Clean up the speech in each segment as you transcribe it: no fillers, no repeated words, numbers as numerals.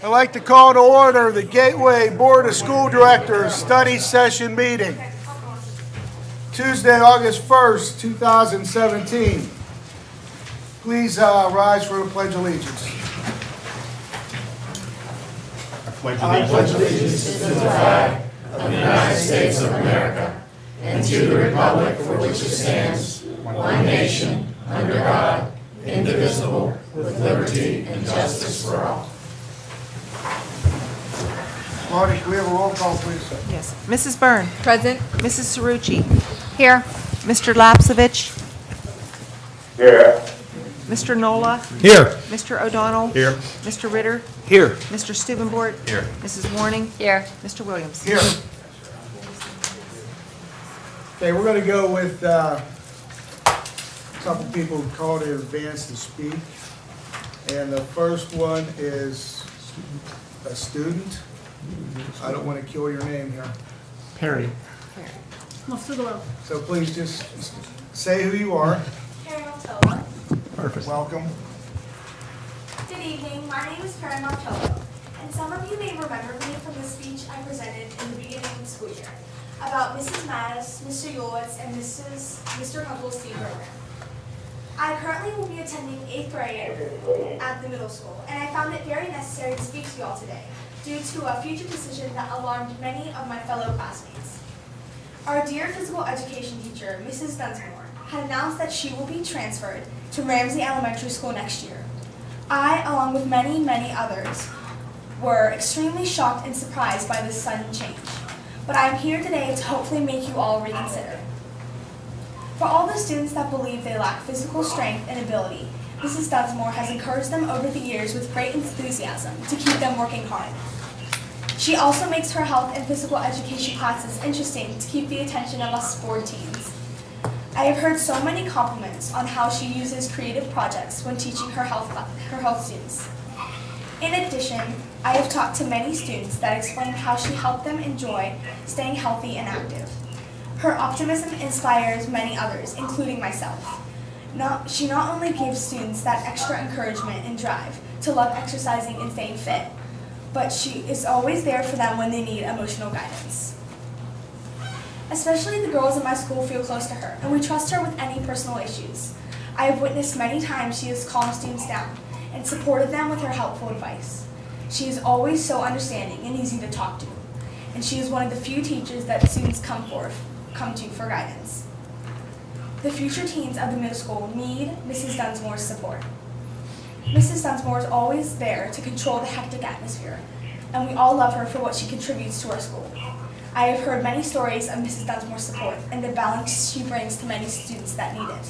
I'd like to call to order the Gateway Board of School Directors Study Session Meeting, Tuesday, August 1st, 2017. Please rise for the Pledge of Allegiance. I pledge allegiance to the flag of the United States of America and to the republic for which it stands, one nation, under God, indivisible, with liberty and justice for all. Marty, can we have a roll call, please? Yes. Mrs. Byrne. Present. Mrs. Cerrucci. Here. Mr. Lapsevich. Here. Mr. Nola. Here. Mr. O'Donnell. Here. Mr. Ritter. Here. Mr. Stubenbort. Here. Mrs. Warning. Here. Mr. Williams. Here. Okay, we're going to go with a couple people called in advance to speak. And the first one is a student. I don't want to kill your name here. Perry. So please just say who you are. Perry Martello. Perfect. Welcome. Good evening, my name is Perry Martello, and some of you may remember me from the speech I presented in the beginning of the school year about Mrs. Mattis, Mr. Yulitz, and Mr. Hubble's tea program. I currently will be attending 8th grade at the middle school, and I found it very necessary to speak to you all today due to a future decision that alarmed many of my fellow classmates. Our dear physical education teacher, Mrs. Dunsmore, had announced that she will be transferred to Ramsey Elementary School next year. I, along with many, many others, were extremely shocked and surprised by this sudden change. But I'm here today to hopefully make you all reconsider. For all the students that believe they lack physical strength and ability, Mrs. Dunsmore has encouraged them over the years with great enthusiasm to keep them working hard. She also makes her health and physical education classes interesting to keep the attention of us sport teens. I have heard so many compliments on how she uses creative projects when teaching her health students. In addition, I have talked to many students that explain how she helped them enjoy staying healthy and active. Her optimism inspires many others, including myself. She not only gives students that extra encouragement and drive to love exercising and staying fit, but she is always there for them when they need emotional guidance. Especially the girls in my school feel close to her, and we trust her with any personal issues. I have witnessed many times she has calmed students down and supported them with her helpful advice. She is always so understanding and easy to talk to, and she is one of the few teachers that students come to for guidance. The future teens of the middle school need Mrs. Dunsmore's support. Mrs. Dunsmore is always there to control the hectic atmosphere, and we all love her for what she contributes to our school. I have heard many stories of Mrs. Dunsmore's support and the balance she brings to many students that need it.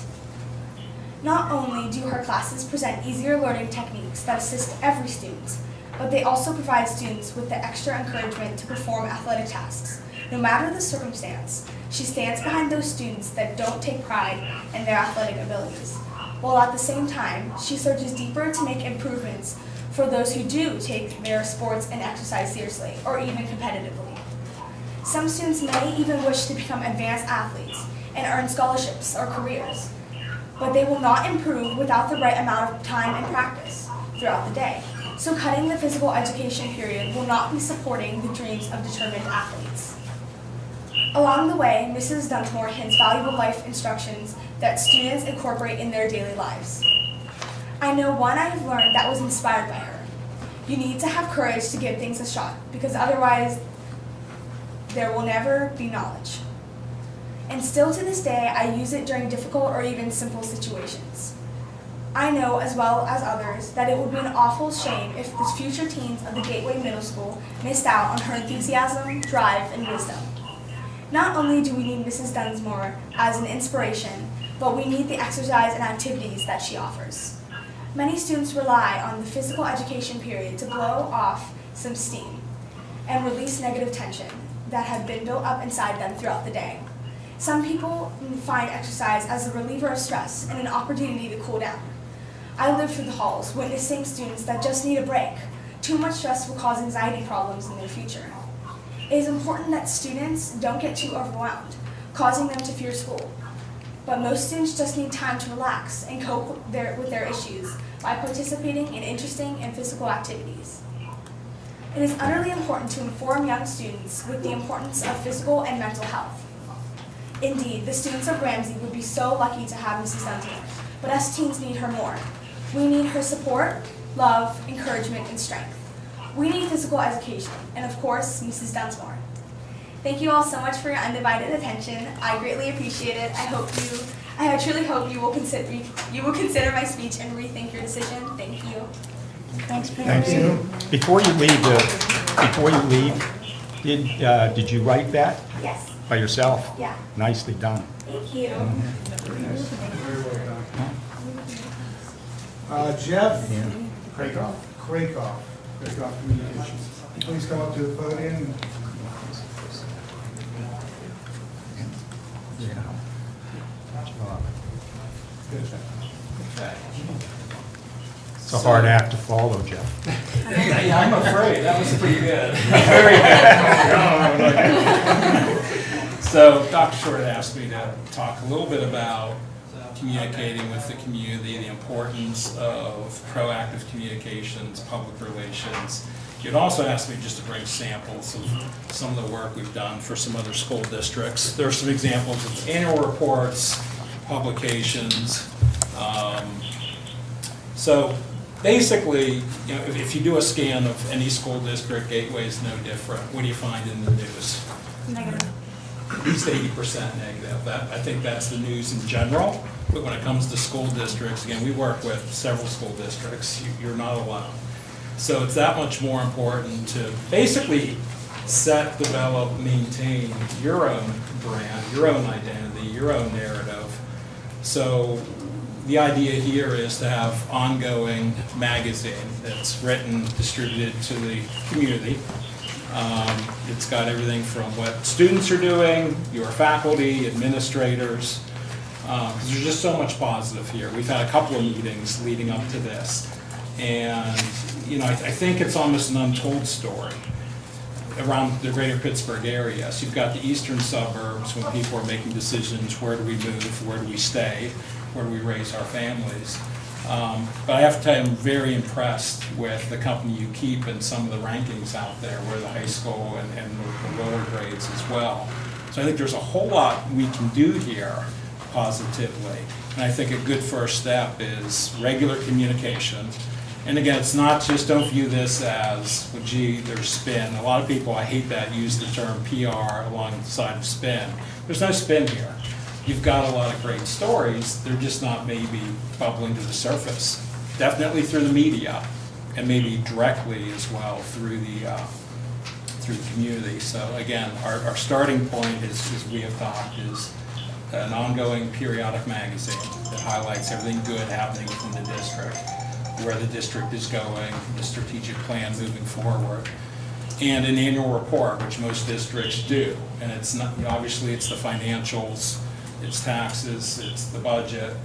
Not only do her classes present easier learning techniques that assist every student, but they also provide students with the extra encouragement to perform athletic tasks. No matter the circumstance, she stands behind those students that don't take pride in their athletic abilities, while at the same time, she searches deeper to make improvements for those who do take their sports and exercise seriously, or even competitively. Some students may even wish to become advanced athletes and earn scholarships or careers, but they will not improve without the right amount of time and practice throughout the day. So cutting the physical education period will not be supporting the dreams of determined athletes. Along the way, Mrs. Dunsmore hints valuable life instructions that students incorporate in their daily lives. I know one I have learned that was inspired by her. You need to have courage to give things a shot, because otherwise there will never be knowledge. And still to this day, I use it during difficult or even simple situations. I know, as well as others, that it would be an awful shame if the future teens of the Gateway Middle School missed out on her enthusiasm, drive, and wisdom. Not only do we need Mrs. Dunsmore as an inspiration, but we need the exercise and activities that she offers. Many students rely on the physical education period to blow off some steam and release negative tension that had been built up inside them throughout the day. Some people find exercise as a reliever of stress and an opportunity to cool down. I live through the halls, witnessing students that just need a break. Too much stress will cause anxiety problems in their future. It is important that students don't get too overwhelmed, causing them to fear school. But most students just need time to relax and cope with their issues by participating in interesting and physical activities. It is utterly important to inform young students with the importance of physical and mental health. Indeed, the students of Ramsey would be so lucky to have Mrs. Dunsmore, but us teens need her more. We need her support, love, encouragement, and strength. We need physical education, and of course, Mrs. Dunsmore. Thank you all so much for your undivided attention. I greatly appreciate it. I truly hope you will consider my speech and rethink your decision. Thank you. Thanks, Thank you. Before you leave, did you write that Yes. by yourself? Yeah. Nicely done. Thank you. Very nice. Very well done. Jeff Craig-Off? Craikoff Communications. Please come up to the podium. It's a hard act to follow, Jeff. Yeah, I'm afraid. That was pretty good. Very good. So Dr. Short asked me to talk a little bit about communicating with the community, the importance of proactive communications, public relations. You'd also asked me just to bring samples of some of the work we've done for some other school districts. There are some examples of annual reports, publications. So basically, you know, if you do a scan of any school district, Gateway is no different. What do you find in the news? Negative. At least 80% negative. I think that's the news in general. But when it comes to school districts, again, we work with several school districts. You're not alone. So it's that much more important to basically set, develop, maintain your own brand, your own identity, your own narrative. So the idea here is to have ongoing magazine that's written, distributed to the community. It's got everything from what students are doing, your faculty, administrators. There's just so much positive here. We've had a couple of meetings leading up to this. And, you know, I think it's almost an untold story around the greater Pittsburgh area. So you've got the eastern suburbs when people are making decisions, where do we move, where do we stay, where do we raise our families. But I have to tell you, I'm very impressed with the company you keep and some of the rankings out there, where the high school and the lower grades as well. So I think there's a whole lot we can do here positively. And I think a good first step is regular communication. And again, it's not just, don't view this as, well, gee, there's spin. A lot of people, I hate that, use the term PR alongside of spin. There's no spin here. You've got a lot of great stories, they're just not maybe bubbling to the surface. Definitely through the media, and maybe directly as well through the community. So again, our starting point is, as we have talked, is an ongoing periodic magazine that highlights everything good happening within the district, where the district is going, the strategic plan moving forward, and an annual report, which most districts do. And it's not, obviously it's the financials, it's taxes, it's the budget,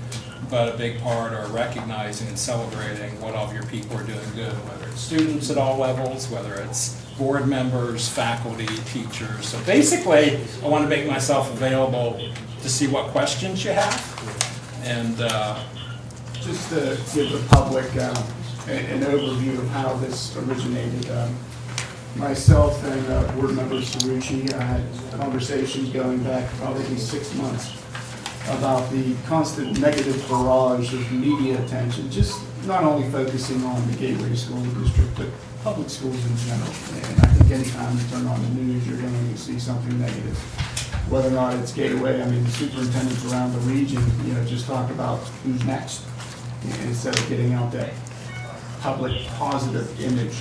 but a big part are recognizing and celebrating what all of your people are doing good, whether it's students at all levels, whether it's board members, faculty, teachers. So basically, I want to make myself available to see what questions you have. And just to give the public an overview of how this originated. Myself and board member Cerrucci had conversations going back probably 6 months about the constant negative barrage of media attention, just not only focusing on the Gateway School District, but public schools in general. And I think anytime you turn on the news, you're going to see something negative. Whether or not it's Gateway, I mean, the superintendents around the region, you know, just talk about who's next, instead of getting out that public positive image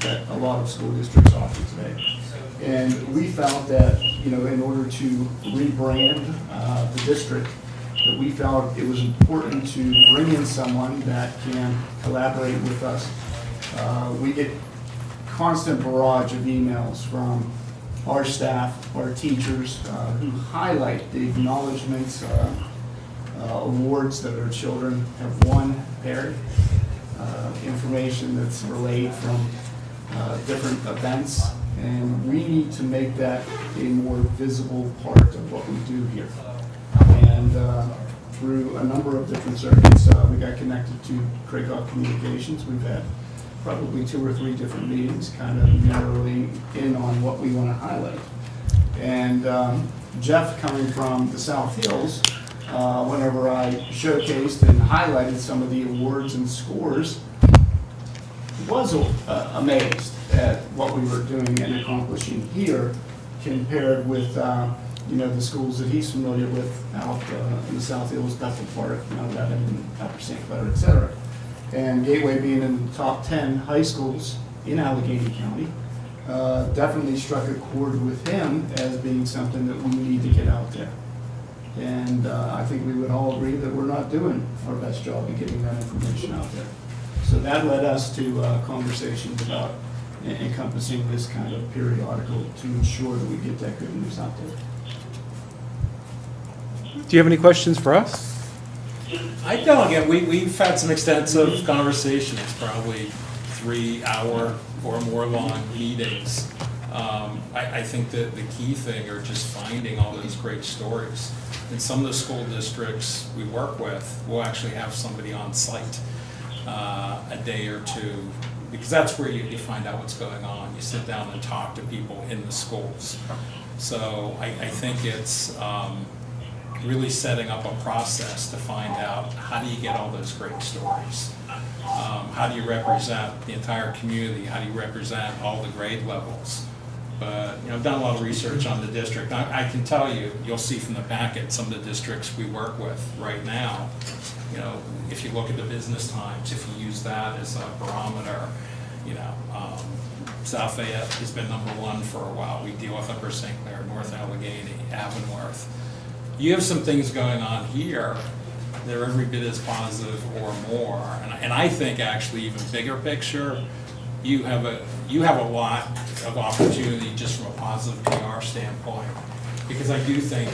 that a lot of school districts offer today. And we felt that, you know, in order to rebrand the district, that we felt it was important to bring in someone that can collaborate with us. We get constant barrage of emails from our staff, our teachers, who highlight the acknowledgments, awards that our children have won, Perry, information that's relayed from different events, and we need to make that a more visible part of what we do here. And through a number of different circuits, we got connected to Craig-Off Communications. We've had probably 2 or 3 different meetings, kind of narrowing in on what we want to highlight. And Jeff, coming from the South Hills, whenever I showcased and highlighted some of the awards and scores, was amazed at what we were doing and accomplishing here compared with the schools that he's familiar with out in the South Hills, Bethel Park, Mount Lebanon, Upper St. Clair, et cetera. And Gateway being in the top 10 high schools in Allegheny County, definitely struck a chord with him as being something that we need to get out there. And I think we would all agree that we're not doing our best job in getting that information out there. So that led us to conversations about encompassing this kind of periodical to ensure that we get that good news out there. Do you have any questions for us? I don't. Again, we've had some extensive conversations, probably 3-hour or more long meetings. I think that the key thing are just finding all those great stories. In some of the school districts we work with, we'll actually have somebody on site a day or two, because that's where you find out what's going on. You sit down and talk to people in the schools. So I think it's really setting up a process to find out how do you get all those great stories. How do you represent the entire community? How do you represent all the grade levels? But I've done a lot of research on the district. I can tell you, you'll see from the packet some of the districts we work with right now. If you look at the business times, if you use that as a barometer, South Fayette has been #1 for a while. We deal with Upper St. Clair, North Allegheny, Avonworth. You have some things going on here that are every bit as positive or more. And I think actually even bigger picture, you have a lot of opportunity just from a positive PR standpoint. Because I do think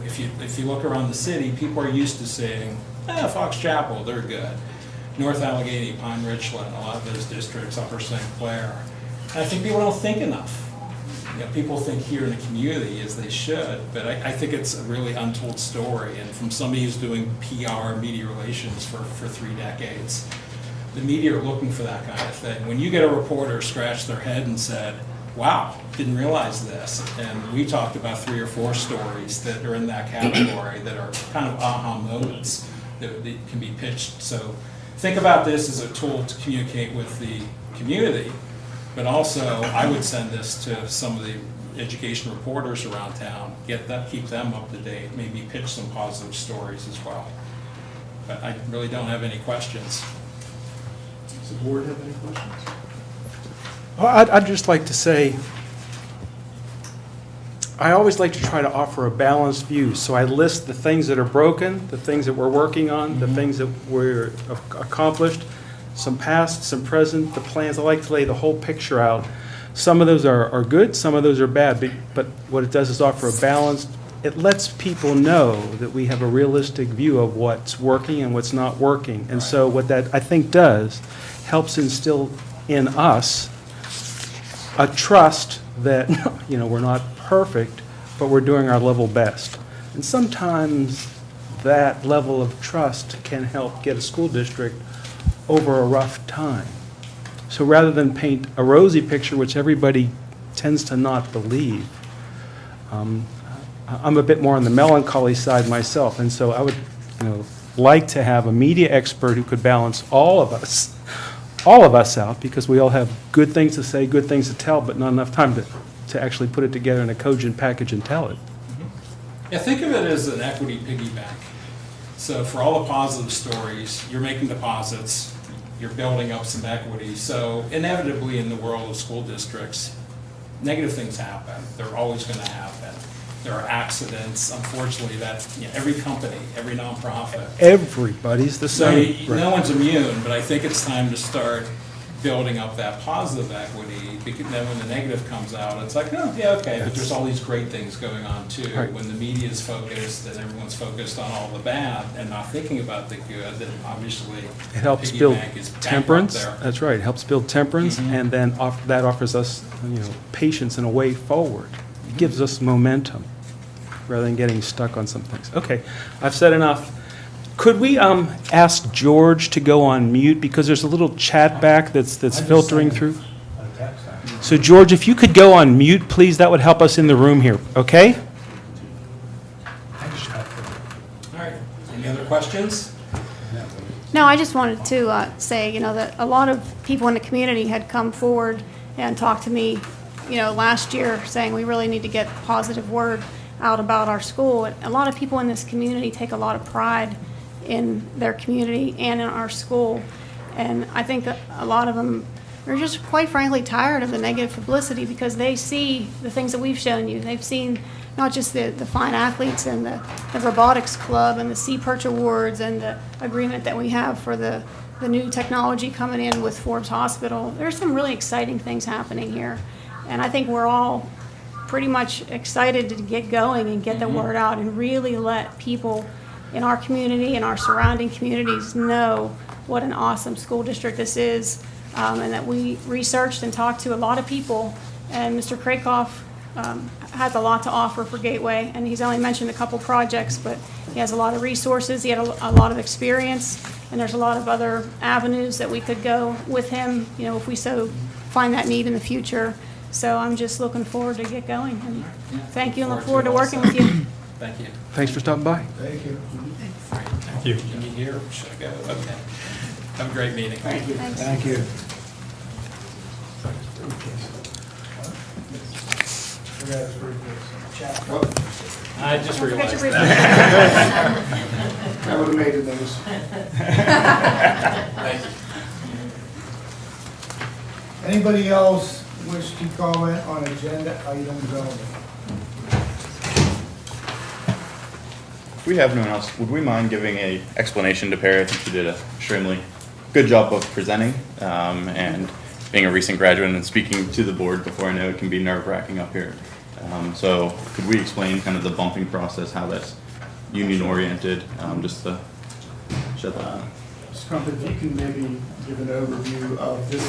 if you look around the city, people are used to saying, Fox Chapel, they're good. North Allegheny, Pine Richland, a lot of those districts, Upper St. Clair. And I think people don't think enough. People think here in the community as they should, but I think it's a really untold story. And from somebody who's doing PR, media relations for 3 decades, the media are looking for that kind of thing. When you get a reporter scratch their head and said, wow, didn't realize this, and we talked about 3 or 4 stories that are in that category that are kind of aha moments that can be pitched. So think about this as a tool to communicate with the community. But also, I would send this to some of the education reporters around town, keep them up to date, maybe pitch some positive stories as well. But I really don't have any questions. Does the board have any questions? Well, I'd just like to say, I always like to try to offer a balanced view. So I list the things that are broken, the things that we're working on, the things that we're accomplished, some past, some present, the plans. I like to lay the whole picture out. Some of those are good, some of those are bad, but what it does is offer a balance. It lets people know that we have a realistic view of what's working and what's not working. And so what that, I think, does helps instill in us a trust that, we're not perfect, but we're doing our level best. And sometimes that level of trust can help get a school district over a rough time. So rather than paint a rosy picture, which everybody tends to not believe, I'm a bit more on the melancholy side myself, and so I would like to have a media expert who could balance all of us out, because we all have good things to say, good things to tell, but not enough time to actually put it together in a cogent package and tell it. Yeah, think of it as an equity piggy bank. So for all the positive stories, you're making deposits, you're building up some equity. So inevitably in the world of school districts, negative things happen. They're always going to happen. There are accidents, unfortunately, that every company, every nonprofit. Everybody's the same. No one's immune, but I think it's time to start building up that positive equity, because then when the negative comes out, it's like, oh, yeah, okay, but there's all these great things going on too. Right. When the media is focused and everyone's focused on all the bad and not thinking about the good, then obviously It helps piggy build bank is back up temperance. there. That's right. It helps build temperance, and then that offers us, patience and a way forward. It gives us momentum rather than getting stuck on some things. Okay, I've said enough. Could we ask George to go on mute, because there's a little chat back that's filtering through? So George, if you could go on mute, please, that would help us in the room here, okay? All right, any other questions? No, I just wanted to say, that a lot of people in the community had come forward and talked to me, last year, saying we really need to get positive word out about our school. And a lot of people in this community take a lot of pride in their community and in our school. And I think that a lot of them are just quite frankly tired of the negative publicity, because they see the things that we've shown you. They've seen not just the fine athletes and the robotics club and the Sea Perch Awards and the agreement that we have for the new technology coming in with Forbes Hospital. There's some really exciting things happening here. And I think we're all pretty much excited to get going and get the word out and really let people in our community and our surrounding communities know what an awesome school district this is, and that we researched and talked to a lot of people. And Mr. Krakoff has a lot to offer for Gateway, and he's only mentioned a couple projects, but he has a lot of resources, he had a lot of experience, and there's a lot of other avenues that we could go with him, if we so find that need in the future. So I'm just looking forward to get going, and thank you, and look forward to working with you. Thank you. Thanks for stopping by. Thank you. Thank you. Can you hear? Should I go? Okay. Have a great meeting. Thank you. Thanks. Thank you. I just Don't forget realized your that. That would have made the news. Thank you. Anybody else wish to comment on agenda items only? If we have no one else, would we mind giving a explanation to Perry? I think she did a extremely good job of presenting, and being a recent graduate and speaking to the board before, I know it can be nerve-wracking up here. So could we explain kind of the bumping process, how that's union-oriented, just to shed that light? Ms. Crumpet, if you can maybe give an overview of this,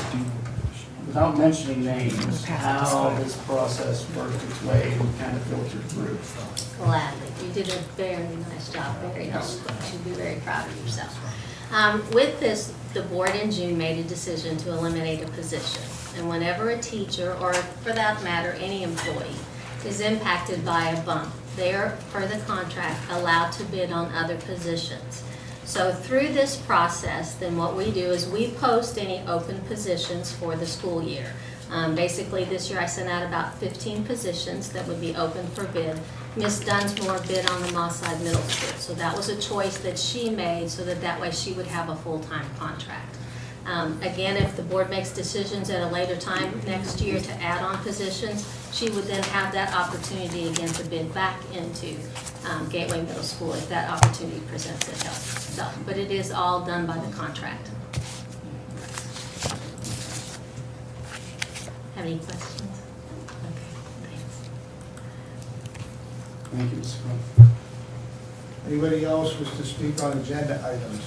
without mentioning names, how this process worked its way and kind of filtered through. Gladly. You did a very nice job, very nice. You should be very proud of yourself. With this, the board in June made a decision to eliminate a position. And whenever a teacher, or for that matter, any employee, is impacted by a bump, they are, per the contract, allowed to bid on other positions. So through this process, then what we do is we post any open positions for the school year. Basically, this year I sent out about 15 positions that would be open for bid. Ms. Dunsmore bid on the Moss Side Middle School, so that was a choice that she made so that way she would have a full-time contract. Again, if the board makes decisions at a later time next year to add on positions, she would then have that opportunity again to bid back into Gateway Middle School if that opportunity presents itself. But it is all done by the contract. Have any questions? Okay, thanks. Thank you, Ms. Crumpet. Anybody else wish to speak on agenda items?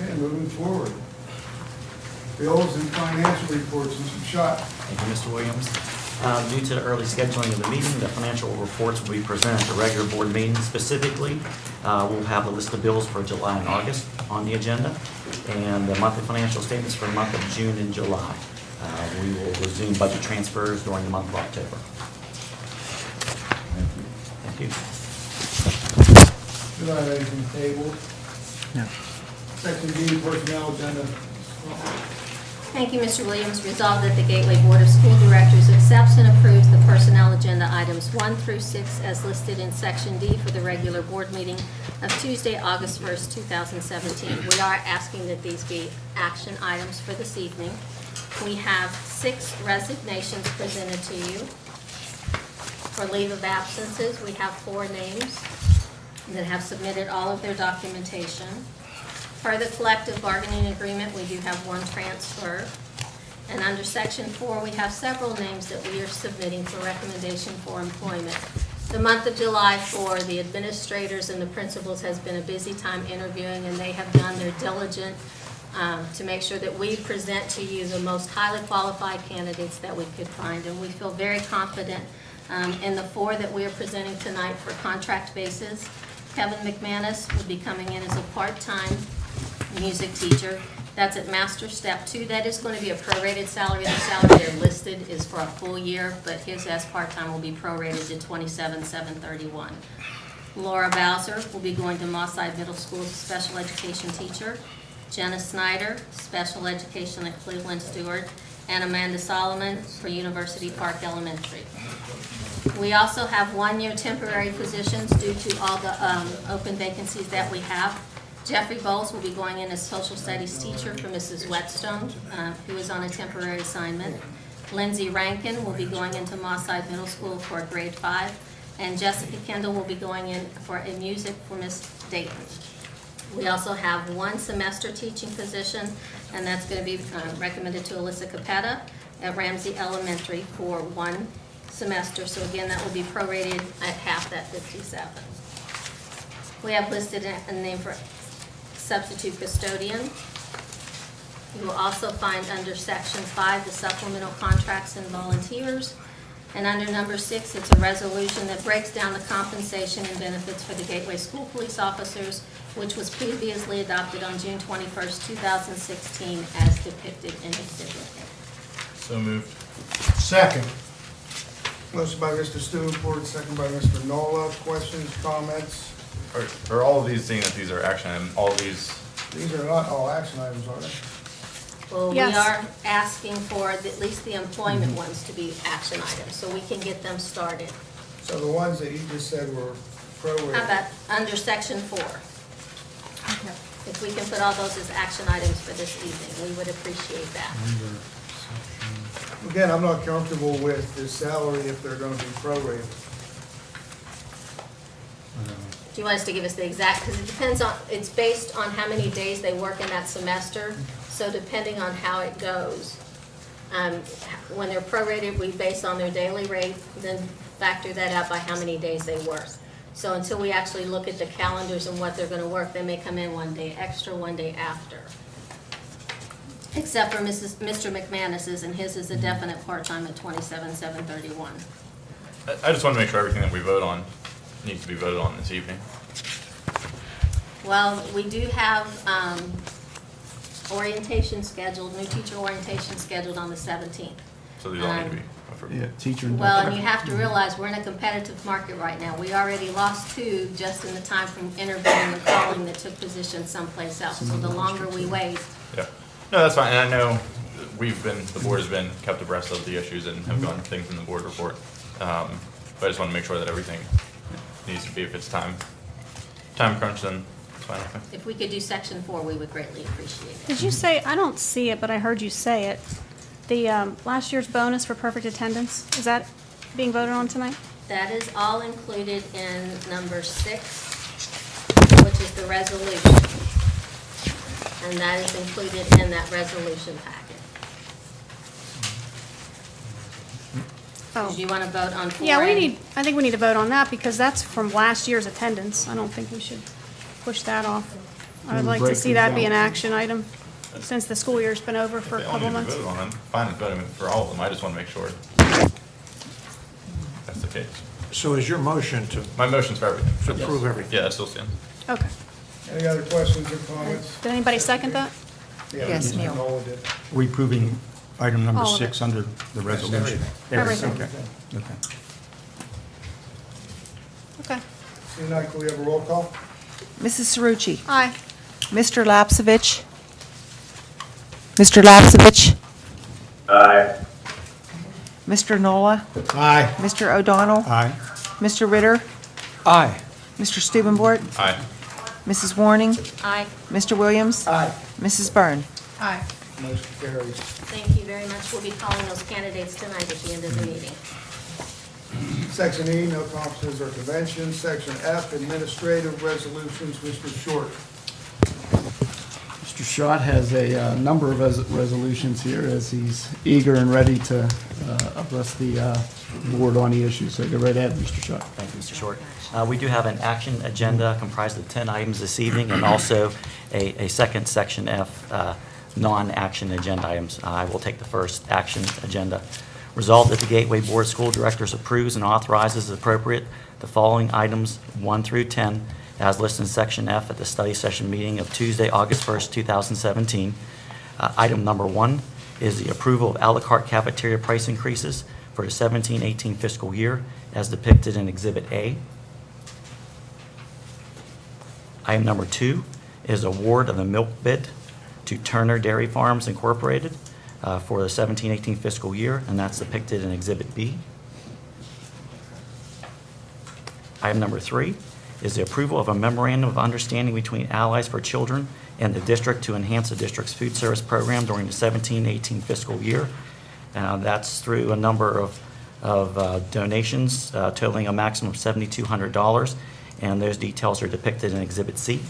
Okay, moving forward. Bills and financial reports, Mr. Schott. Thank you, Mr. Williams. Due to the early scheduling of the meeting, the financial reports will be presented at the regular board meeting. Specifically, we'll have a list of bills for July and August on the agenda, and the monthly financial statements for the month of June and July. We will resume budget transfers during the month of October. Thank you. Do not have anything tabled. No. Section D, personnel agenda. Thank you, Mr. Williams. Resolved that the Gateway Board of School Directors accepts and approves the personnel agenda items 1 through 6 as listed in Section D for the regular board meeting of Tuesday, August 1st, 2017. We are asking that these be action items for this evening. We have 6 resignations presented to you. For leave of absences, we have 4 names that have submitted all of their documentation. Per the collective bargaining agreement, we do have 1 transfer. And under Section 4, we have several names that we are submitting for recommendation for employment. The month of July for the administrators and the principals has been a busy time interviewing, and they have done their diligent to make sure that we present to you the most highly qualified candidates that we could find. And we feel very confident In the 4 that we are presenting tonight for contract basis, Kevin McManus would be coming in as a part-time music teacher. That's at Master Step 2. That is going to be a prorated salary. The salary there listed is for a full year, but his as part-time will be prorated to $27,731. Laura Bowser will be going to Mosside Middle School as a special education teacher. Jenna Snyder, special education at Cleveland Stewart, and Amanda Solomon for University Park Elementary. We also have one-year temporary positions due to all the open vacancies that we have. Jeffrey Bowles will be going in as social studies teacher for Mrs. Whetstone, who is on a temporary assignment. Lindsay Rankin will be going into Mosside Middle School for grade 5, and Jessica Kendall will be going in for a music for Miss Dayton. We also have one semester teaching position, and that's going to be recommended to Alyssa Capetta at Ramsey Elementary for 1 semester. So again, that will be prorated at half that 57. We have listed a name for substitute custodian. You will also find under section 5 the supplemental contracts and volunteers. And under number 6, it's a resolution that breaks down the compensation and benefits for the Gateway School Police officers, which was previously adopted on June 21st, 2016, as depicted in Exhibit A. So moved. Second. Motion by Mr. Stewart, second by Mr. Nola. Questions, comments? Are all of these, seeing that these are action items, all of these, These are not all action items, are they? Well, we Yes. are asking for at least the employment ones to be action items, so we can get them started. So the ones that you just said were prorated. How about under section 4? If we can put all those as action items for this evening, we would appreciate that. Again, I'm not comfortable with the salary if they're gonna be prorated. Do you want us to give us the exact, because it depends on, it's based on how many days they work in that semester, so depending on how it goes. When they're prorated, we base on their daily rate, then factor that out by how many days they work. So until we actually look at the calendars and what they're gonna work, they may come in one day extra, one day after. Except for Mr. McManus's, and his is a definite part-time at $27,731. I just want to make sure everything that we vote on needs to be voted on this evening. Well, we do have orientation scheduled, new teacher orientation scheduled on the 17th. So these all need to be approved. Yeah, teacher and. Well, and you have to realize, we're in a competitive market right now. We already lost 2 just in the time from interviewing and calling that took positions someplace else. So the longer we wait, Yeah. No, that's fine. And I know the board has been kept abreast of the issues and have gone things in the board report. But I just want to make sure that everything needs to be, if it's time crunch, then it's fine with me. if we could do section 4, we would greatly appreciate it. Did you say, I don't see it, but I heard you say it, the last year's bonus for perfect attendance, is that being voted on tonight? That is all included in number 6, which is the resolution. And that is included in that resolution packet. Oh. Do you want to vote on 4A? Yeah, I think we need to vote on that because that's from last year's attendance. I don't think we should push that off. I would like to see that be an action item since the school year's been over for a If they all couple need to be months. voted on, I'm fine with voting for all of them. I just want to make sure that's the case. So is your motion to My motion's for everything. approve everything? Yeah, that still stands. Okay. Any other questions or comments? Did anybody second that? Yeah, Yes, Mr. Neil. Nola did. We approving item number All of 6 it. under the resolution? Everything. Okay, okay. Okay. Seeing none, can we have a roll call? Mrs. Cerrucci. Aye. Mr. Lapsevich. Mr. Lapsevich. Aye. Mr. Nola. Aye. Mr. O'Donnell. Aye. Mr. Ritter. Aye. Mr. Stubenbort. Aye. Mrs. Warning. Aye. Mr. Williams. Aye. Mrs. Byrne. Aye. Motion carries. Thank you very much. We'll be calling those candidates tonight at the end of the meeting. Section E, no conferences or conventions. Section F, administrative resolutions. Mr. Short. Mr. Schott has a number of resolutions here as he's eager and ready to address the board on the issue. So go right ahead, Mr. Schott. Thank you, Mr. Short. We do have an action agenda comprised of 10 items this evening and also a second Section F non-action agenda items. I will take the first action agenda Resolved that the Gateway Board of School Directors approves and authorizes as appropriate the following items 1 through 10 as listed in Section F at the study session meeting of Tuesday, August 1st, 2017. Item number 1 is the approval of a la carte cafeteria price increases for the 17-18 fiscal year as depicted in Exhibit A. Item number 2 is award of the milk bid to Turner Dairy Farms Incorporated for the 17-18 fiscal year, and that's depicted in Exhibit B. Item number 3 is the approval of a memorandum of understanding between Allies for Children and the district to enhance the district's food service program during the 17-18 fiscal year. That's through a number of donations totaling a maximum of $7,200, and those details are depicted in Exhibit C.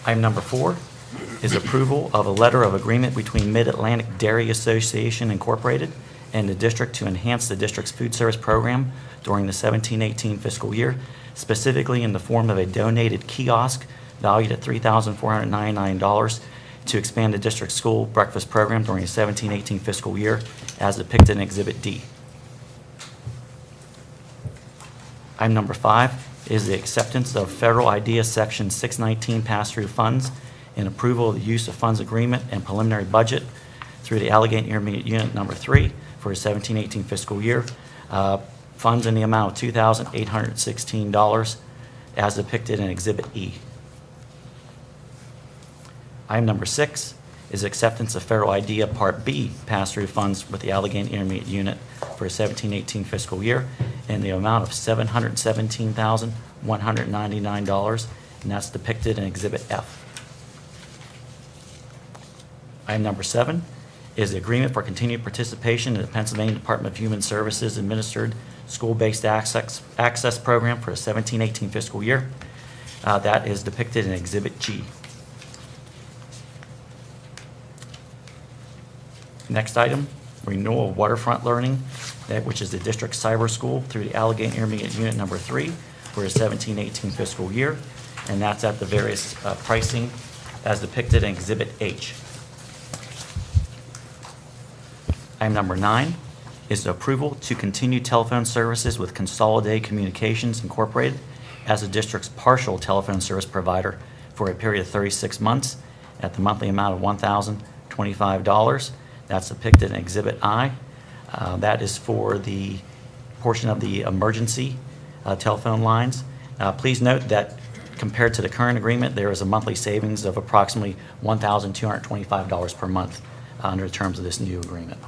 Item number 4 is approval of a letter of agreement between Mid-Atlantic Dairy Association Incorporated and the district to enhance the district's food service program during the 17-18 fiscal year, specifically in the form of a donated kiosk valued at $3,499 to expand the district's school breakfast program during the 17-18 fiscal year as depicted in Exhibit D. Item number 5 is the acceptance of Federal IDEA Section 619 pass-through funds and approval of the use of funds agreement and preliminary budget through the Allegheny Intermediate Unit number 3 for the 17-18 fiscal year. Funds in the amount of $2,816 as depicted in Exhibit E. Item number 6 is acceptance of Federal IDEA Part B pass-through funds with the Allegheny Intermediate Unit for the 17-18 fiscal year in the amount of $717,199, and that's depicted in Exhibit F. Item number 7 is the agreement for continued participation in the Pennsylvania Department of Human Services administered school-based access program for the 17-18 fiscal year. That is depicted in Exhibit G. Next item, renewal of waterfront learning, which is the district cyber school through the Allegheny Intermediate Unit number 3 for the 17-18 fiscal year, and that's at the various pricing as depicted in Exhibit H. Item number 9 is the approval to continue telephone services with Consolidated Communications Incorporated as the district's partial telephone service provider for a period of 36 months at the monthly amount of $1,025. That's depicted in Exhibit I. That is for the portion of the emergency telephone lines. Please note that compared to the current agreement, there is a monthly savings of approximately $1,225 per month under the terms of this new agreement.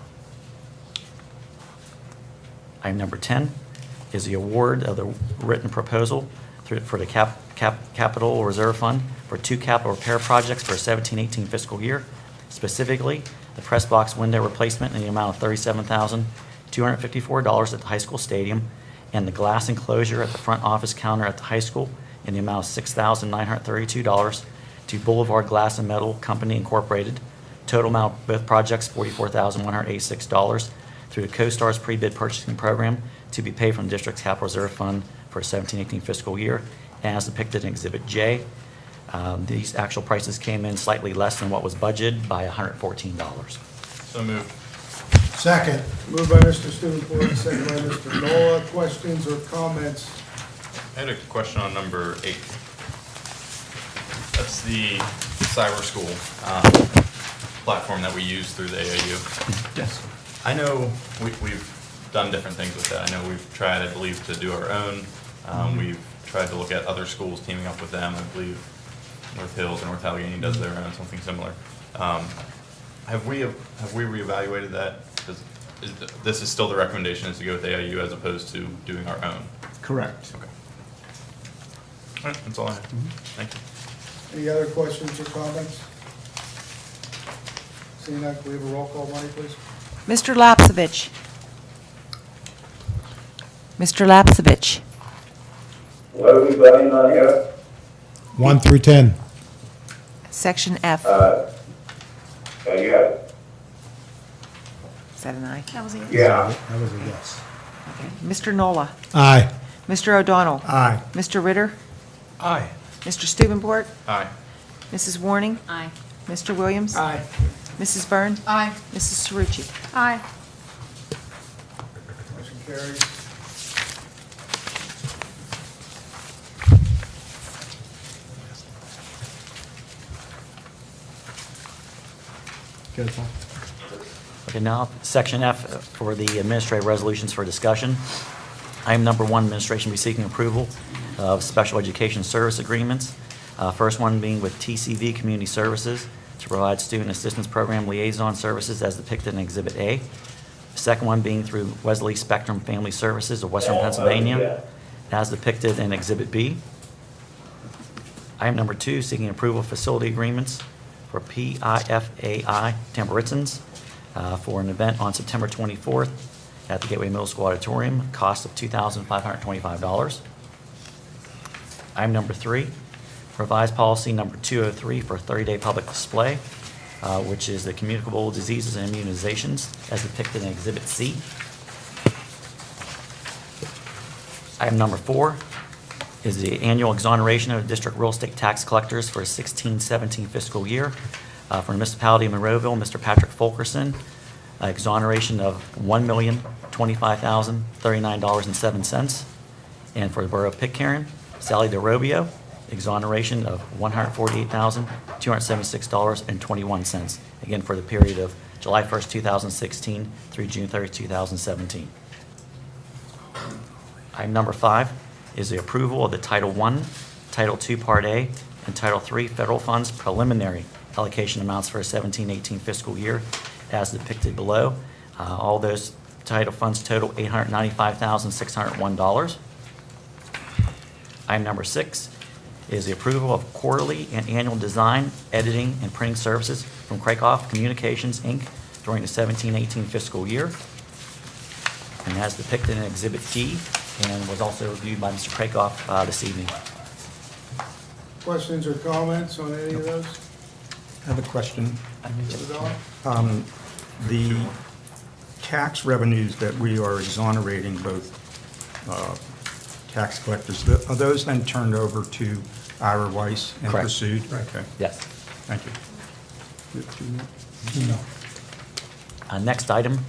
Item number 10 is the award of the written proposal for the Capital Reserve Fund for 2 capital repair projects for a 17-18 fiscal year. Specifically, the press box window replacement in the amount of $37,254 at the high school stadium, and the glass enclosure at the front office counter at the high school in the amount of $6,932 to Boulevard Glass and Metal Company Incorporated. Total amount of both projects, $44,186 through the CoStar's pre-bid purchasing program to be paid from the district's capital reserve fund for a 17-18 fiscal year, as depicted in Exhibit J. These actual prices came in slightly less than what was budgeted by $114. So moved. Second. Moved by Mr. Steubenport, second by Mr. Nola. Questions or comments? I had a question on number 8. That's the cyber school platform that we use through the AAU. Yes. I know we've done different things with that. I know we've tried, I believe, to do our own. We've tried to look at other schools, teaming up with them. I believe North Hills and North Allegheny does their own, something similar. Have we reevaluated that? Because this is still the recommendation is to go with AIU as opposed to doing our own. Correct. Okay. All right, that's all I have. Thank you. Any other questions or comments? Seeing none, can we have a roll call, Monty, please? Mr. Lapsevich. Mr. Lapsevich. What are we voting on here? 1 through 10. Section F. Yes. Is that an aye? That was a yes. Yeah. That was a yes. Okay. Mr. Nola. Aye. Mr. O'Donnell. Aye. Mr. Ritter. Aye. Mr. Steubenport. Aye. Mrs. Warning. Aye. Mr. Williams. Aye. Mrs. Byrne? Aye. Mrs. Cerucci? Aye. Motion carries. Good, Paul. Okay, now, Section F for the administrative resolutions for discussion. Item number 1, administration be seeking approval of special education service agreements. First one being with TCV Community Services to provide student assistance program liaison services as depicted in Exhibit A. Second one being through Wesley Spectrum Family Services of Western Pennsylvania as depicted in Exhibit B. Item number 2, seeking approval of facility agreements for PIFAI Tamburitzans for an event on September 24th at the Gateway Middle School Auditorium, cost of $2,525. Item number 3, revised policy number 203 for 30-day public display, which is the communicable diseases and immunizations as depicted in Exhibit C. Item number 4 is the annual exoneration of district real estate tax collectors for 16-17 fiscal year. For the municipality of Monroeville, Mr. Patrick Fulkerson, exoneration of $1,025,039.07. And for the borough of Pitcairn, Sally DeRobio, exoneration of $148,276.21. Again, for the period of July 1st, 2016 through June 30th, 2017. Item number 5 is the approval of the Title I, Title II Part A, and Title III federal funds preliminary allocation amounts for a 17-18 fiscal year as depicted below. All those title funds total $895,601. Item number 6 is the approval of quarterly and annual design, editing, and printing services from Krakoff Communications, Inc. during the 17-18 fiscal year, and as depicted in Exhibit D, and was also reviewed by Mr. Krakoff this evening. Questions or comments on any of those? I have a question. Mr. Dahl? The tax revenues that we are exonerating, both tax collectors, are those then turned over to Ira Weiss and Correct. pursued? Okay, Yes. thank you. Next item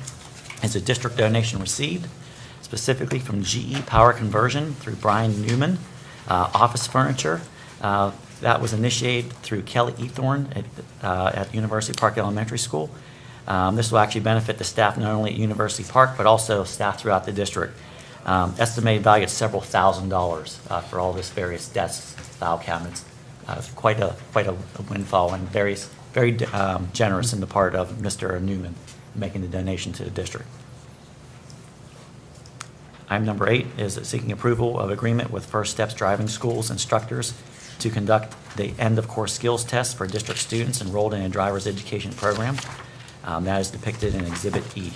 is a district donation received, specifically from GE Power Conversion through Brian Newman, office furniture. That was initiated through Kelly Ethorn at University Park Elementary School. This will actually benefit the staff not only at University Park, but also staff throughout the district. Estimated value at several $1,000s for all this various desks, file cabinets. Quite a windfall, and very generous in the part of Mr. Newman making the donation to the district. Item number 8 is seeking approval of agreement with First Steps Driving Schools instructors to conduct the end-of-course skills test for district students enrolled in a driver's education program. That is depicted in Exhibit E.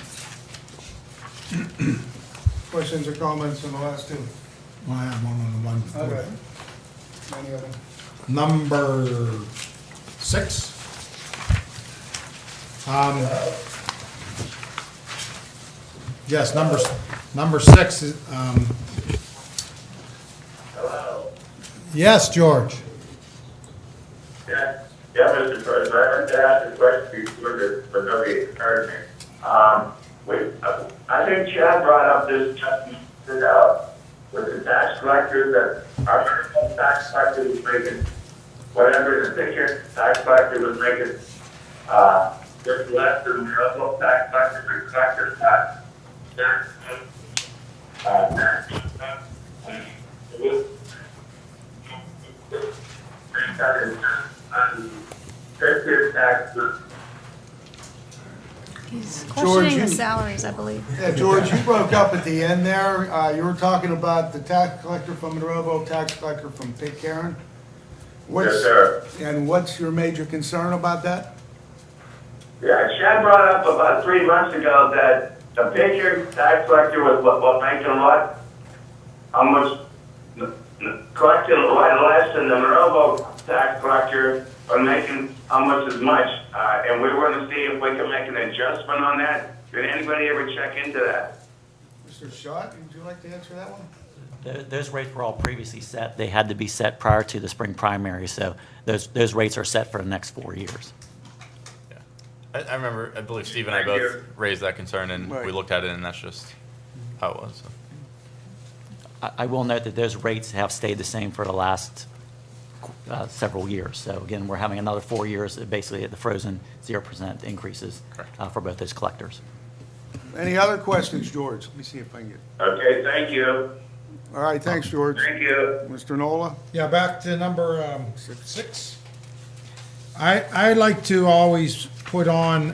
Questions or comments on the last two? Well, I have one on the one before. Okay. Any of them? Number 6. Yes, number 6 is, yes, George. Yeah, Mr. President, I'd like to ask a question before this, but nobody heard me. I think Chad brought up this with the tax collector that our tax collector was making, whatever the picture tax collector was making, just less than the local tax collector, the collector tax. He's George, questioning the you- salaries, I believe. Yeah, George, you broke up at the end there. You were talking about the tax collector from Monroeville, tax collector from Pitcairn. Yes, sir. And what's your major concern about that? Yeah, Chad brought up about 3 months ago that the picture tax collector was making a lot, how much, collecting a lot less than the Monroeville tax collector are making how much as much. And we were going to see if we could make an adjustment on that. Did anybody ever check into that? Mr. Schott, would you like to answer that one? Those rates were all previously set. They had to be set prior to the spring primary, so those rates are set for the next 4 years. I remember, I believe Steve and I Thank both you. raised that concern, and we Right. looked at it, and that's just how it was. So. I will note that those rates have stayed the same for the last several years. So again, we're having another 4 years, basically at the frozen 0% increases for both those collectors. Any other questions, George? Let me see if I can get. Okay, thank you. All right, thanks, George. Thank you. Mr. Nola? Yeah, back to number 6. I like to always put on,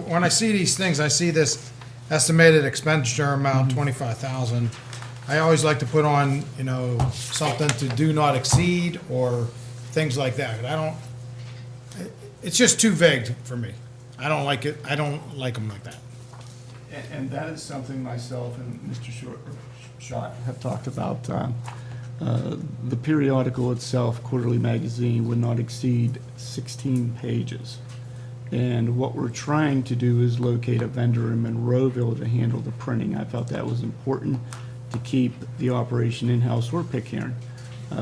when I see these things, I see this estimated expenditure amount, 25,000. I always like to put on, something to do not exceed or things like that. It's just too vague for me. I don't like it. I don't like them like that. And that is something myself and Mr. Schott have talked about. The periodical itself, Quarterly Magazine, would not exceed 16 pages. And what we're trying to do is locate a vendor in Monroeville to handle the printing. I felt that was important to keep the operation in-house or Pitcairn.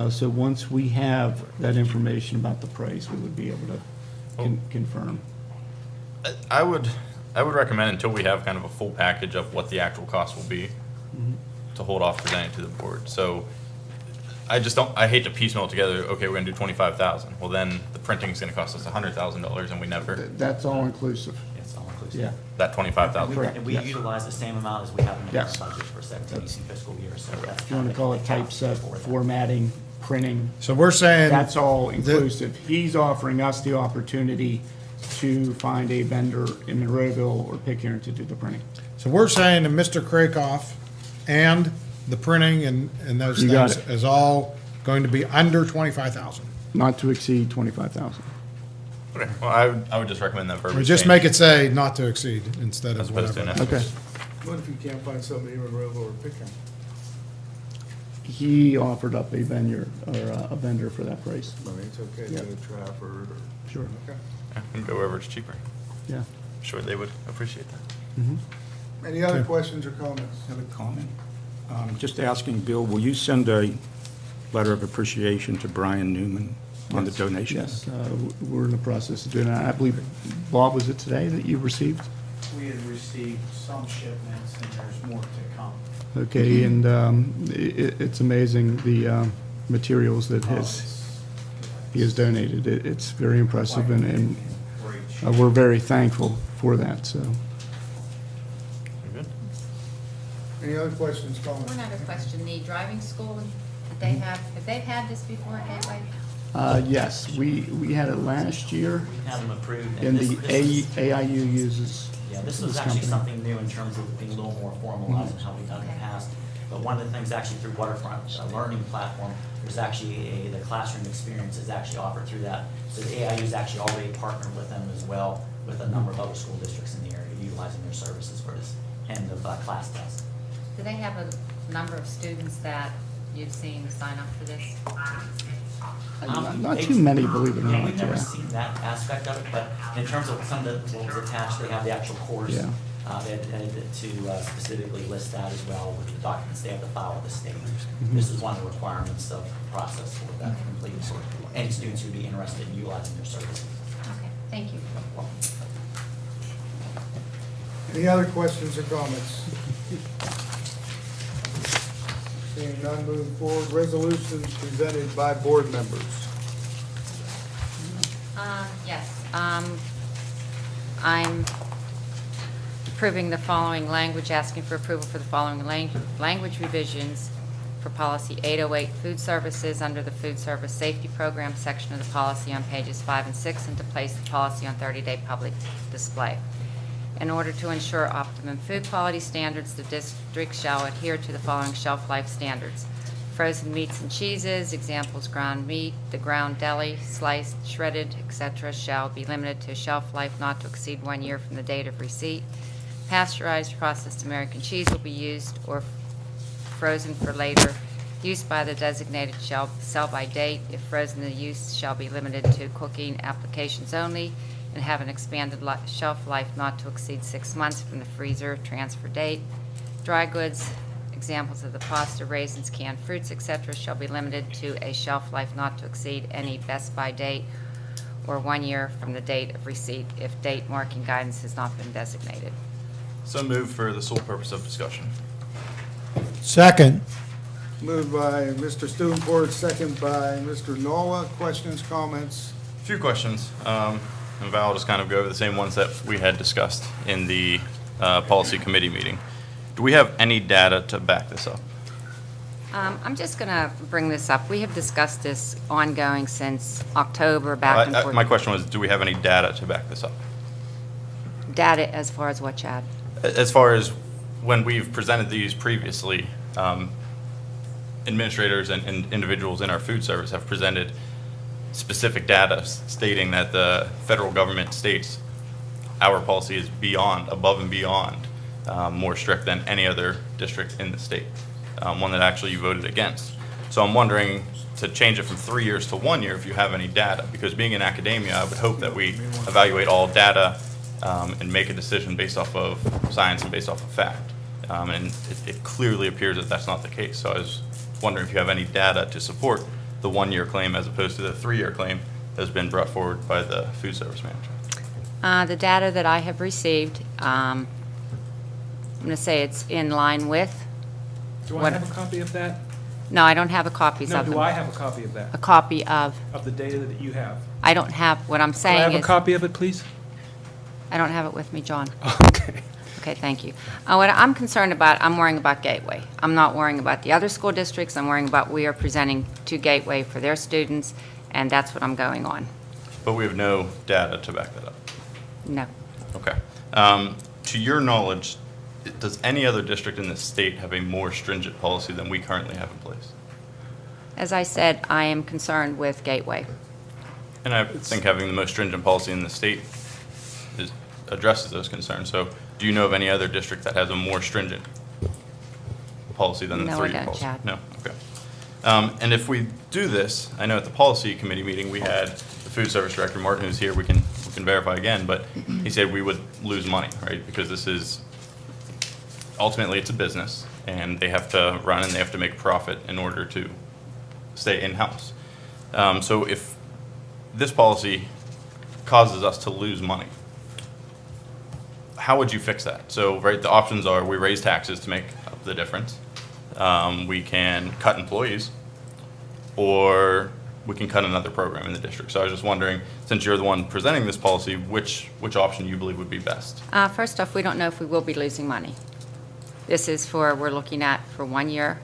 So once we have that information about the price, we would be able to confirm. I would recommend, until we have kind of a full package of what the actual cost will be, to hold off presenting to the board. So I hate to piecemeal it together. Okay, we're gonna do 25,000. Well, then the printing is gonna cost us $100,000, and we never, That's all inclusive. It's all inclusive. Yeah. that 25,000. Correct. And we Yes. utilize the same amount as we have in the Yes. current budget for 17 fiscal year, so that's. If you want to call it typeset, formatting, printing, So we're saying. that's all inclusive. He's offering us the opportunity to find a vendor in Monroeville or Pitcairn to do the printing. So we're saying that Mr. Krakoff and the printing and those You got things it. is all going to be under 25,000. Not to exceed 25,000. Okay, well, I would just recommend that verbiage. We just change make it say not to exceed instead as of opposed to whatever. an Okay. estimate. What if you can't find somebody in Monroeville or Pitcairn? He offered up a vendor, or a vendor for that price. I mean, it's okay to Yeah. go to Trafford or. Sure. Okay. Yeah, and go wherever it's cheaper. Yeah. I'm sure they would appreciate that. Any other questions or comments? I have a comment. Just asking, Bill, will you send a letter of appreciation to Brian Newman on the donation? Yes, we're in the process of doing that. I believe, Bob, was it today that you received? We had received some shipments, and there's more to come. Okay, and it's amazing the materials that he has donated. It's very impressive, and we're very thankful for that, so. Good. Any other questions, comments? One other question, the driving school, did they have they had this before, Gateway? Yes, we had it last year, We have them approved. and this- the this is- AIU uses Yeah, this this is actually company. something new in terms of being a little more formalized than how we've done in the past. But one of the things actually through Waterfront Learning Platform, there's actually the classroom experience is actually offered through that. So the AIU's actually already partnered with them as well, with a number of other school districts in the area utilizing their services for this end of class test. Do they have a number of students that you've seen sign up for this? Not too many, believe it or Yeah, not, we've never yeah. seen that aspect of it, but in terms of some of the, what was attached, they have the actual course. Yeah. They had to specifically list that as well with the documents they have to file with the state. Mm-hmm. This is one of the requirements of the process for that completed for any students who'd be interested in utilizing their services. Okay, thank you. Any other questions or comments? Seeing none, moving forward, resolutions presented by board members. Yes, I'm approving the following language, asking for approval for the following language revisions for policy 808, food services, under the food service safety program section of the policy on pages 5 and 6, and to place the policy on 30-day public display. In order to ensure optimum food quality standards, the district shall adhere to the following shelf life standards. Frozen meats and cheeses, examples ground meat, the ground deli, sliced, shredded, etc., shall be limited to a shelf life not to exceed 1 year from the date of receipt. Pasteurized processed American cheese will be used or frozen for later use by the designated sell-by date. If frozen, the use shall be limited to cooking applications only and have an expanded shelf life not to exceed 6 months from the freezer transfer date. Dry goods, examples of the pasta, raisins, canned fruits, etc., shall be limited to a shelf life not to exceed any best by date or 1 year from the date of receipt if date marking guidance has not been designated. So moved for the sole purpose of discussion. Second. Moved by Mr. Stubenford, second by Mr. Nola. Questions, comments? A few questions. And Val will just kind of go over the same ones that we had discussed in the policy committee meeting. Do we have any data to back this up? I'm just going to bring this up. We have discussed this ongoing since October, back and forth. My question was, do we have any data to back this up? Data as far as what, Chad? As far as when we've presented these previously, administrators and individuals in our food service have presented specific data stating that the federal government states our policy is beyond, above and beyond, more strict than any other district in the state, one that actually you voted against. So I'm wondering to change it from 3 years to 1 year if you have any data, because being in academia, I would hope that we evaluate all data and make a decision based off of science and based off of fact. And it clearly appears that that's not the case. So I was wondering if you have any data to support the 1 year claim as opposed to the 3 year claim that has been brought forward by the food service manager. The data that I have received, I'm going to say it's in line with. Do I have a copy of that? No, I don't have a copy No, of them. do I have a copy of that? A copy of, Of the data that you have? I don't have, what I'm Do I saying have a is, copy of it, please? I don't have it with me, John. Okay. Okay, thank you. What I'm concerned about, I'm worrying about Gateway. I'm not worrying about the other school districts. I'm worrying about we are presenting to Gateway for their students, and that's what I'm going on. But we have no data to back that up. No. Okay. To your knowledge, does any other district in the state have a more stringent policy than we currently have in place? As I said, I am concerned with Gateway. And I think having the most stringent policy in the state addresses those concerns. So do you know of any other district that has a more stringent policy than the No, I three-year don't, policy? Chad. No, okay. And if we do this, I know at the policy committee meeting, we had the food service director, Martin, who's here, we can verify again, but he said we would lose money, right? Because this is, ultimately it's a business and they have to run and they have to make a profit in order to stay in-house. So if this policy causes us to lose money, how would you fix that? So, right, the options are we raise taxes to make up the difference. We can cut employees, or we can cut another program in the district. So I was just wondering, since you're the one presenting this policy, which option you believe would be best? First off, we don't know if we will be losing money. This is we're looking at for 1 year.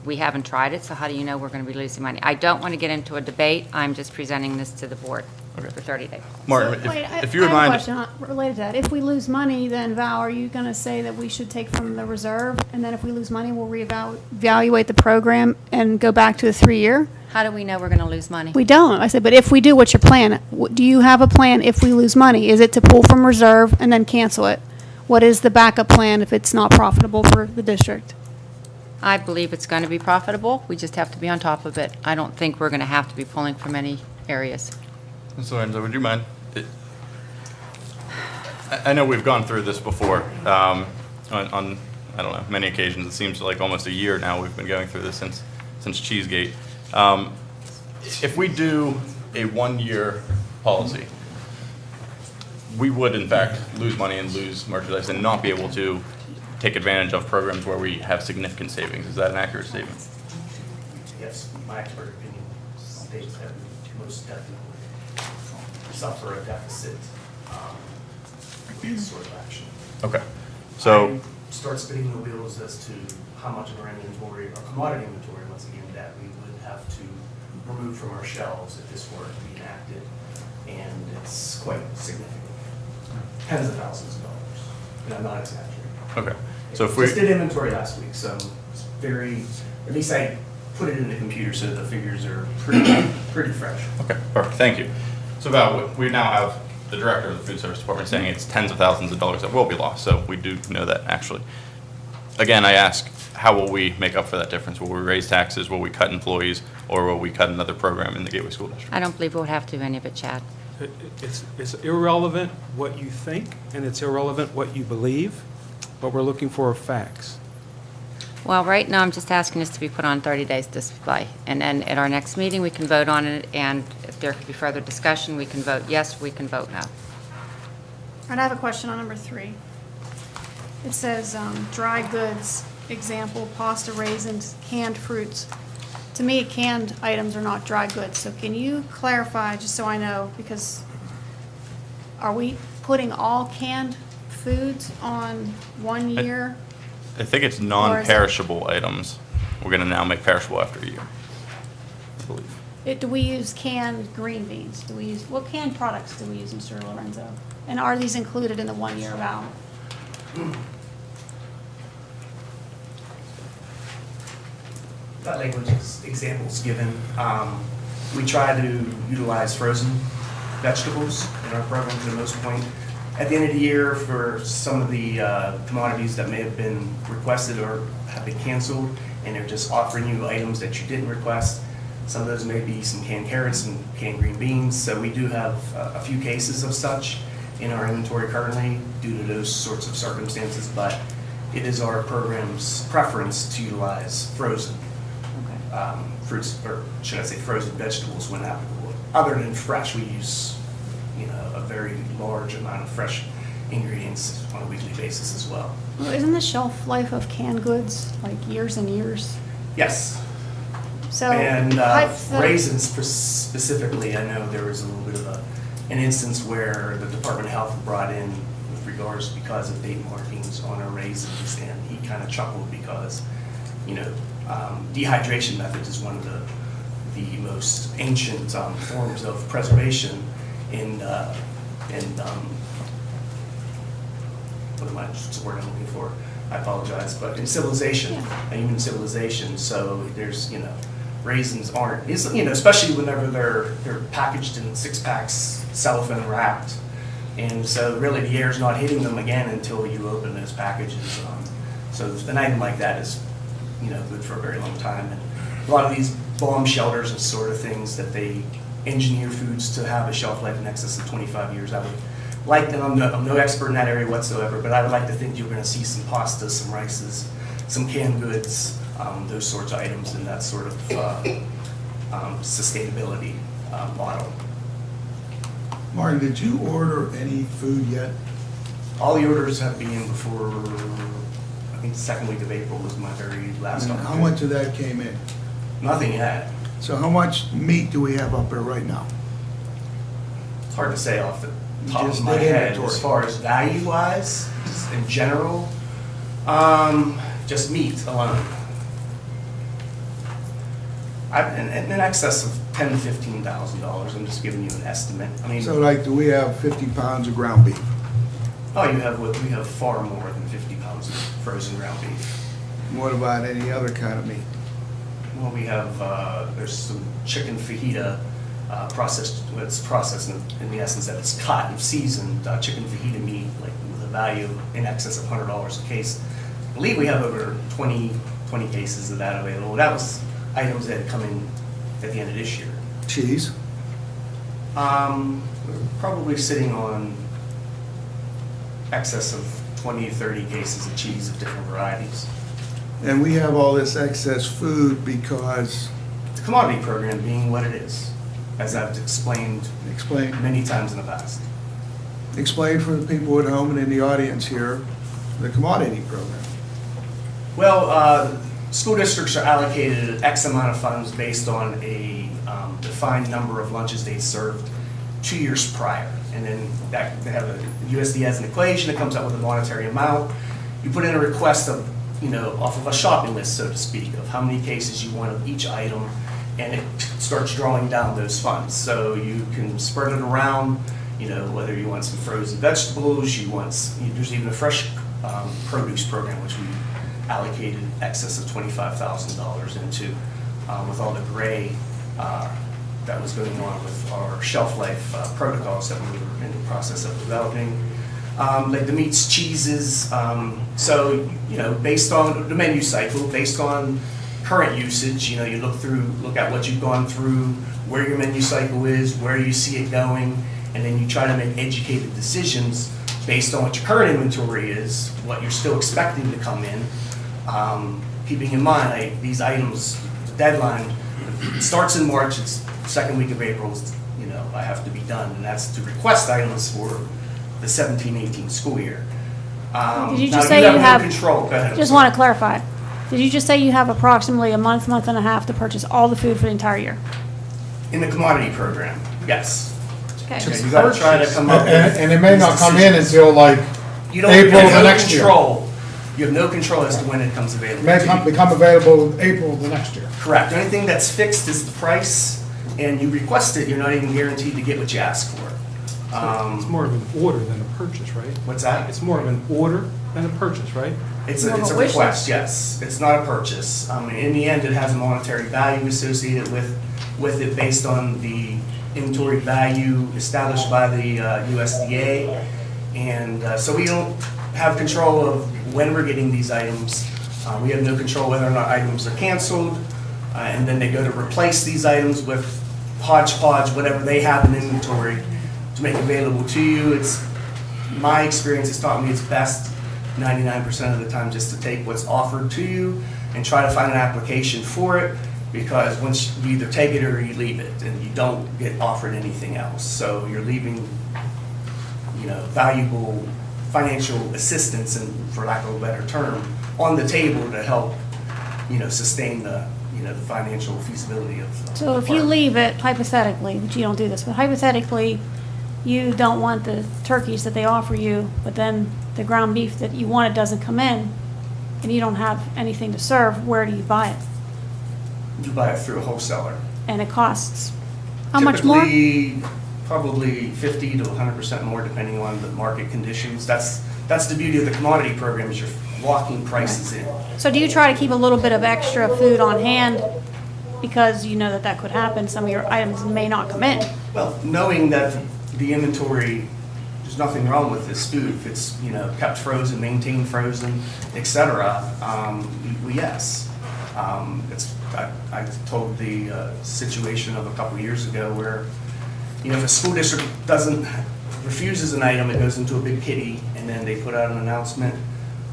We haven't tried it, so how do you know we're going to be losing money? I don't want to get into a debate. I'm just presenting this to the board for 30 days. Martin, So, wait, if you would I mind. have a question related to that. If we lose money, then Val, are you going to say that we should take from the reserve? And then if we lose money, we'll reevaluate the program and go back to a 3-year? How do we know we're going to lose money? We don't. I said, but if we do, what's your plan? Do you have a plan if we lose money? Is it to pull from reserve and then cancel it? What is the backup plan if it's not profitable for the district? I believe it's going to be profitable. We just have to be on top of it. I don't think we're going to have to be pulling from any areas. Ms. Lorenzo, would you mind? I know we've gone through this before on I don't know, many occasions. It seems like almost a year now we've been going through this since Cheesegate. If we do a 1-year policy, we would in fact lose money and lose merchandise and not be able to take advantage of programs where we have significant savings. Is that an accurate statement? Yes, my expert opinion states that we most definitely suffer a deficit with this sort of action. Okay. So, Start spinning the wheels as to how much of our inventory, our commodity inventory, once again, that we would have to remove from our shelves if this were to be enacted, and it's quite significant. Tens of thousands of dollars, and I'm not exaggerating. okay. So if we Just did inventory last week, so it's very, at least I put it in the computer so the figures are pretty fresh. Okay, perfect, thank you. So Val, we now have the director of the food service department saying it's tens of thousands of dollars that will be lost, so we do know that actually. Again, I ask, how will we make up for that difference? Will we raise taxes, will we cut employees, or will we cut another program in the Gateway School District? I don't believe we'll have to do any of it, Chad. It's irrelevant what you think, and it's irrelevant what you believe, but we're looking for facts. Well, right now, I'm just asking this to be put on 30 days display. And then at our next meeting, we can vote on it, and if there could be further discussion, we can vote yes, we can vote no. And I have a question on number 3. It says dry goods, example, pasta, raisins, canned fruits. To me, canned items are not dry goods, so can you clarify, just so I know, because are we putting all canned foods on 1 year? I think it's non-perishable items. We're gonna now make perishable after a year, I believe. Do we use canned green beans? What canned products do we use, Mr. Lorenzo? And are these included in the 1 year vow? That language examples given. We try to utilize frozen vegetables in our program for the most point. At the end of the year, for some of the commodities that may have been requested or have been canceled, and they're just offering you items that you didn't request, some of those may be some canned carrots and canned green beans. So we do have a few cases of such in our inventory currently due to those sorts of circumstances, but it is our program's preference to utilize frozen fruits, or should I say frozen vegetables when applicable. Other than fresh, we use, a very large amount of fresh ingredients on a weekly basis as well. Well, isn't the shelf life of canned goods like years and years? Yes. So, And raisins specifically, I know there was a little bit of an instance where the Department of Health brought in with regards because of date markings on our raisins, and he kind of chuckled because, dehydration methods is one of the most ancient forms of preservation in what's the word I'm looking for? I apologize, but in civilization, a human civilization. So there's, raisins aren't, especially whenever they're packaged in 6-packs, cellophane wrapped. And so really the air's not hitting them again until you open those packages. So an item like that is, good for a very long time. And a lot of these bomb shelters and sort of things that they engineer foods to have a shelf life in excess of 25 years. I would like, and I'm no expert in that area whatsoever, but I would like to think you're going to see some pastas, some rices, some canned goods, those sorts of items in that sort of sustainability model. Martin, did you order any food yet? All the orders have been before, I think the second week of April was my very last one. How much of that came in? Nothing yet. So how much meat do we have up there right now? It's hard to say off the top Just of my the head. inventory. As far as value-wise, just in general, just meat alone. In excess of $10,000 to $15,000. I'm just giving you an estimate. I mean, So like, do we have 50 pounds of ground beef? oh, we have far more than 50 pounds of frozen ground beef. What about any other kind of meat? Well, we have there's some chicken fajita processed. Well, it's processed in the essence that it's cut and seasoned chicken fajita meat, like with a value in excess of $100 a case. I believe we have over 20 cases of that available. That was items that had come in at the end of this year. Cheese? We're probably sitting on excess of 20 to 30 cases of cheese of different varieties. And we have all this excess food because, The commodity program being what it is, as I've explained many times in the past. explain for the people at home and in the audience here, the commodity program. Well, school districts are allocated X amount of funds based on a defined number of lunches they served 2 years prior. And then they have USD has an equation that comes up with a monetary amount. You put in a request of, off of a shopping list, so to speak, of how many cases you want of each item, and it starts drawing down those funds. So you can spread it around, whether you want some frozen vegetables, there's even a fresh produce program, which we allocated excess of $25,000 into, with all the gray that was going on with our shelf life protocols that we were in the process of developing. Like the meats, cheeses, so, based on the menu cycle, based on current usage, you look at what you've gone through, where your menu cycle is, where you see it going, and then you try to make educated decisions based on what your current inventory is, what you're still expecting to come in. Keeping in mind, these items, the deadline, it starts in March, it's second week of April, you know, I have to be done, and that's to request items for the 17-18 school year. Did you Now, just say you no have? control. Go ahead, I'm Just sorry. want to clarify. Did you just say you have approximately a month, month and a half to purchase all the food for the entire year? In the commodity program, yes. Okay. Okay, you gotta try to come up with. And it may not these come in decisions. until like You don't April you of have the no next year. control. You have no control as to when it comes available. May to you. become available April of the next year. Correct. The only thing that's fixed is the price, and you request it, you're not even guaranteed to get what you ask for. It's more of an order than a purchase, right? What's that? It's more of an order than a purchase, right? It's More a, of it's a a wish request, yes. It's not a purchase. In the end, it has a monetary value associated with it based on the inventory value established by the USDA. And so we don't have control of when we're getting these items. We have no control whether or not items are canceled. And then they go to replace these items with hodgepodge, whatever they have in inventory to make available to you. It's, my experience has taught me it's best 99% of the time just to take what's offered to you and try to find an application for it, because once you either take it or you leave it and you don't get offered anything else. So you're leaving, you know, valuable financial assistance, and for lack of a better term, on the table to help, you know, sustain the, you know, the financial feasibility of. So if you leave it, hypothetically, which you don't do this, but hypothetically, you don't want the turkeys that they offer you, but then the ground beef that you wanted doesn't come in, and you don't have anything to serve, where do you buy it? You buy it through a wholesaler. And it costs how much more? Typically, probably 50 to 100% more depending on the market conditions. That's the beauty of the commodity program, is you're locking prices in. So do you try to keep a little bit of extra food on hand because you know that that could happen? Some of your items may not come in. Well, knowing that the inventory, there's nothing wrong with this food, if it's, you know, kept frozen, maintained frozen, et cetera, yes. I told the situation of a couple years ago where, you know, if a school district refuses an item, it goes into a big kitty, and then they put out an announcement.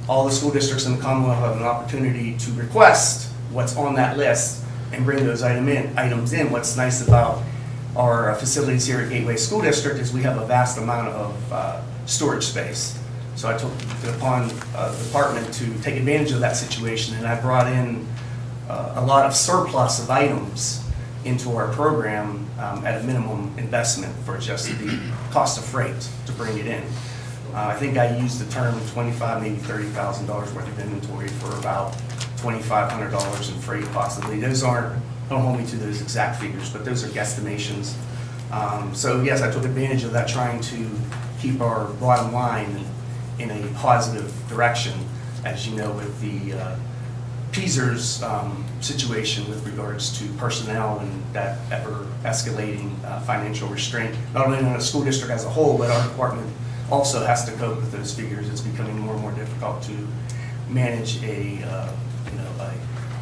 All the school districts in the Commonwealth have an opportunity to request what's on that list and bring those items in. What's nice about our facilities here at Gateway School District is we have a vast amount of storage space. So I took it upon the department to take advantage of that situation, and I brought in a lot of surplus of items into our program at a minimum investment for just the cost of freight to bring it in. I think I used the term $25,000, maybe $30,000 worth of inventory for about $2,500 in freight possibly. Those aren't, don't hold me to those exact figures, but those are guesstimations. So yes, I took advantage of that, trying to keep our bottom line in a positive direction, as you know, with the PZERS situation with regards to personnel and that ever escalating financial restraint, not only on the school district as a whole, but our department also has to cope with those figures. It's becoming more and more difficult to manage a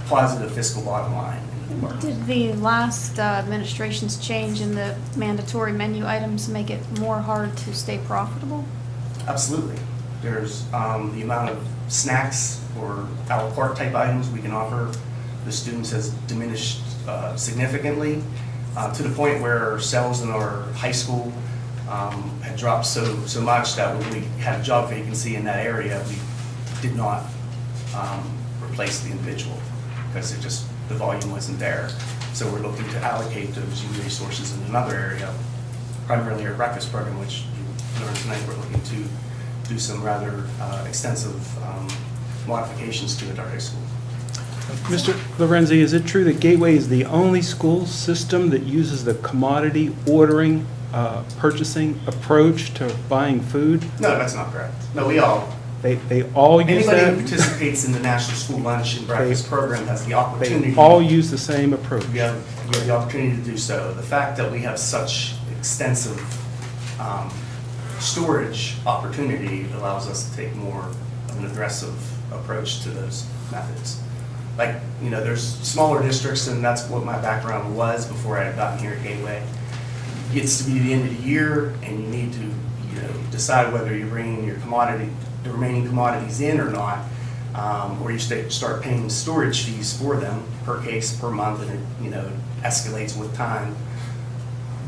positive fiscal bottom line in the department. Did the last administration's change in the mandatory menu items make it more hard to stay profitable? Absolutely. There's the amount of snacks or a la carte type items we can offer the students has diminished significantly to the point where sales in our high school had dropped so much that when we had a job vacancy in that area, we did not replace the individual because the volume wasn't there. So we're looking to allocate those resources in another area, primarily our breakfast program, which you learned tonight we're looking to do some rather extensive modifications to at our high school. Mr. Lorenzi, is it true that Gateway is the only school system that uses the commodity ordering, purchasing approach to buying food? No, that's not correct. No, we all. They all use that? Anybody who participates in the National School Lunch and Breakfast Program has the opportunity. They all use the same approach? You have the opportunity to do so. The fact that we have such extensive storage opportunity allows us to take more of an aggressive approach to those methods. Like, you know, there's smaller districts, and that's what my background was before I had gotten here at Gateway. It gets to be the end of the year, and you need to, you know, decide whether you're bringing your the remaining commodities in or not, or you start paying storage fees for them per case per month, and it, you know, escalates with time.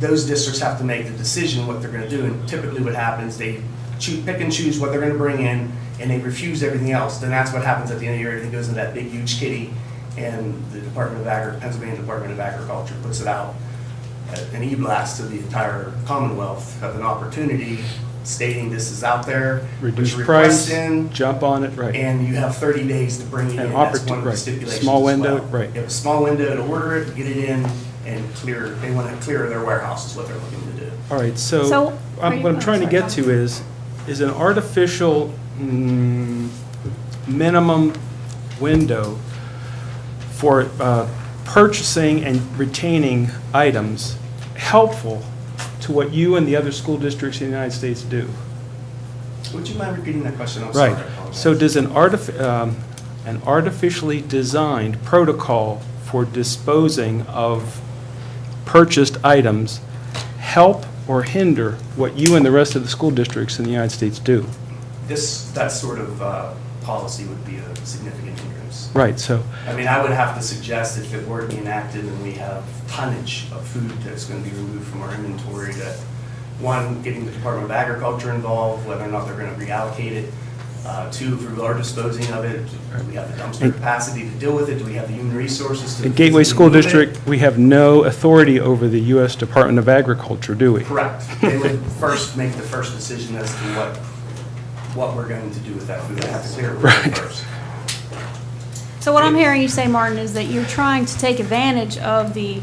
those districts have to make the decision what they're gonna do, and typically what happens, they pick and choose what they're gonna bring in, and they refuse everything else, then that's what happens at the end of the year, everything goes in that big huge kitty, and the Pennsylvania Department of Agriculture puts it out, an e-blast to the entire Commonwealth of an opportunity stating this is out there. Reduce put your request price, in, jump on it, right. and you have 30 days to bring it An in. That's one of the right. stipulations Small as window, well. right. You have a small window to order it, get it in, and clear, they want to clear their warehouse is what they're looking to do. All right, So, so are you- what I'm trying to sorry, get to is an artificial minimum window for purchasing and retaining items helpful to what you and the other school districts in the United States do? Would you mind repeating that question? I'm sorry. Right. So does an artificially designed protocol for disposing of purchased items help or hinder what you and the rest of the school districts in the United States do? That sort of policy would be a significant hindrance. Right, so, I mean, I would have to suggest if it were to be enacted and we have tonnage of food that's going to be removed from our inventory, that one, getting the Department of Agriculture involved, whether or not they're going to reallocate it. Two, if we are disposing of it, do we have the dumpster capacity to deal with it? Do we have the human resources to? in Gateway physically School move it? District, we have no authority over the U.S. Department of Agriculture, do we? Correct. They would first make the first decision as to what we're going to do with that food. I have to clear it Right. first. So what I'm hearing you say, Martin, is that you're trying to take advantage of the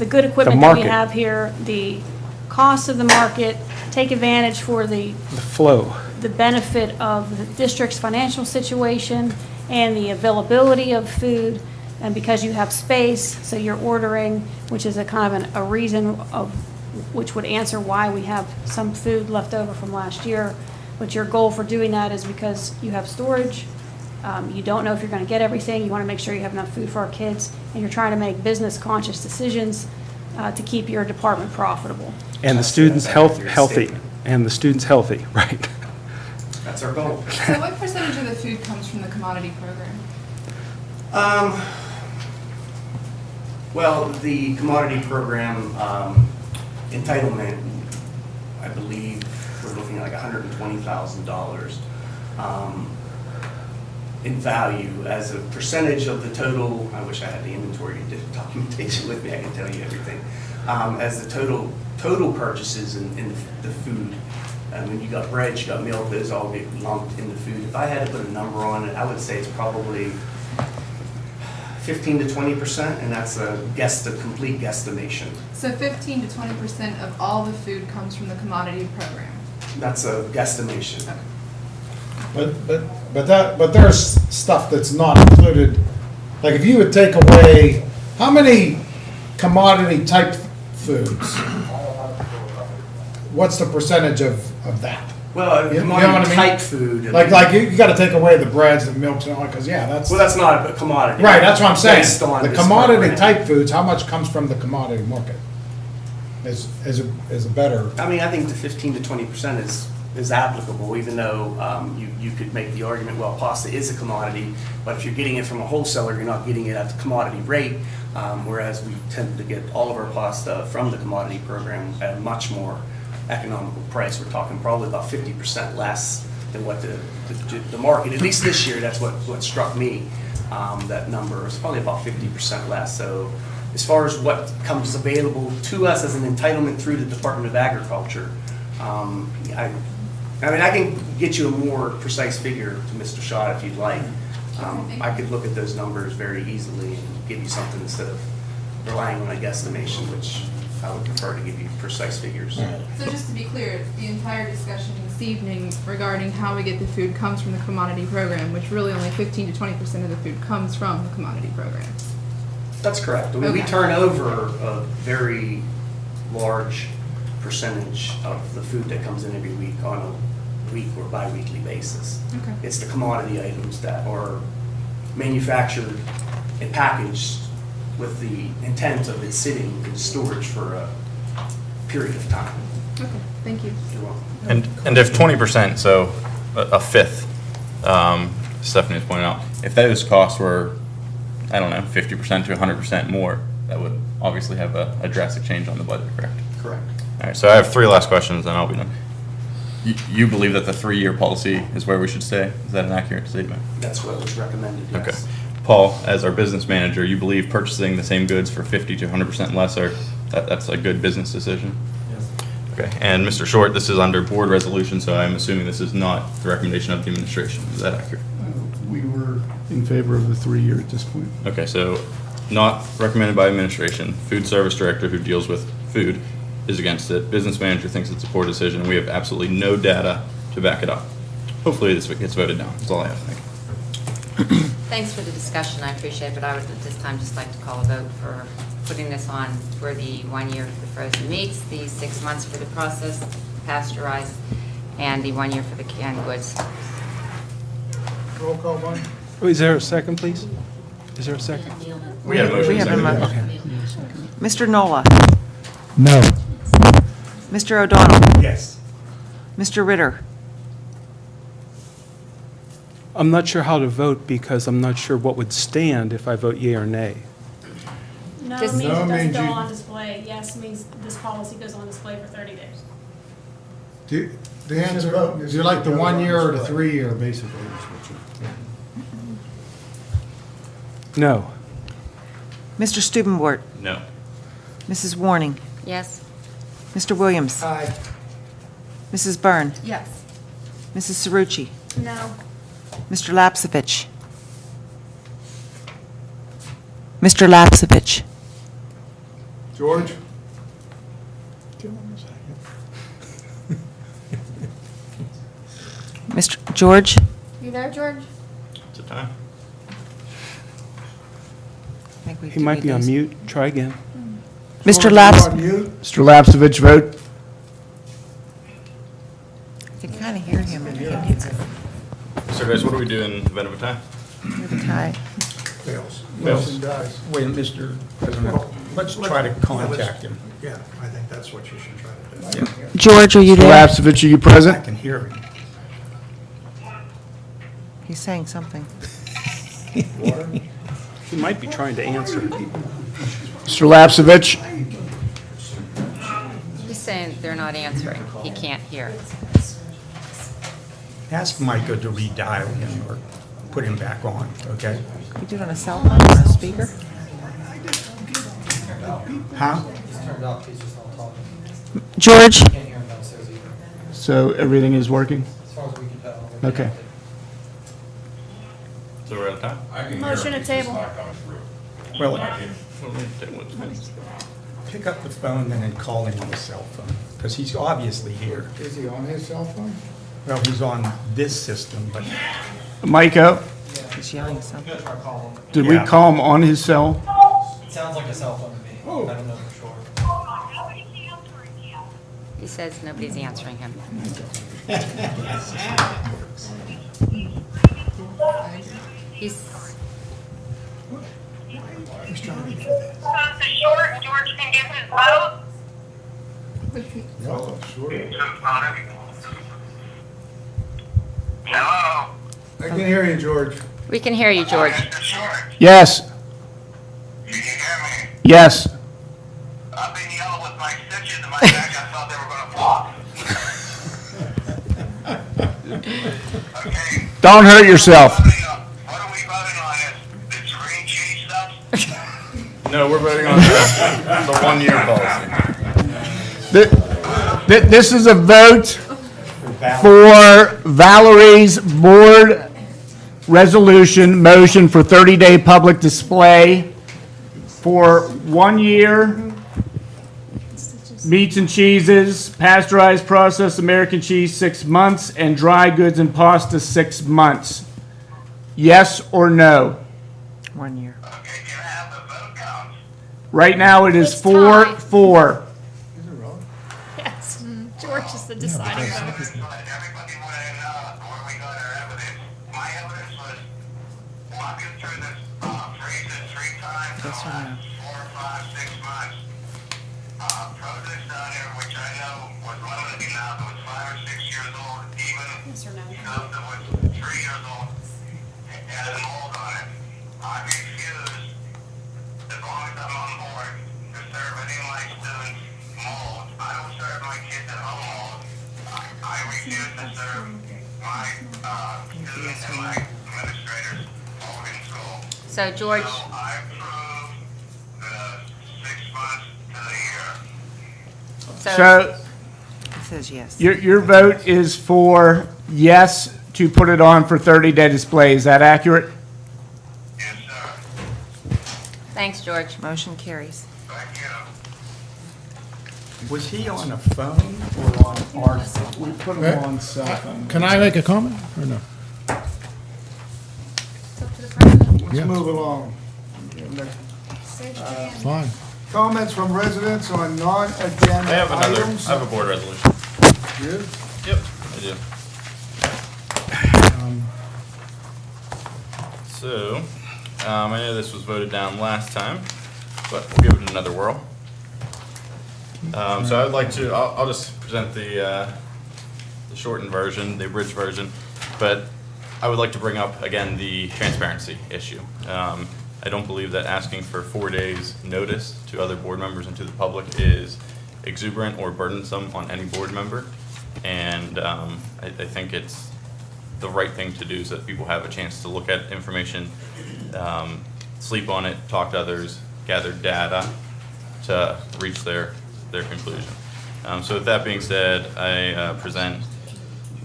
good equipment that we market. have here, the cost of the market, take advantage for the The flow. benefit of the district's financial situation and the availability of food, and because you have space, so you're ordering, which is a kind of a reason of, which would answer why we have some food left over from last year. But your goal for doing that is because you have storage, you don't know if you're going to get everything, you want to make sure you have enough food for our kids, and you're trying to make business-conscious decisions to keep your department profitable. And the students healthy, and the students healthy, right? That's our goal. So what percentage of the food comes from the commodity program? Well, the commodity program entitlement, I believe, we're looking at like $120,000 in value as a percentage of the total. I wish I had the inventory documentation with me. I can tell you everything. As the total purchases in the food. And when you got bread, you got milk, those all get lumped in the food. If I had to put a number on it, I would say it's probably 15 to 20%, and that's a complete guesstimation. So 15 to 20% of all the food comes from the commodity program. That's a guesstimation. But there's stuff that's not included. Like if you would take away, how many commodity type foods? What's the percentage of that? Well, You know what commodity I mean? type food. Like you gotta take away the breads and milks and all, because that's. Well, that's not a commodity. Right, that's what I'm saying. Based on The this commodity program. type foods, how much comes from the commodity market? Is a better. I mean, I think the 15 to 20% is applicable, even though you could make the argument, well, pasta is a commodity, but if you're getting it from a wholesaler, you're not getting it at the commodity rate, whereas we tend to get all of our pasta from the commodity program at a much more economical price. We're talking probably about 50% less than what the market, at least this year, that's what struck me, that number is probably about 50% less. So as far as what comes available to us as an entitlement through the Department of Agriculture, I mean, I can get you a more precise figure to Mr. Schott if you'd like. I could look at those numbers very easily and give you something instead of relying on a guesstimation, which I would prefer to give you precise figures. So just to be clear, the entire discussion this evening regarding how we get the food comes from the commodity program, which really only 15 to 20% of the food comes from the commodity program. That's correct. I mean, we Okay. turn over a very large percentage of the food that comes in every week on a week or bi-weekly basis. Okay. It's the commodity items that are manufactured and packaged with the intent of it sitting in storage for a period of time. Okay, thank you. You're welcome. And if 20%, so a fifth, Stephanie was pointing out, if those costs were, I don't know, 50% to 100% more, that would obviously have a drastic change on the budget, correct? Correct. All right, so I have 3 last questions, and I'll be done. You believe that the 3-year policy is where we should stay? Is that an accurate statement? That's what was recommended, yes. Okay. Paul, as our business manager, you believe purchasing the same goods for 50 to 100% less that's a good business decision? Yes. Okay, and Mr. Short, this is under board resolution, so I'm assuming this is not the recommendation of the administration. Is that accurate? We were in favor of the 3-year at this point. Okay, so not recommended by administration. Food service director who deals with food is against it. Business manager thinks it's a poor decision. We have absolutely no data to back it up. Hopefully this gets voted down. That's all I have. Thank you. Thanks for the discussion, I appreciate it, but I would at this time just like to call a vote for putting this on for the 1 year for the frozen meats, the 6 months for the processed, pasteurized, and the 1 year for the canned goods. Roll call, Bonnie? Oh, is there a second, please? Is there a second? We have a motion. We have a second. motion. Mr. Nola? No. Mr. O'Donnell? Yes. Mr. Ritter? I'm not sure how to vote because I'm not sure what would stand if I vote yea or nay. No This- means No it doesn't means go you- on display. Yes means this policy goes on display for 30 days. The answer, do you like the 1 year or the 3 year, basically? No. Mr. Stubenbort? No. Mrs. Warning? Yes? Mr. Williams? Aye. Mrs. Byrne? Yes. Mrs. Cerrucci? No. Mr. Lapsevich? Mr. Lapsevich? George? Mr. George? You there, George? It's a time. I think we have He to might read be on those. mute. Try again. Mr. George, Laps, you on mute? Mr. Lapsevich, vote. I can kind of hear him. So guys, what do we do in the event of a tie? With a tie. Fails. Motion dies. Wait, Mr. President, let's try to contact him. Yeah, I think that's what you should try to do. Yeah, George, are you Mr. there? Lapsevich, are you I present? can hear him. He's saying something. He might be trying to answer. Mr. Lapsevich? He's saying they're not answering. He can't hear. Ask Micah to redial him or put him back on, okay? You do it on a cell phone or a speaker? Huh? George? So everything is working? Okay. So we're out of time? Motion to table. Well, pick up the phone and then call him on the cell phone, because he's obviously here. Is he on his cell phone? Well, he's on this system, but Micah, He's yelling something. did we Yeah. call him on his cell? It sounds like a cell phone to me. I don't know for sure. He says nobody's answering him. He's, The short, George can give his vote. No, sure. Hello? I can hear you, George. we can hear you, George. Mr. Short, Yes. can you hear me? Yes. I've been yelling with my stitches in my back. I thought they were gonna pop. Okay. Don't hurt yourself. What are we voting on? This green cheese stuff? No, we're voting on the 1 year policy. This is a vote for Valerie's board resolution motion for 30-day public display for 1 year, meats and cheeses, pasteurized processed American cheese 6 months, and dry goods and pasta 6 months. Yes or no? 1 year. Okay, can I have the vote count? Right now it is It's 4-4. Is it wrong? Yes. George is the deciding vote. Everybody wanted to know where we got our evidence. My evidence was walking through this freezer 3 times in Yes the or no? last 4, 5, 6 months. Produce down here, which I know was limited enough, it was 5 or 6 years old, even Yes or no? stuff that was 3 years old had a mold on it. I refuse, as long as I'm on board, to So George, I approve the 6 months to the year. So It says yes. your vote is for yes to put it on for 30-day display. Is that accurate? Yes, sir. thanks, George. Motion carries. Thank you. Was he on a phone or on our? We put them on cell phone. Can I make a comment or no? It's up to the president. Let's Yeah. move along. Fine. Comments from residents on non-agenda I have items. I have a board resolution. Good. Yep, I do. So, I know this was voted down last time, but we'll give it another whirl. So I'd like to, I'll just present the shortened version, the abridged version, but I would like to bring up, again, the transparency issue. I don't believe that asking for 4 days' notice to other board members and to the public is exuberant or burdensome on any board member. And I think it's the right thing to do so that people have a chance to look at information, sleep on it, talk to others, gather data to reach their conclusion. So with that being said, I present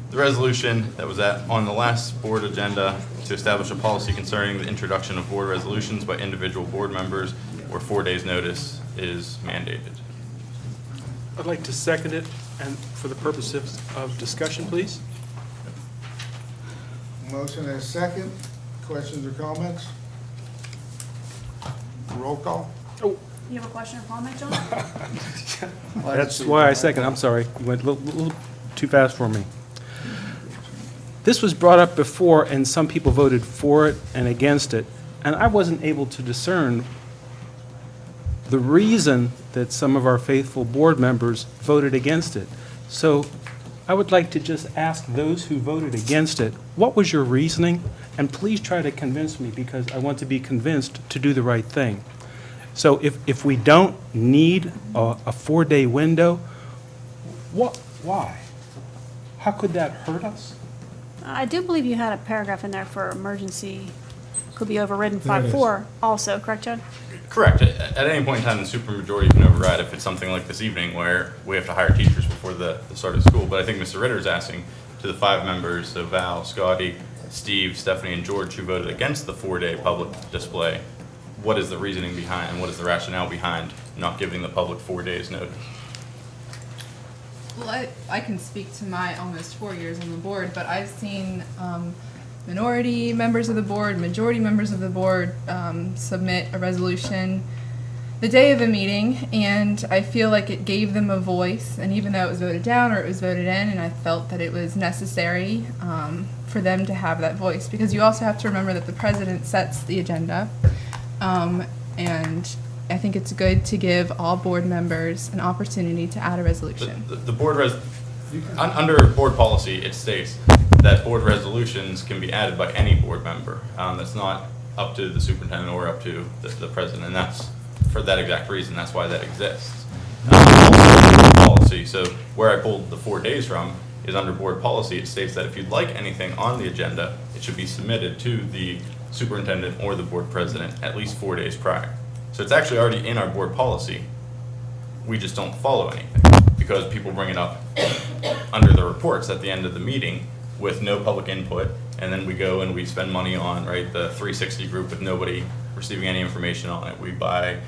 the resolution that was on the last board agenda to establish a policy concerning the introduction of board resolutions by individual board members where 4 days' notice is mandated. I'd like to second it, and for the purposes of discussion, please. Motion and a second. Questions or comments? Roll call. You have a question or comment, John? That's why I second. I'm sorry. You went a little too fast for me. This was brought up before, and some people voted for it and against it, and I wasn't able to discern the reason that some of our faithful board members voted against it. So I would like to just ask those who voted against it, what was your reasoning? And please try to convince me, because I want to be convinced to do the right thing. So if we don't need a 4-day window, why? How could that hurt us? I do believe you had a paragraph in there for emergency, could be overridden There it is. 5-4 also, correct, John? Correct. At any point in time, the supermajority can override if it's something like this evening where we have to hire teachers before the start of school. But I think Mr. Ritter is asking to the 5 members, so Val, Scotty, Steve, Stephanie, and George, who voted against the 4-day public display, what is the reasoning behind, and what is the rationale behind not giving the public 4 days' notice? Well, I can speak to my almost 4 years on the board, but I've seen minority members of the board, majority members of the board submit a resolution the day of a meeting, and I feel like it gave them a voice, and even though it was voted down or it was voted in, and I felt that it was necessary for them to have that voice, because you also have to remember that the president sets the agenda, and I think it's good to give all board members an opportunity to add a resolution. The board under board policy, it states that board resolutions can be added by any board member. That's not up to the superintendent or up to the president, and that's for that exact reason. That's why that exists. Policy. So where I pulled the 4 days from is under board policy. It states that if you'd like anything on the agenda, it should be submitted to the superintendent or the board president at least 4 days prior. So it's actually already in our board policy. We just don't follow anything because people bring it up under the reports at the end of the meeting with no public input, and then we go and we spend money on, right, the 360 group with nobody receiving any information on it. We buy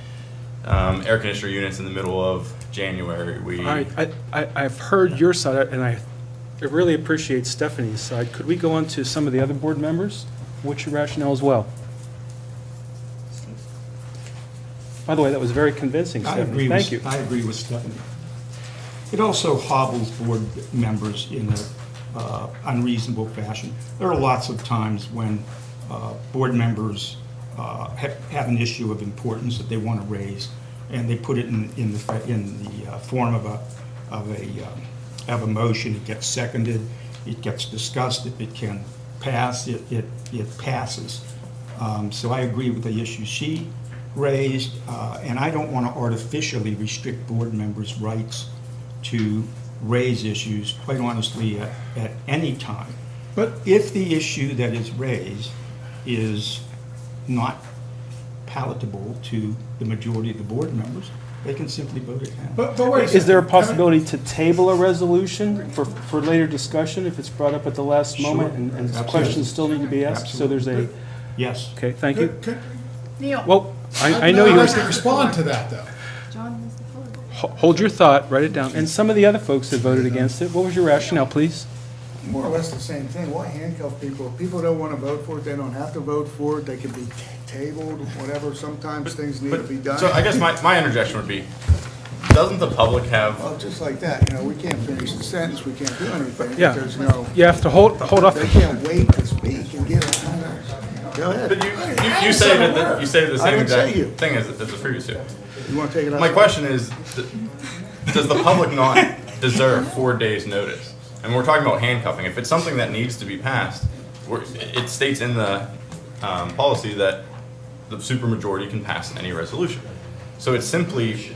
air conditioner units in the middle of January. All right, I've heard your side, and I really appreciate Stephanie's side. Could we go on to some of the other board members? What's your rationale as well? By the way, that was very convincing, Stephanie. Thank you. I agree with Stephanie. It also hobbles board members in an unreasonable fashion. There are lots of times when board members have an issue of importance that they want to raise, and they put it in the form of a motion. It gets seconded, it gets discussed. If it can pass, it passes. So I agree with the issue she raised, and I don't want to artificially restrict board members' rights to raise issues, quite honestly, at any time. But if the issue that is raised is not palatable to the majority of the board members, they can simply vote it down. But wait a Is there a second. possibility to table a resolution for later discussion if it's brought up at the last Sure. moment and Absolutely. questions still need to be asked? So there's a, Yes. okay, thank you. Neil. Well, I know I'd you're, like to respond to that, though. John has the floor. hold your thought, write it down. And some of the other folks that voted against it, what was your rationale, please? More or less the same thing. Why handcuff people? If people don't want to vote for it, they don't have to vote for it. They can be tabled, whatever. Sometimes things need to be done. So I guess my interjection would be, doesn't the public have, Well, just like that, we can't finish the sentence, we can't do anything. if Yeah. There's no, You have to hold off. they can't wait to speak and get it. Go ahead. but you say that, you say the I same didn't say exact you. thing as the previous two. You want to take it out? My question is, does the public not deserve 4 days' notice? And we're talking about handcuffing. If it's something that needs to be passed, it states in the policy that the supermajority can pass any resolution. So it's simply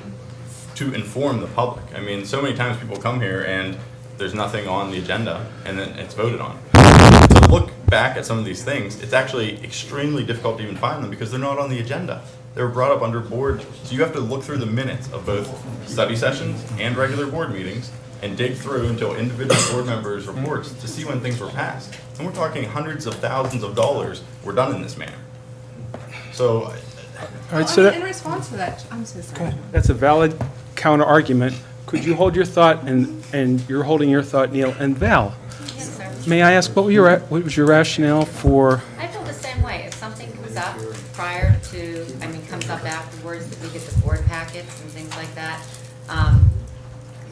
to inform the public. I mean, so many times people come here and there's nothing on the agenda and then it's voted on. To look back at some of these things, it's actually extremely difficult to even find them because they're not on the agenda. They were brought up under board, so you have to look through the minutes of both study sessions and regular board meetings and dig through until individual board members' reports to see when things were passed. And we're talking hundreds of thousands of dollars were done in this manner. So, All right, so in response to that, I'm so sorry. that's a valid counter argument. Could you hold your thought, and you're holding your thought, Neil, and Val? Yes, sir. May I ask, what was your rationale for, I feel the same way. If something comes up prior to, comes up afterwards, that we get the board packets and things like that,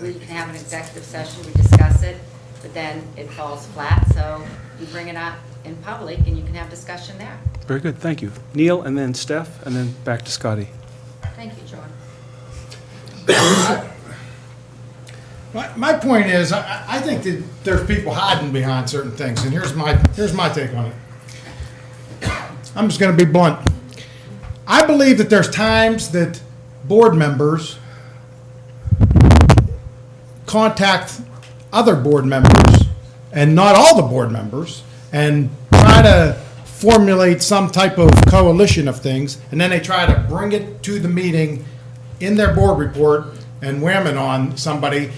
we can have an executive session, we discuss it, but then it falls flat, so you bring it up in public and you can have discussion there. very good, thank you. Neil, and then Steph, and then back to Scotty. Thank you, John. My point is, I think that there's people hiding behind certain things, and here's my take on it. I'm just going to be blunt. I believe that there's times that board members contact other board members, and not all the board members, and try to formulate some type of coalition of things, and then they try to bring it to the meeting in their board report and wham it on somebody,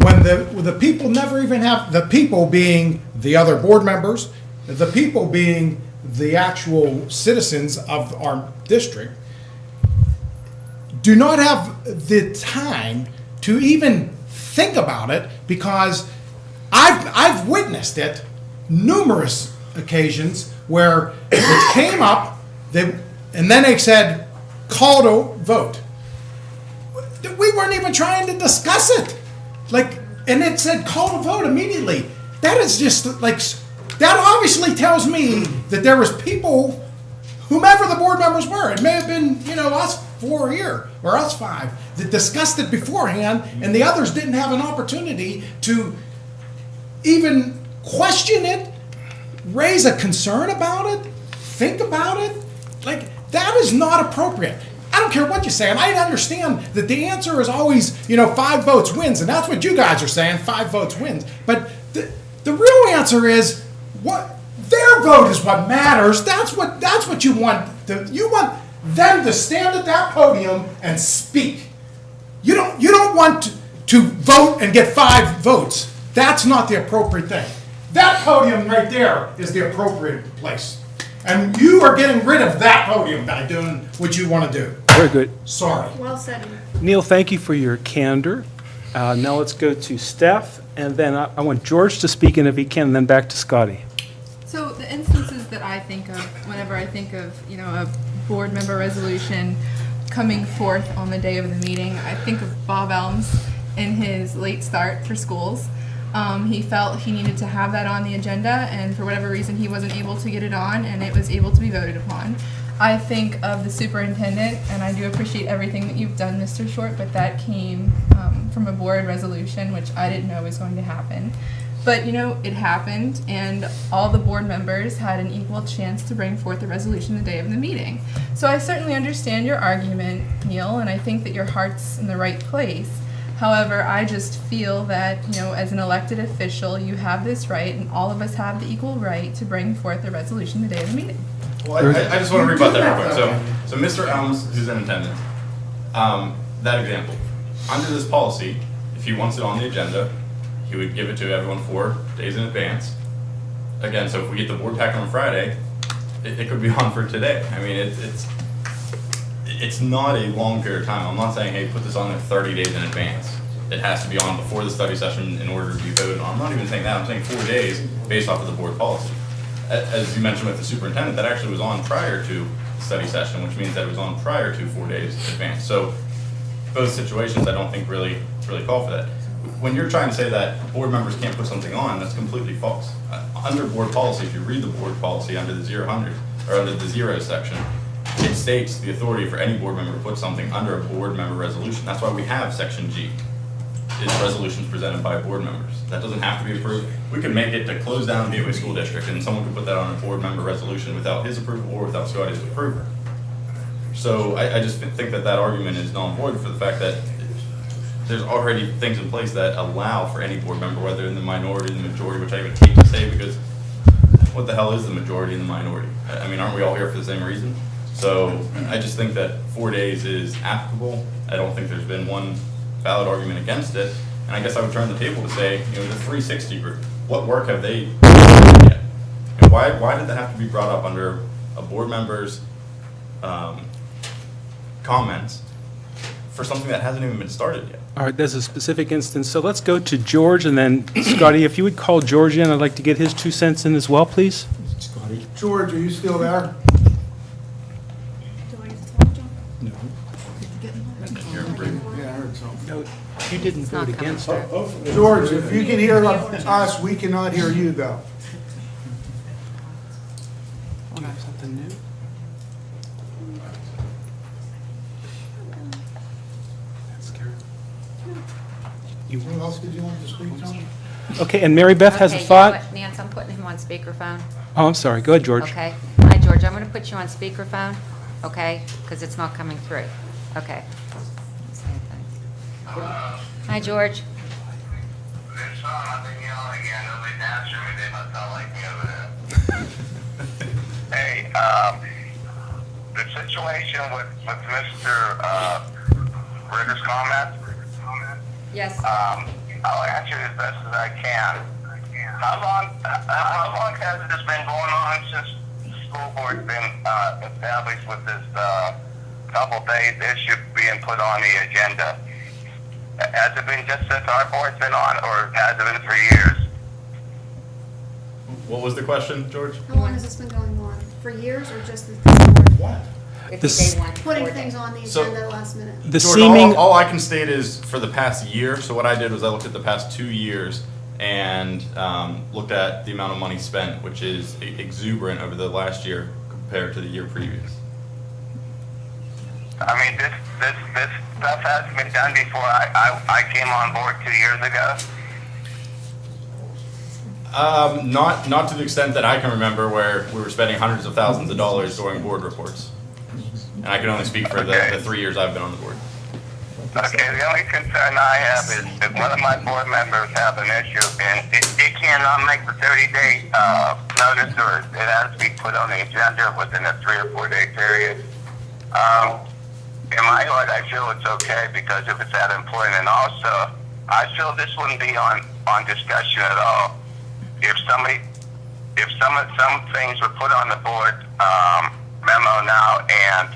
when the people never even have, the people being the other board members, the people being the actual citizens of our district, do not have the time to even think about it, because I've witnessed it numerous occasions where it came up, and then they said, call to vote. We weren't even trying to discuss it. And it said call to vote immediately. That is just that obviously tells me that there was people, whomever the board members were, it may have been, us 4 here, or us 5, that discussed it beforehand, and the others didn't have an opportunity to even question it, raise a concern about it, think about it. That is not appropriate. I don't care what you say, and I understand that the answer is always, 5 votes wins, and that's what you guys are saying, 5 votes wins. But the real answer is, what their vote is what matters. That's what you want. You want them to stand at that podium and speak. You don't want to vote and get 5 votes. That's not the appropriate thing. That podium right there is the appropriate place. And you are getting rid of that podium by doing what you want to do. Very good. Sorry. Well said. Neil, thank you for your candor. Now let's go to Steph, and then I want George to speak, and if he can, then back to Scotty. So the instances that I think of whenever I think of, a board member resolution coming forth on the day of the meeting, I think of Bob Elms in his late start for schools. He felt he needed to have that on the agenda, and for whatever reason he wasn't able to get it on, and it was able to be voted upon. I think of the superintendent, and I do appreciate everything that you've done, Mr. Short, but that came from a board resolution, which I didn't know was going to happen. But, it happened, and all the board members had an equal chance to bring forth the resolution the day of the meeting. So I certainly understand your argument, Neil, and I think that your heart's in the right place. However, I just feel that, as an elected official, you have this right, and all of us have the equal right to bring forth the resolution the day of the meeting. well, I just want to rebut that real quick. So So Mr. Elms, who's in attendance, that example, under this policy, if he wants it on the agenda, he would give it to everyone 4 days in advance. Again, so if we get the board packet on Friday, it could be on for today. I mean, it's not a long period of time. I'm not saying, hey, put this on there 30 days in advance. It has to be on before the study session in order to be voted on. I'm not even saying that. I'm saying 4 days based off of the board policy. As you mentioned with the superintendent, that actually was on prior to the study session, which means that it was on prior to 4 days in advance. So both situations I don't think really call for that. When you're trying to say that board members can't put something on, that's completely false. Under board policy, if you read the board policy under the 0 or under the 0 section, it states the authority for any board member to put something under a board member resolution. That's why we have section G. It's resolutions presented by board members. That doesn't have to be approved. We could make it to close down Gateway School District and someone could put that on a board member resolution without his approval or without Scotty's approval. So I just think that argument is null and void for the fact that there's already things in place that allow for any board member, whether in the minority or the majority, which I even hate to say because what the hell is the majority and the minority? I mean, aren't we all here for the same reason? So I just think that 4 days is applicable. I don't think there's been one valid argument against it. And I guess I would turn the table to say, the 360 group, what work have they done yet? And why did that have to be brought up under a board member's comments for something that hasn't even been started yet? All right, there's a specific instance. So let's go to George, and then Scotty, if you would call George in, I'd like to get his 2 cents in as well, please. Scotty? George, are you still there? No. Yeah, I heard something. No, you didn't vote against it. George, if you can hear us, we cannot hear you though. Something new? What else did you want to speak on? Okay, and Mary Beth has a Okay, you know thought. what, Nance, I'm putting him on speakerphone. Oh, I'm sorry. Go ahead, George. Okay. Hi, George, I'm going to put you on speakerphone, okay? Because it's not coming through. Okay. Same thing. Hi, George. Hey, the situation with Mr. Ritter's comment, Yes. I'll answer as best as I can. How long has this been going on since the school board's been established with this couple days issue being put on the agenda? Has it been just since our board's been on, or has it been for years? What was the question, George? How long has this been going on? For years or just this board? What? This- Putting things on the So- agenda last minute. The George, seeming, all I can state is for the past year. So what I did was I looked at the past 2 years and looked at the amount of money spent, which is exuberant over the last year compared to the year previous. I mean, this stuff hasn't been done before. I came on board 2 years ago. Not to the extent that I can remember, where we were spending hundreds of thousands of dollars during board reports. And I can only speak for the 3 years I've been on the board. Okay, the only concern I have is that one of my board members have an issue, and it cannot make the 30-day notice, or it has to be put on the agenda within a 3 or 4 day period. In my heart, I feel it's okay, because if it's that important, and also, I feel this wouldn't be on discussion at all. If some things were put on the board memo now, and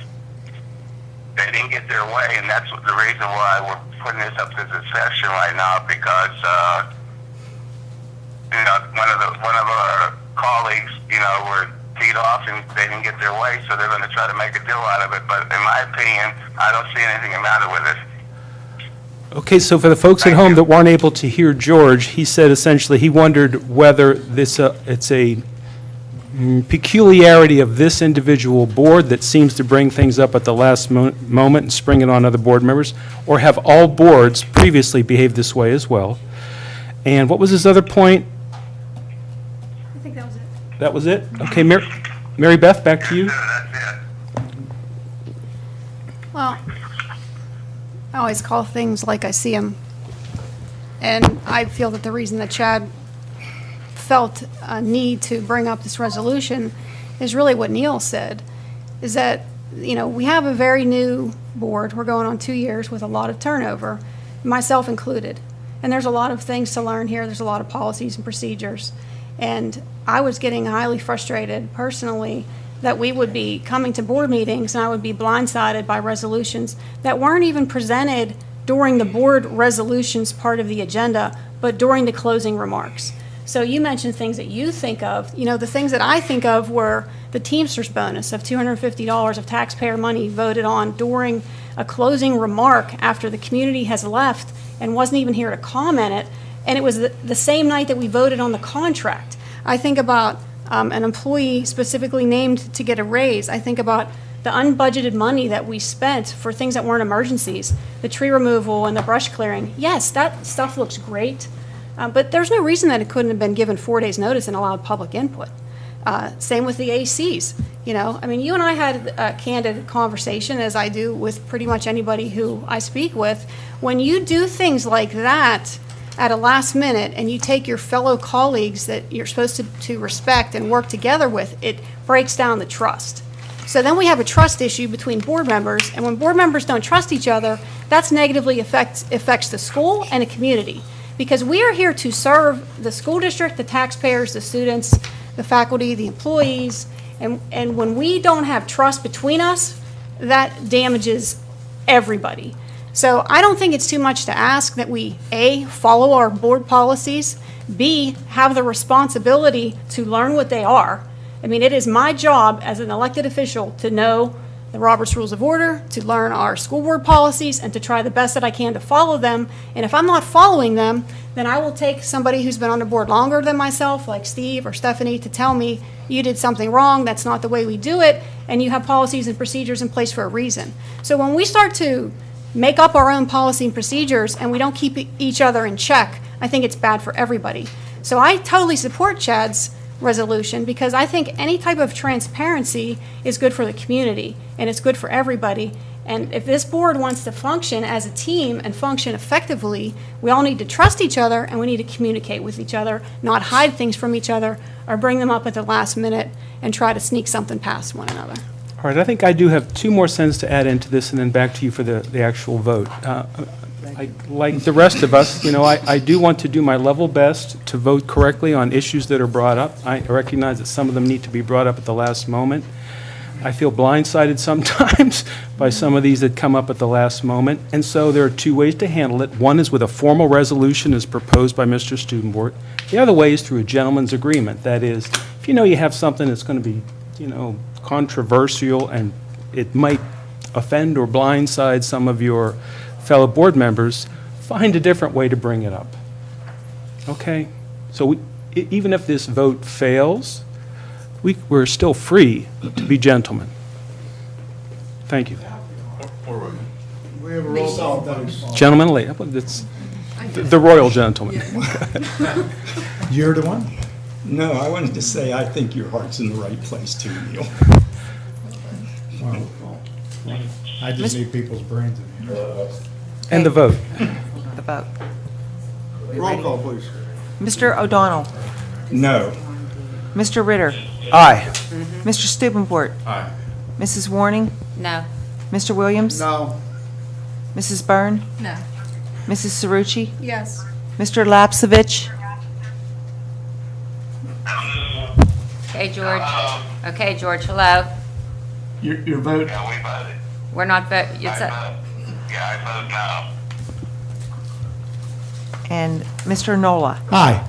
they didn't get their way, and that's the reason why we're putting this up to discussion right now, because one of our colleagues, were teed off and they didn't get their way, so they're going to try to make a deal out of it. But in my opinion, I don't see anything the matter with it. okay, so for the folks at home that weren't able to hear George, he said essentially he wondered whether it's a peculiarity of this individual board that seems to bring things up at the last moment and spring it on other board members, or have all boards previously behaved this way as well. And what was his other point? I think that was it. That was it? Okay, Mary Beth, back to you. Well, I always call things like I see them. And I feel that the reason that Chad felt a need to bring up this resolution is really what Neil said, is that you know, we have a very new board. We're going on 2 years with a lot of turnover, myself included. And there's a lot of things to learn here. There's a lot of policies and procedures. And I was getting highly frustrated personally that we would be coming to board meetings and I would be blindsided by resolutions that weren't even presented during the board resolutions part of the agenda, but during the closing remarks. So you mentioned things that you think of. You know, the things that I think of were the Teamsters bonus of $250 of taxpayer money voted on during a closing remark after the community has left and wasn't even here to comment it. And it was the same night that we voted on the contract. I think about an employee specifically named to get a raise. I think about the unbudgeted money that we spent for things that weren't emergencies, the tree removal and the brush clearing. Yes, that stuff looks great, but there's no reason that it couldn't have been given 4 days notice and allowed public input. Same with the ACs. You know, I mean, you and I had a candid conversation, as I do with pretty much anybody who I speak with. When you do things like that at a last minute and you take your fellow colleagues that you're supposed to respect and work together with, it breaks down the trust. So then we have a trust issue between board members, and when board members don't trust each other, that's negatively affects the school and the community. Because we are here to serve the school district, the taxpayers, the students, the faculty, the employees, and when we don't have trust between us, that damages everybody. So I don't think it's too much to ask that we, A, follow our board policies, B, have the responsibility to learn what they are. I mean, it is my job as an elected official to know the Robert's Rules of Order, to learn our school board policies, and to try the best that I can to follow them. And if I'm not following them, then I will take somebody who's been on the board longer than myself, like Steve or Stephanie, to tell me, you did something wrong, that's not the way we do it, and you have policies and procedures in place for a reason. So when we start to make up our own policy and procedures and we don't keep each other in check, I think it's bad for everybody. So I totally support Chad's resolution because I think any type of transparency is good for the community and it's good for everybody. And if this board wants to function as a team and function effectively, we all need to trust each other and we need to communicate with each other, not hide things from each other or bring them up at the last minute and try to sneak something past one another. All right, I think I do have 2 more cents to add into this and then back to you for the actual vote. Like the rest of us, you know, I do want to do my level best to vote correctly on issues that are brought up. I recognize that some of them need to be brought up at the last moment. I feel blindsided sometimes by some of these that come up at the last moment. And so there are 2 ways to handle it. One is with a formal resolution as proposed by Mr. Studenborg. The other way is through a gentleman's agreement. That is, if you know you have something that's going to be, you know, controversial and it might offend or blindside some of your fellow board members, find a different way to bring it up. Okay? So even if this vote fails, we're still free to be gentlemen. Thank you. We have a roll call vote. Gentlemen, lady, it's the royal gentleman. You're the one? No, I wanted to say I think your heart's in the right place too, Neil. Well, I just need people's brains in here. And the vote. The vote. Roll call, please. Mr. O'Donnell. No. Mr. Ritter. Aye. Mr. Stubenport. Aye. Mrs. Warning. No. Mr. Williams. No. Mrs. Byrne. No. Mrs. Cerrucci. Yes. Mr. Lapsevich. Okay, George. Okay, George, hello. Your vote? Yeah, we voted. We're not vote, it's I vote no. And Mr. Nola. Aye.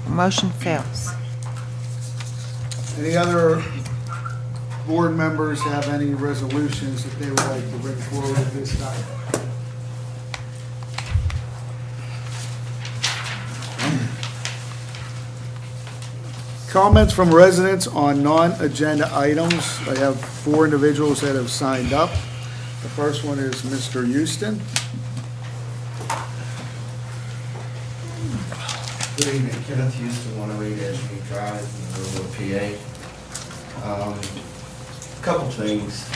Motion fails. Any other board members have any resolutions that they would like to bring forward at this time? Comments from residents on non-agenda items. I have 4 individuals that have signed up. The first one is Mr. Houston. Good evening, Kenneth Houston, 108 Edgemere Drive in Louisville, PA. Couple things.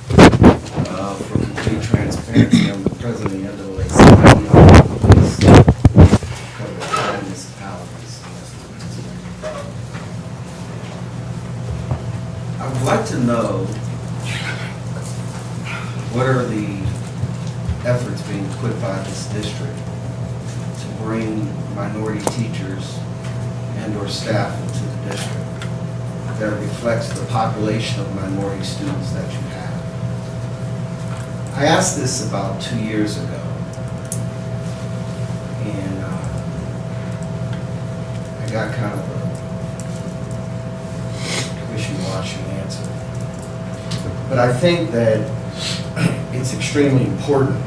For complete transparency, I'm the president of the NAACP. Cover 5 municipalities. I put by this district to bring minority teachers and/or staff into the district that reflects the population of minority students that you have. I asked this about 2 years ago, and I got kind of a wishy-washy answer. But I think that it's extremely important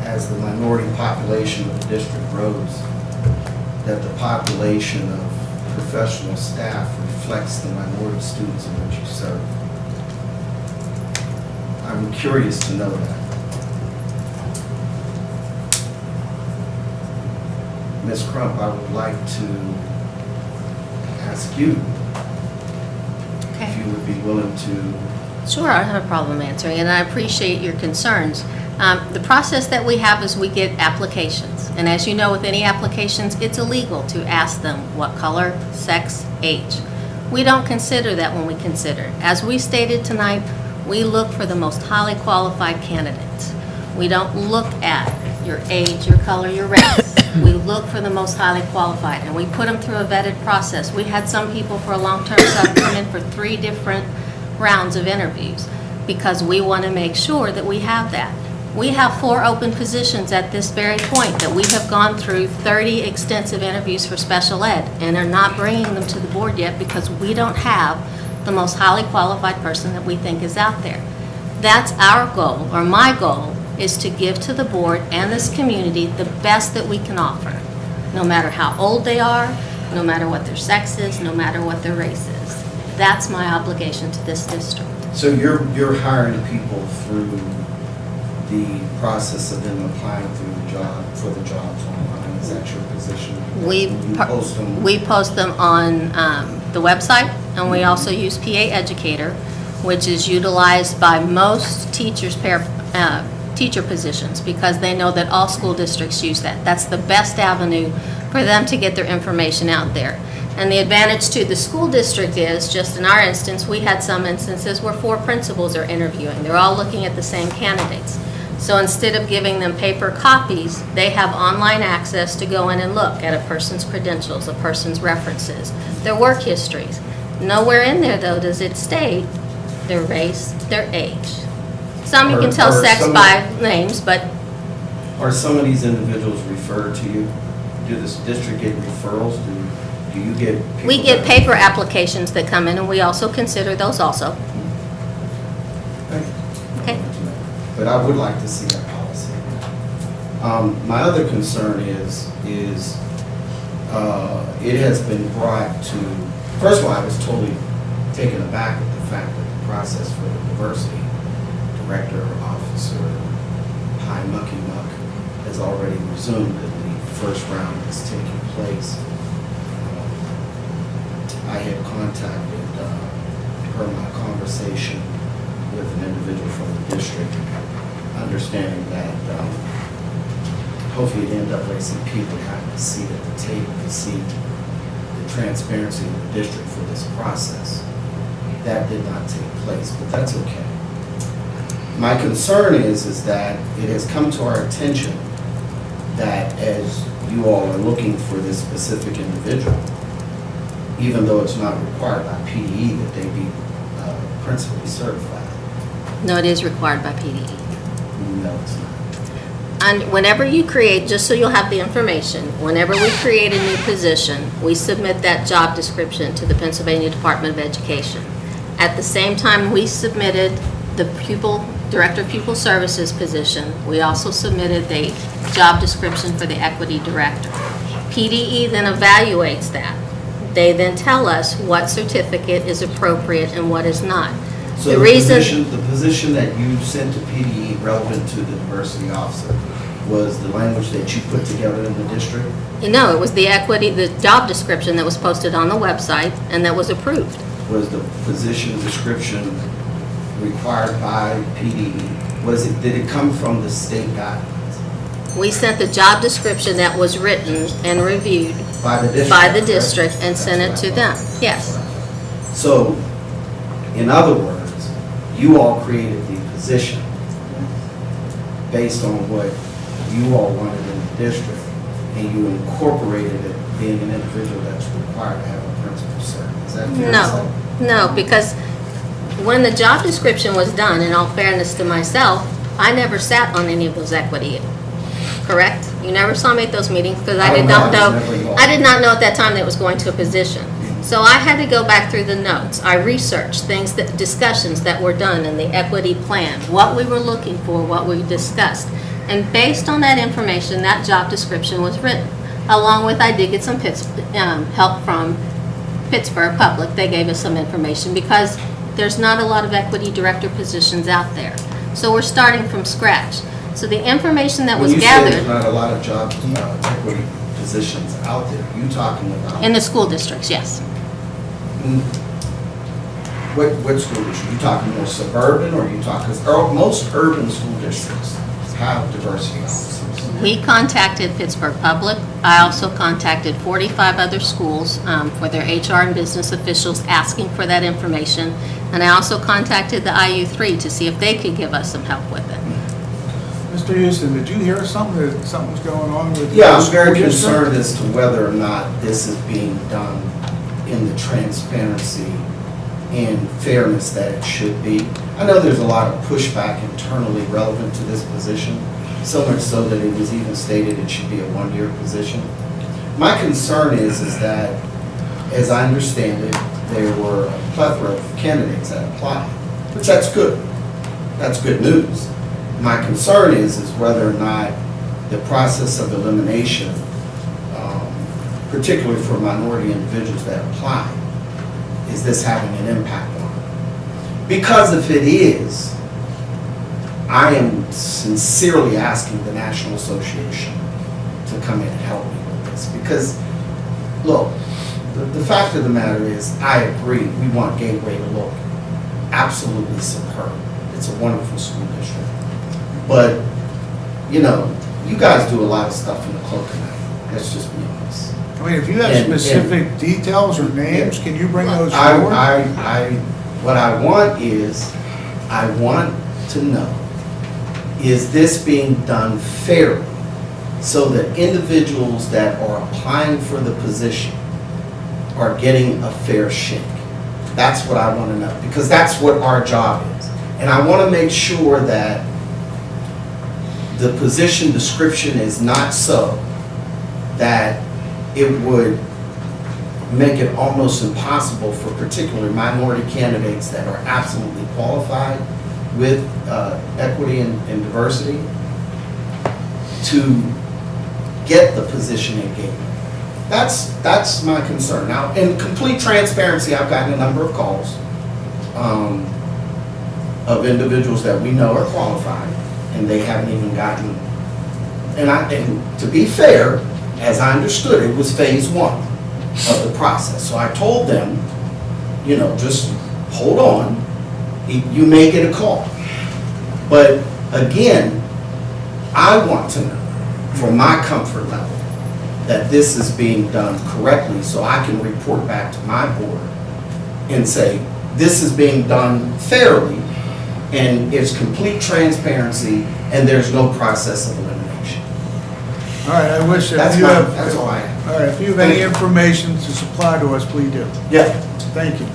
as the minority population of the district grows that the population of professional staff reflects the minority students in which you serve. I'm curious to know that. Ms. Crump, I would like to ask you if you would be willing to. Sure, I don't have a problem answering, and I appreciate your concerns. The process that we have is we get applications, and as you know, with any applications, it's illegal to ask them what color, sex, age. We don't consider that when we consider. As we stated tonight, we look for the most highly qualified candidates. We don't look at your age, your color, your race. We look for the most highly qualified, and we put them through a vetted process. We had some people for a long-term sub come in for 3 different rounds of interviews because we want to make sure that we have that. We have 4 open positions at this very point that we have gone through 30 extensive interviews for special ed and are not bringing them to the board yet because we don't have the most highly qualified person that we think is out there. That's our goal, or my goal, is to give to the board and this community the best that we can offer, no matter how old they are, no matter what their sex is, no matter what their race is. That's my obligation to this district. So you're hiring people through the process of them applying through the job, for the jobs online? Is that your position? We post them on the website, and we also use PA Educator, which is utilized by most teachers, teacher positions, because they know that all school districts use that. That's the best avenue for them to get their information out there. And the advantage to the school district is, just in our instance, we had some instances where 4 principals are interviewing. They're all looking at the same candidates. So instead of giving them paper copies, they have online access to go in and look at a person's credentials, a person's references, their work histories. Nowhere in there, though, does it state their race, their age. Some you can tell sex by names, but... Are some of these individuals referred to you? Do this district get referrals? Do you get... We get paper applications that come in, and we also consider those also. Thank you. Okay. But I would like to see that policy. My other concern is it has been brought to... First of all, I was totally taken aback at the fact that the process for the diversity director, officer, high mucky muck has already resumed, that the first round is taking place. I had contacted her in my conversation with an individual from the district, understanding that hopefully the NAACP would have a seat at the table to see the transparency of the district for this process. That did not take place, but that's okay. My concern is that it has come to our attention that as you all are looking for this specific individual, even though it's not required by PDE that they be principally certified. No, it is required by PDE. No, it's not. And whenever you create, just so you'll have the information, whenever we create a new position, we submit that job description to the Pennsylvania Department of Education. At the same time we submitted the Director of Pupil Services position, we also submitted the job description for the Equity Director. PDE then evaluates that. They then tell us what certificate is appropriate and what is not. So the position that you sent to PDE relevant to the diversity officer was the language that you put together in the district? No, it was the job description that was posted on the website and that was approved. Was the position description required by PDE? Did it come from the state guidelines? We sent the job description that was written and reviewed by the district and sent it to them. Yes. So, in other words, you all created the position based on what you all wanted in the district, and you incorporated it being an individual that's required to have a principal serve. Is that fair to No, say? no, because when the job description was done, in all fairness to myself, I never sat on any of those equity, correct? You never saw me at those meetings because I did not know, I did not know at that time that it was going to a position. So I had to go back through the notes. I researched things that, discussions that were done in the equity plan, what we were looking for, what we discussed. And based on that information, that job description was written. Along with, I did get some help from Pittsburgh Public. They gave us some information because there's not a lot of equity director positions out there. So we're starting from scratch. So the information that was When you say gathered there's not a lot of job equity positions out there, you talking about? in the school districts, yes. What school district? You talking more suburban, or you talking, because most urban school districts have diversity officers. We contacted Pittsburgh Public. I also contacted 45 other schools for their HR and business officials asking for that information. And I also contacted the IU3 to see if they could give us some help with it. Mr. Houston, did you hear something, that something's going on with? Yeah, the I'm very school district? concerned as to whether or not this is being done in the transparency and fairness that it should be. I know there's a lot of pushback internally relevant to this position, so much so that it was even stated it should be a one-year position. My concern is that, as I understand it, there were a plethora of candidates that applied, which that's good. That's good news. My concern is whether or not the process of elimination, particularly for minority individuals that apply, is this having an impact on it? Because if it is, I am sincerely asking the National Association to come in and help me with this. Because, look, the fact of the matter is, I agree, we want Gateway to look absolutely superb. It's a wonderful school district. But, you know, you guys do a lot of stuff in the cloak of night. Let's just be honest. I mean, if you have specific details or names, can you bring those forward? What I want is, I want to know, is this being done fairly so that individuals that are applying for the position are getting a fair shake? That's what I want to know, because that's what our job is. And I want to make sure that the position description is not so that it would make it almost impossible for particularly minority candidates that are absolutely qualified with equity and diversity to get the position in Gateway. That's my concern. Now, in complete transparency, I've gotten a number of calls of individuals that we know are qualified, and they haven't even gotten, and to be fair, as I understood, it was phase one of the process. So I told them, you know, just hold on, you may get a call. But again, I want to know, for my comfort level, that this is being done correctly so I can report back to my board and say, this is being done fairly and it's complete transparency and there's no process of elimination. All right, I wish That's if you have. that's all I have. All right, if you have any information to supply to us, please do. Yeah. Thank you.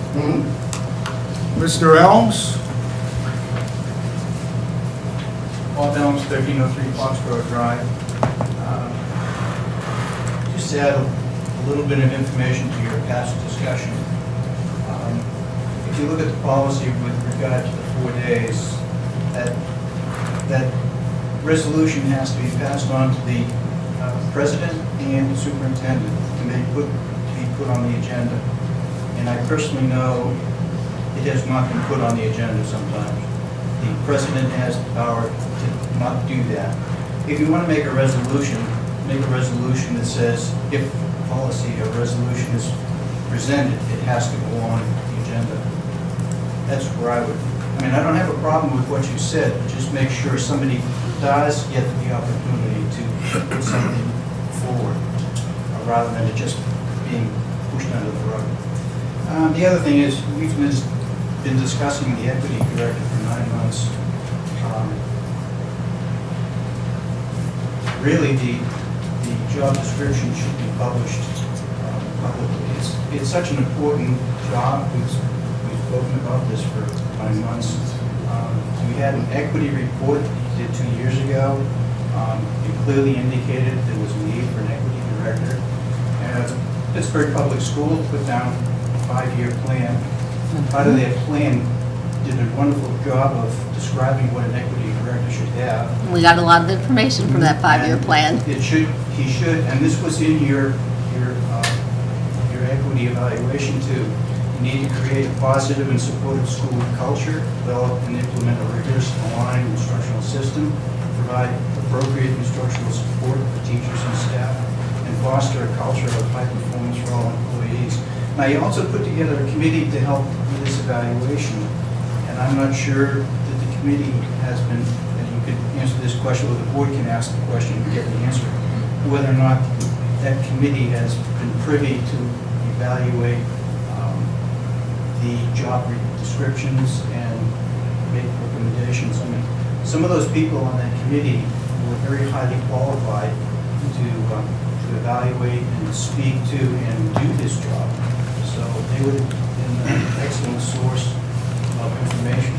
Mr. Elms? Bob Elms, 1303 Foxborough Drive. Just to add a little bit of information to your past discussion. If you look at the policy with regard to the 4 days, that resolution has to be passed on to the president and the superintendent to be put on the agenda. And I personally know it has not been put on the agenda sometimes. The president has the power to not do that. If you want to make a resolution that says if policy or resolution is presented, it has to go on the agenda. That's where I would, I mean, I don't have a problem with what you said, but just make sure somebody does get the opportunity to put something forward, rather than it just being pushed under the rug. The other thing is, we've been discussing the equity director for 9 months. really the job description should be published publicly. It's such an important job. We've spoken about this for 9 months. We had an equity report we did 2 years ago. It clearly indicated there was a need for an equity director. And Pittsburgh Public Schools put down a 5-year plan. Part of their plan did a wonderful job of describing what an equity director should have. We got a lot of information from that 5-year plan. He should, and this was in your equity evaluation too. You need to create a positive and supportive school culture, develop and implement a rigorous, aligned instructional system, provide appropriate instructional support for teachers and staff, and foster a culture of high performance for all employees. Now, you also put together a committee to help with this evaluation, and I'm not sure that the committee has been, and you could answer this question, or the board can ask the question and get the answer, whether or not that committee has been privy to evaluate the job descriptions and make recommendations. I mean, some of those people on that committee were very highly qualified to evaluate and speak to and do this job. So they would have been an excellent source of information.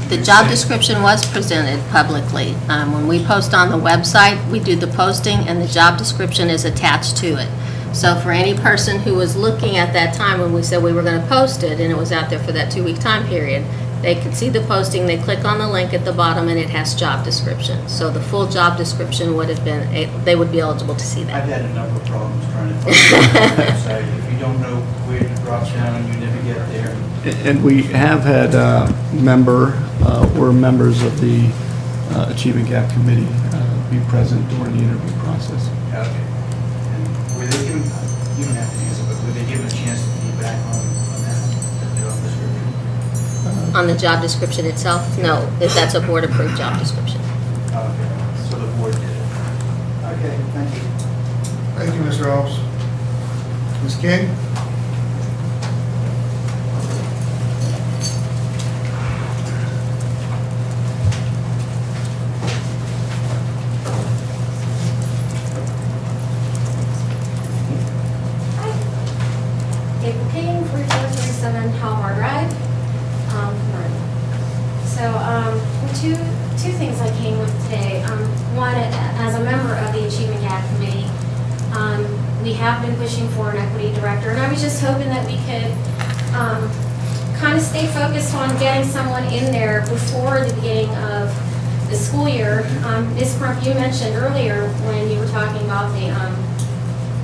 The job description was presented publicly. When we post on the website, we do the posting and the job description is attached to it. So for any person who was looking at that time when we said we were going to post it and it was out there for that 2-week time period, they could see the posting, they click on the link at the bottom and it has job description. So the full job description would have been, they would be eligible to see that. I've had a number of problems trying to find the website. If you don't know where it drops down, you never get there. And we have had members of the Achievement Gap Committee be present during the interview process. Okay. And were they given, you don't have to answer, but were they given a chance to feedback on that job description? On the job description itself? No, that's a board-approved job description. Okay, so the board did it. Okay, thank you. Thank you, Mr. Alves. Ms. King? April King, 3437 Halmar Drive. Two things I came with today. One, as a member of the Achievement Gap Committee, we have been pushing for an equity director, and I was just hoping that we could kind of stay focused on getting someone in there before the beginning of the school year. Ms. Crump, you mentioned earlier when you were talking about the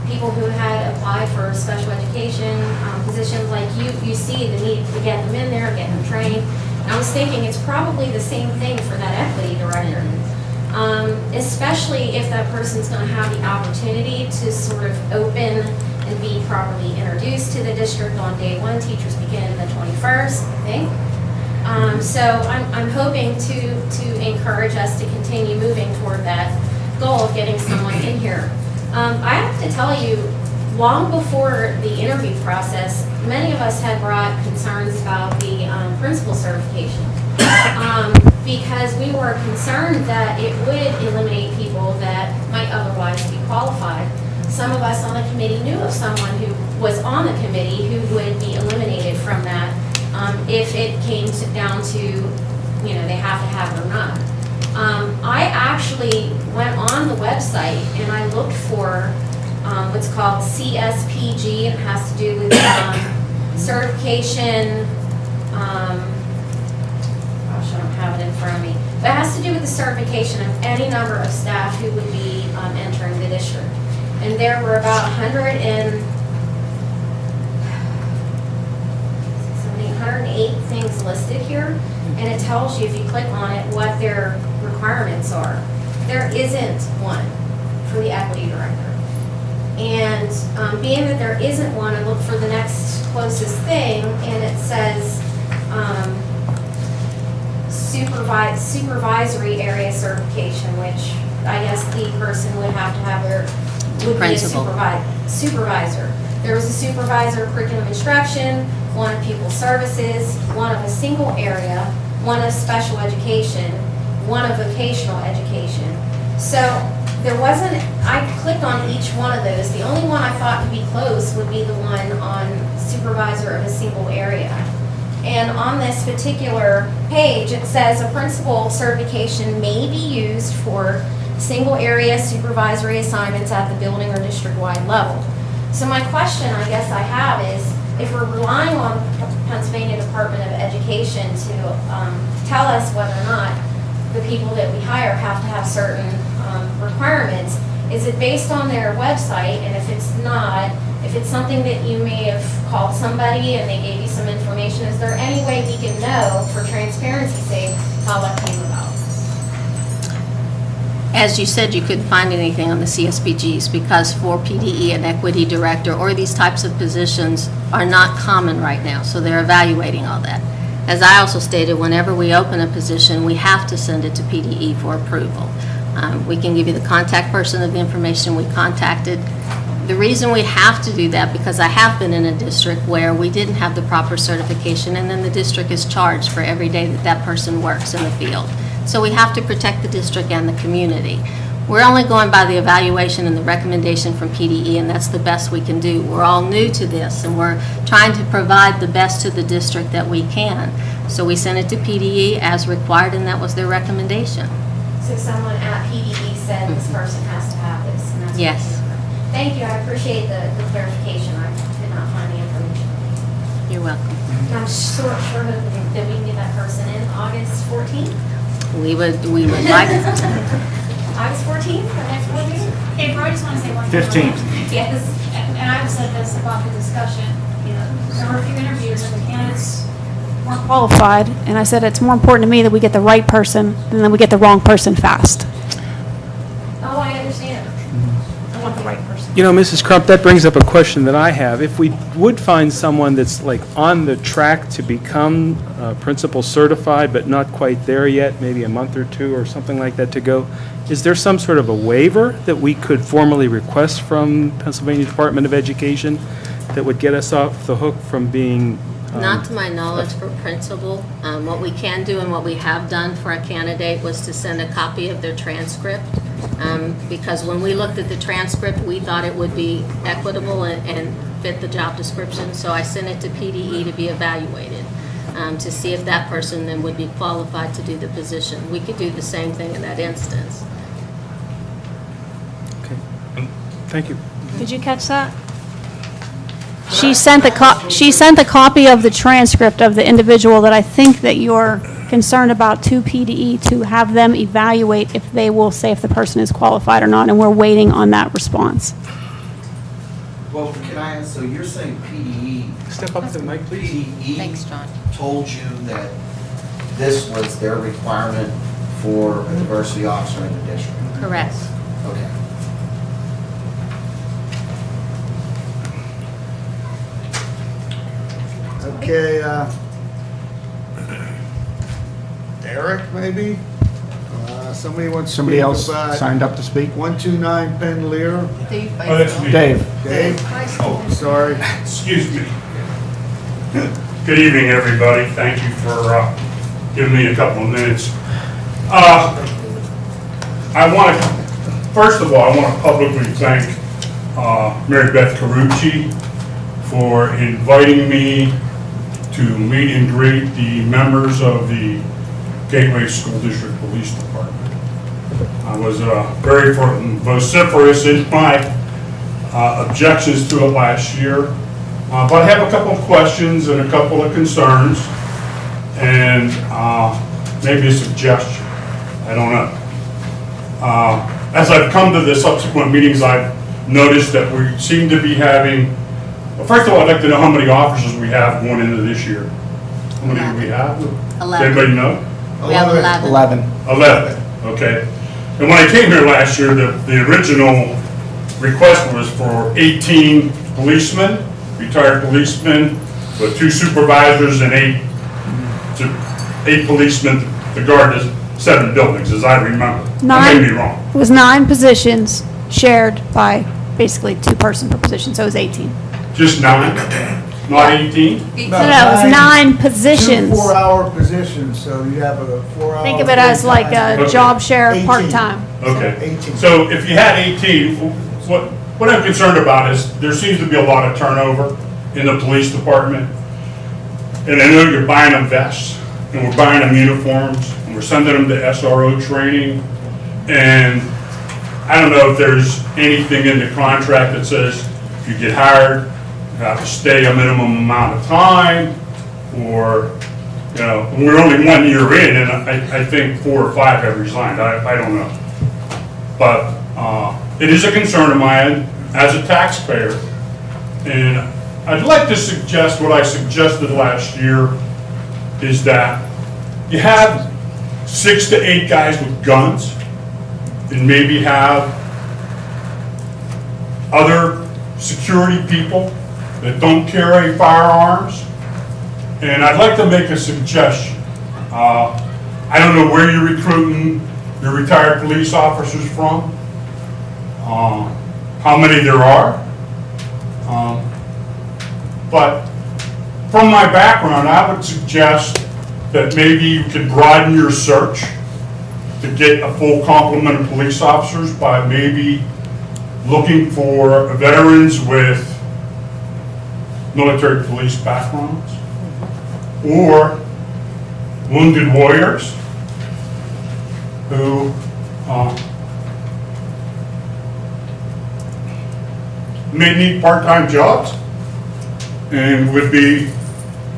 people who had applied for special education positions, like you see the need to get them in there, get them trained. And I was thinking it's probably the same thing for that equity director, especially if that person's going to have the opportunity to sort of open and be properly introduced to the district on day one. Teachers begin the 21st, I think. So I'm hoping to encourage us to continue moving toward that goal of getting someone in here. I have to tell you, long before the interview process, many of us had brought concerns about the principal certification because we were concerned that it would eliminate people that might otherwise be qualified. Some of us on the committee knew of someone who was on the committee who would be eliminated from that if it came down to, you know, they have to have it or not. I actually went on the website and I looked for what's called CSPG. It has to do with certification. Gosh, I don't have it in front of me. But it has to do with the certification of any number of staff who would be entering the district. And there were about 108 things listed here. And it tells you, if you click on it, what their requirements are. There isn't one for the equity director. And being that there isn't one, I looked for the next closest thing, and it says supervisory area certification, which I guess the person would have to have their, would be a supervisor. There was a supervisor of curriculum instruction, one of pupil services, one of a single area, one of special education, one of vocational education. So there wasn't, I clicked on each one of those. The only one I thought to be close would be the one on supervisor of a single area. And on this particular page, it says a principal certification may be used for single area supervisory assignments at the building or district-wide level. So my question I guess I have is, if we're relying on Pennsylvania Department of Education to tell us whether or not the people that we hire have to have certain requirements, is it based on their website? And if it's not, if it's something that you may have called somebody and they gave you some information, is there any way we can know, for transparency's sake, how that came about? As you said, you couldn't find anything on the CSBGs because for PDE and equity director or these types of positions are not common right now, so they're evaluating all that. As I also stated, whenever we open a position, we have to send it to PDE for approval. We can give you the contact person of the information we contacted. The reason we have to do that, because I have been in a district where we didn't have the proper certification, and then the district is charged for every day that that person works in the field. So we have to protect the district and the community. We're only going by the evaluation and the recommendation from PDE, and that's the best we can do. We're all new to this, and we're trying to provide the best to the district that we can. So we sent it to PDE as required, and that was their recommendation. So someone at PDE said this person has to have this, and that's Yes. Thank you, I appreciate the clarification. I did not find the information. You're welcome. And I'm sure hoping that we can get that person in August 14th? We would like. August 14th, the next board meeting? Hey, Bro, I just want to say one thing. 15th. Yes. And I've said this about the discussion, you know, there were a few interviews and the candidates weren't qualified, and I said it's more important to me that we get the right person than that we get the wrong person fast. Oh, I understand. I want the right person. You know, Mrs. Crump, that brings up a question that I have. If we would find someone that's like on the track to become principal certified, but not quite there yet, maybe a month or two or something like that to go, is there some sort of a waiver that we could formally request from Pennsylvania Department of Education that would get us off the hook from being... Not to my knowledge for principal. What we can do and what we have done for a candidate was to send a copy of their transcript. Because when we looked at the transcript, we thought it would be equitable and fit the job description. So I sent it to PDE to be evaluated, to see if that person then would be qualified to do the position. We could do the same thing in that instance. Okay. Thank you. Did you catch that? She sent the copy of the transcript of the individual that I think that you're concerned about to PDE to have them evaluate if they will say if the person is qualified or not, and we're waiting on that response. Well, can I ask, so you're saying PDE... Step up to the mic, please. PDE Thanks, John. told you that this was their requirement for a diversity officer in the district? Correct. Okay. Okay, Eric, maybe? Somebody wants to speak Somebody else about signed up to speak? 129 Penn Lear. Oh, that's me. Dave. Dave? Oh, Sorry. excuse me. Good evening, everybody. Thank you for giving me a couple of minutes. First of all, I want to publicly thank Mary Beth Carucci for inviting me to meet and greet the members of the Gateway School District Police Department. I was very vociferous in my objections to it last year, but I have a couple of questions and a couple of concerns, and maybe a suggestion. I don't know. As I've come to the subsequent meetings, I've noticed that we seem to be having, well, first of all, I'd like to know how many officers we have going into this year. How many do we have? 11. Does anybody know? We have 11. 11, okay. And when I came here last year, the original request was for 18 policemen, retired policemen, with 2 supervisors and 8 policemen to guard the 7 buildings, as I remember. I may be wrong. It was 9 positions shared by basically 2 person per position, so it was 18. Just 9? not 18? No, it was 9 positions. 2 4-hour positions, so you have a 4-hour. Think of it as like a Okay. job share 18. part-time. Okay, so if you had 18, what I'm concerned about is there seems to be a lot of turnover in the police department. And I know you're buying them vests, and we're buying them uniforms, and we're sending them to SRO training. And I don't know if there's anything in the contract that says if you get hired, you have to stay a minimum amount of time, or, you know, we're only 1 year in, and I think 4 or 5 have resigned. I don't know. But it is a concern of mine as a taxpayer. And I'd like to suggest what I suggested last year is that you have 6 to 8 guys with guns and maybe have other security people that don't carry firearms. And I'd like to make a suggestion. I don't know where you're recruiting your retired police officers from, how many there are. But from my background, I would suggest that maybe you could broaden your search to get a full complement of police officers by maybe looking for veterans with military police backgrounds or wounded warriors who may need part-time jobs and would be,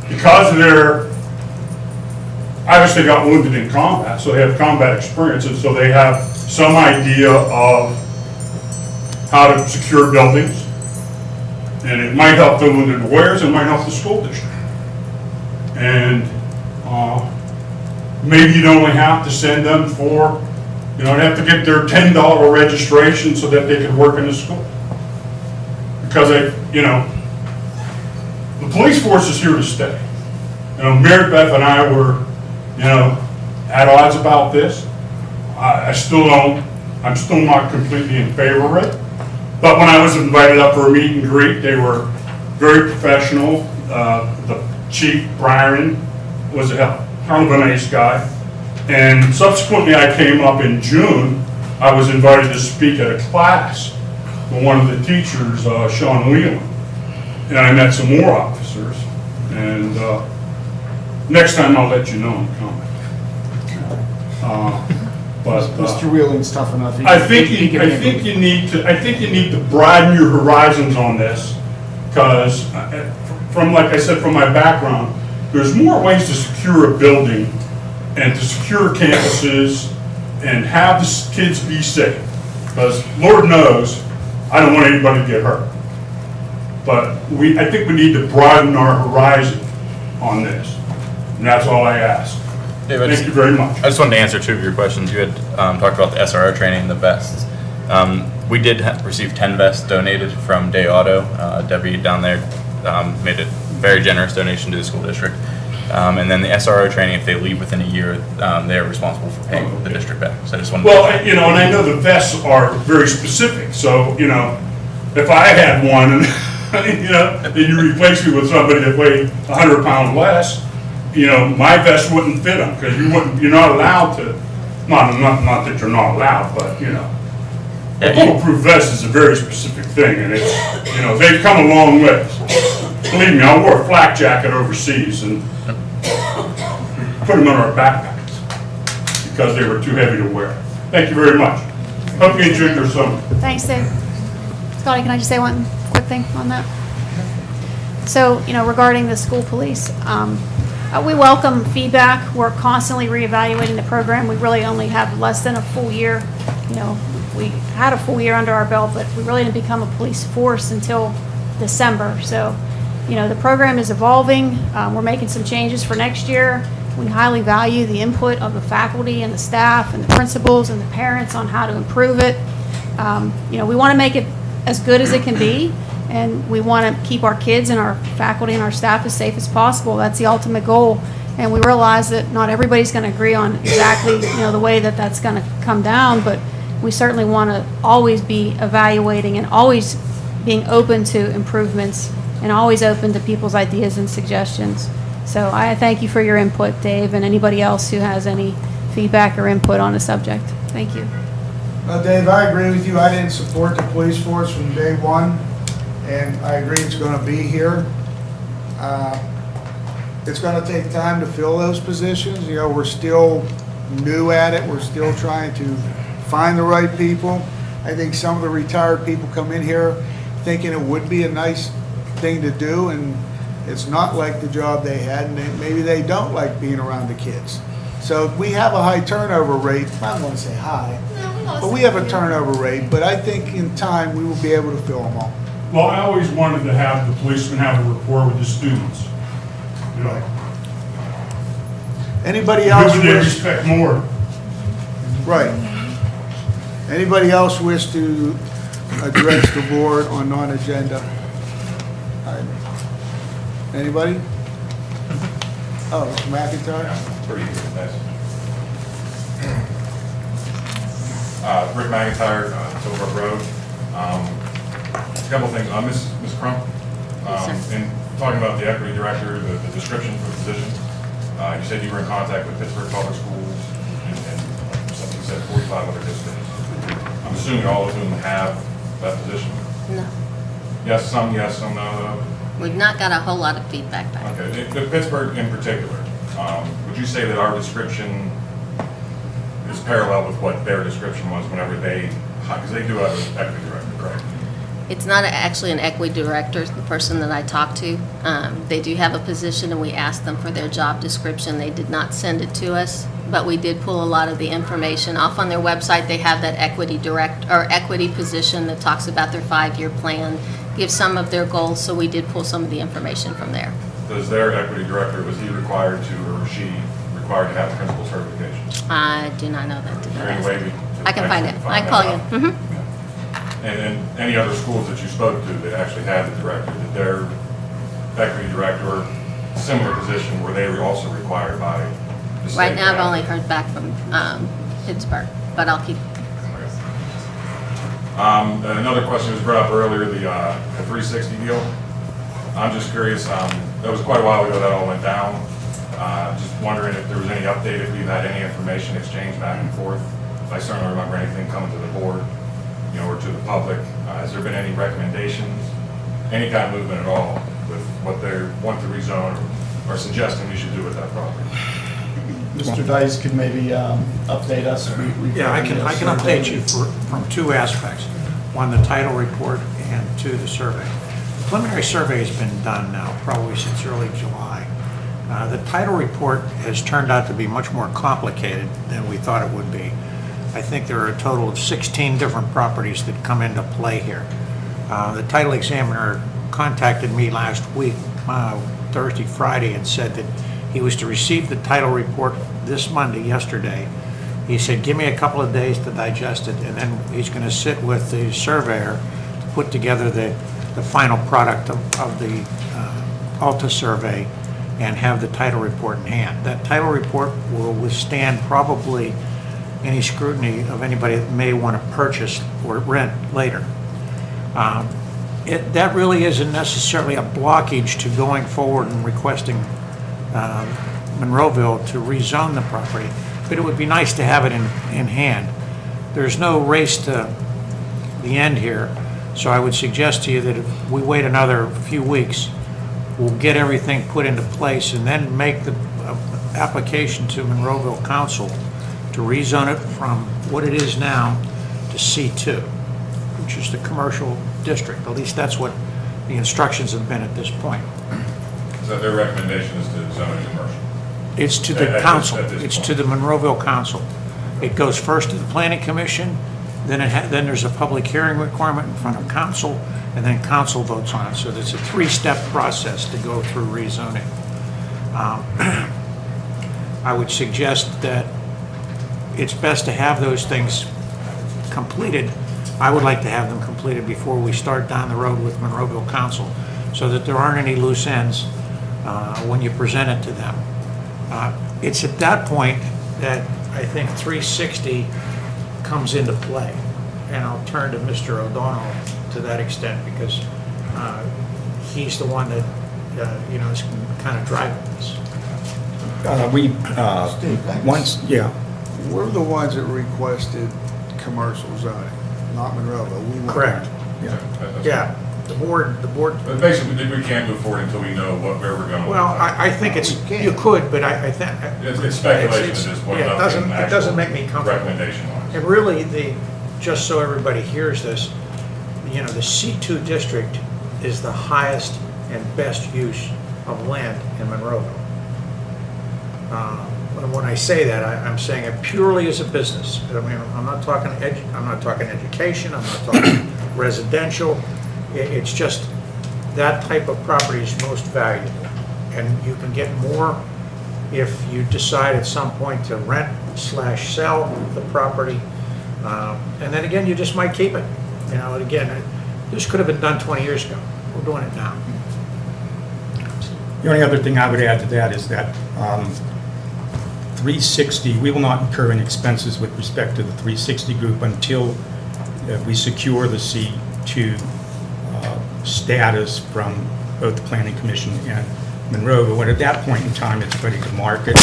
because they're obviously got wounded in combat, so they have combat experience, and so they have some idea of how to secure buildings, and it might help the wounded warriors, it might help the school district. And maybe you'd only have to send them for, you know, have to get their $10 registration so that they could work in the school. Because you know, the police force is here to stay. You know, Mary Beth and I were, you know, at odds about this. I still don't, I'm still not completely in favor of it. But when I was invited up for a meet and greet, they were very professional. The chief, Byron, was a hell of a nice guy. And subsequently, I came up in June. I was invited to speak at a class with one of the teachers, Sean Whelan. And I met some more officers. And next time I'll let you know in comment. But Mr. Whelan's tough enough. I think you need to broaden your horizons on this, because from, like I said, from my background, there's more ways to secure a building and to secure campuses and have the kids be safe. Because Lord knows, I don't want anybody to get hurt. But I think we need to broaden our horizon on this. And that's all I ask. David, thank you very much. I just wanted to answer 2 of your questions. You had talked about the SRO training and the vests. We did receive 10 vests donated from Day Auto. Debbie down there made a very generous donation to the school district. And then the SRO training, if they leave within a year, they are responsible for paying the district back. So I just wanted to you know, and I know the vests are very specific. So, you know, if I had one and, you know, and you replace me with somebody that weighed 100 pounds less, you know, my vest wouldn't fit them, because you're not allowed to, not that you're not allowed, but, you know, a bulletproof vest is a very specific thing, and it's, you know, they've come a long way. Believe me, I wore a flak jacket overseas and put them in our backpacks because they were too heavy to wear. Thank you very much. Hope you enjoyed your summer. Thanks, Dave. Scotty, can I just say one quick thing on that? So, you know, regarding the school police, we welcome feedback. We're constantly reevaluating the program. We really only have less than a full year. You know, we had a full year under our belt, but we really didn't become a police force until December. So, you know, the program is evolving. We're making some changes for next year. We highly value the input of the faculty and the staff and the principals and the parents on how to improve it. You know, we want to make it as good as it can be, and we want to keep our kids and our faculty and our staff as safe as possible. That's the ultimate goal. And we realize that not everybody's going to agree on exactly, you know, the way that that's going to come down, but we certainly want to always be evaluating and always being open to improvements and always open to people's ideas and suggestions. So I thank you for your input, Dave, and anybody else who has any feedback or input on the subject. Thank you. Dave, I agree with you. I didn't support the police force from day one, and I agree it's going to be here. It's going to take time to fill those positions. You know, we're still new at it. We're still trying to find the right people. I think some of the retired people come in here thinking it would be a nice thing to do, and it's not like the job they had, and maybe they don't like being around the kids. So we have a high turnover rate. I don't want to say high, but we have a turnover rate. But I think in time we will be able to fill them all. Well, I always wanted to have the policemen have a rapport with the students. You know, Anybody else because they wish? respect more. Right. Anybody else wish to address the board on non-agenda? Anybody? Oh, Mr. McIntyre? Pretty good, thanks. Rick McIntyre, Tilbrook Road. A couple things. Ms. Crump, in talking about the equity director, the description for the position, you said you were in contact with Pittsburgh Public Schools and something said 45 other districts. I'm assuming all of whom have that position? No. Yes, some no. We've not got a whole lot of feedback back. Okay, the Pittsburgh in particular, would you say that our description is parallel with what their description was whenever they, because they do have an equity director, correct? It's not actually an equity director, the person that I talked to. They do have a position, and we asked them for their job description. They did not send it to us, but we did pull a lot of the information off on their website. They have that equity position that talks about their 5-year plan, gives some of their goals, so we did pull some of the information from there. Does their equity director, was he required to, or she required to have principal certification? I do not know that. Is there any way I can find it. I can call you. And then any other schools that you spoke to that actually had the director, did their equity director or similar position, were they also required by the state? Right now, I've only heard back from Pittsburgh, but I'll keep. Another question was brought up earlier, the 360 deal. I'm just curious, that was quite a while ago that all went down. Just wondering if there was any update, if we've had any information exchanged back and forth. I certainly don't remember anything coming to the board, you know, or to the public. Has there been any recommendations, any kind of movement at all with what they want to rezone or suggesting we should do with that property? Mr. Dice could maybe update us. Yeah, I can update you from two aspects. One, the title report, and two, the survey. The preliminary survey has been done now, probably since early July. The title report has turned out to be much more complicated than we thought it would be. I think there are a total of 16 different properties that come into play here. The title examiner contacted me last week, Thursday, Friday, and said that he was to receive the title report this Monday, yesterday. He said, give me a couple of days to digest it, and then he's going to sit with the surveyor to put together the final product of the Alta survey and have the title report in hand. That title report will withstand probably any scrutiny of anybody that may want to purchase or rent later. That really isn't necessarily a blockage to going forward and requesting Monroeville to rezone the property, but it would be nice to have it in hand. There's no race to the end here, so I would suggest to you that if we wait another few weeks, we'll get everything put into place and then make the application to Monroeville Council to rezone it from what it is now to C2, which is the commercial district. At least that's what the instructions have been at this point. So their recommendation is to zone it commercial? It's to the council. It's to the Monroeville Council. It goes first to the Planning Commission, then then there's a public hearing requirement in front of council, and then council votes on it. So it's a 3-step process to go through rezoning. I would suggest that it's best to have those things completed. I would like to have them completed before we start down the road with Monroeville Council, so that there aren't any loose ends when you present it to them. It's at that point that I think 360 comes into play, and I'll turn to Mr. O'Donnell to that extent, because he's the one that, is kind of driving this. Once, yeah, We're the ones that requested commercial zoning, not Monroeville. We went Correct. back. Yeah, the board, But basically, we can't move forward until we know where we're going. well, I think you could, but I think. It's speculation at this point. Yeah, it doesn't make me comfortable. Recommendation-wise. And really, just so everybody hears this, the C2 district is the highest and best use of land in Monroeville. When I say that, I'm saying it purely as a business. I mean, I'm not talking education, I'm not talking residential. It's just that type of property is most valuable. And you can get more if you decide at some point to rent/sell the property. And then again, you just might keep it. And again, this could have been done 20 years ago. We're doing it now. the only other thing I would add to that is that 360, we will not incur any expenses with respect to the 360 group until we secure the C2 status from both the Planning Commission and Monroeville. But at that point in time, it's ready to market,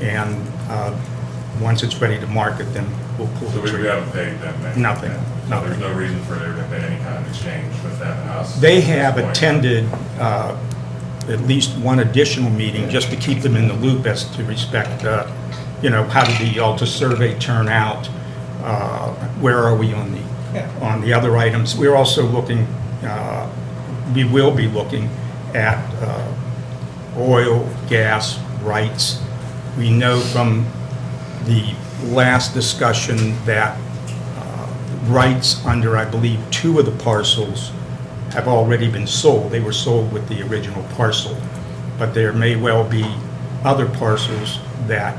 and once it's ready to market, then we'll pull the trigger. So we haven't paid them anything? Nothing. So there's no reason for there to be any kind of exchange with them and us? They have attended at least one additional meeting just to keep them in the loop as to respect, how did the Alta survey turn out? Where are we on the other items? We're also looking, we will be looking at oil, gas rights. We know from the last discussion that rights under, I believe, 2 of the parcels have already been sold. They were sold with the original parcel, but there may well be other parcels that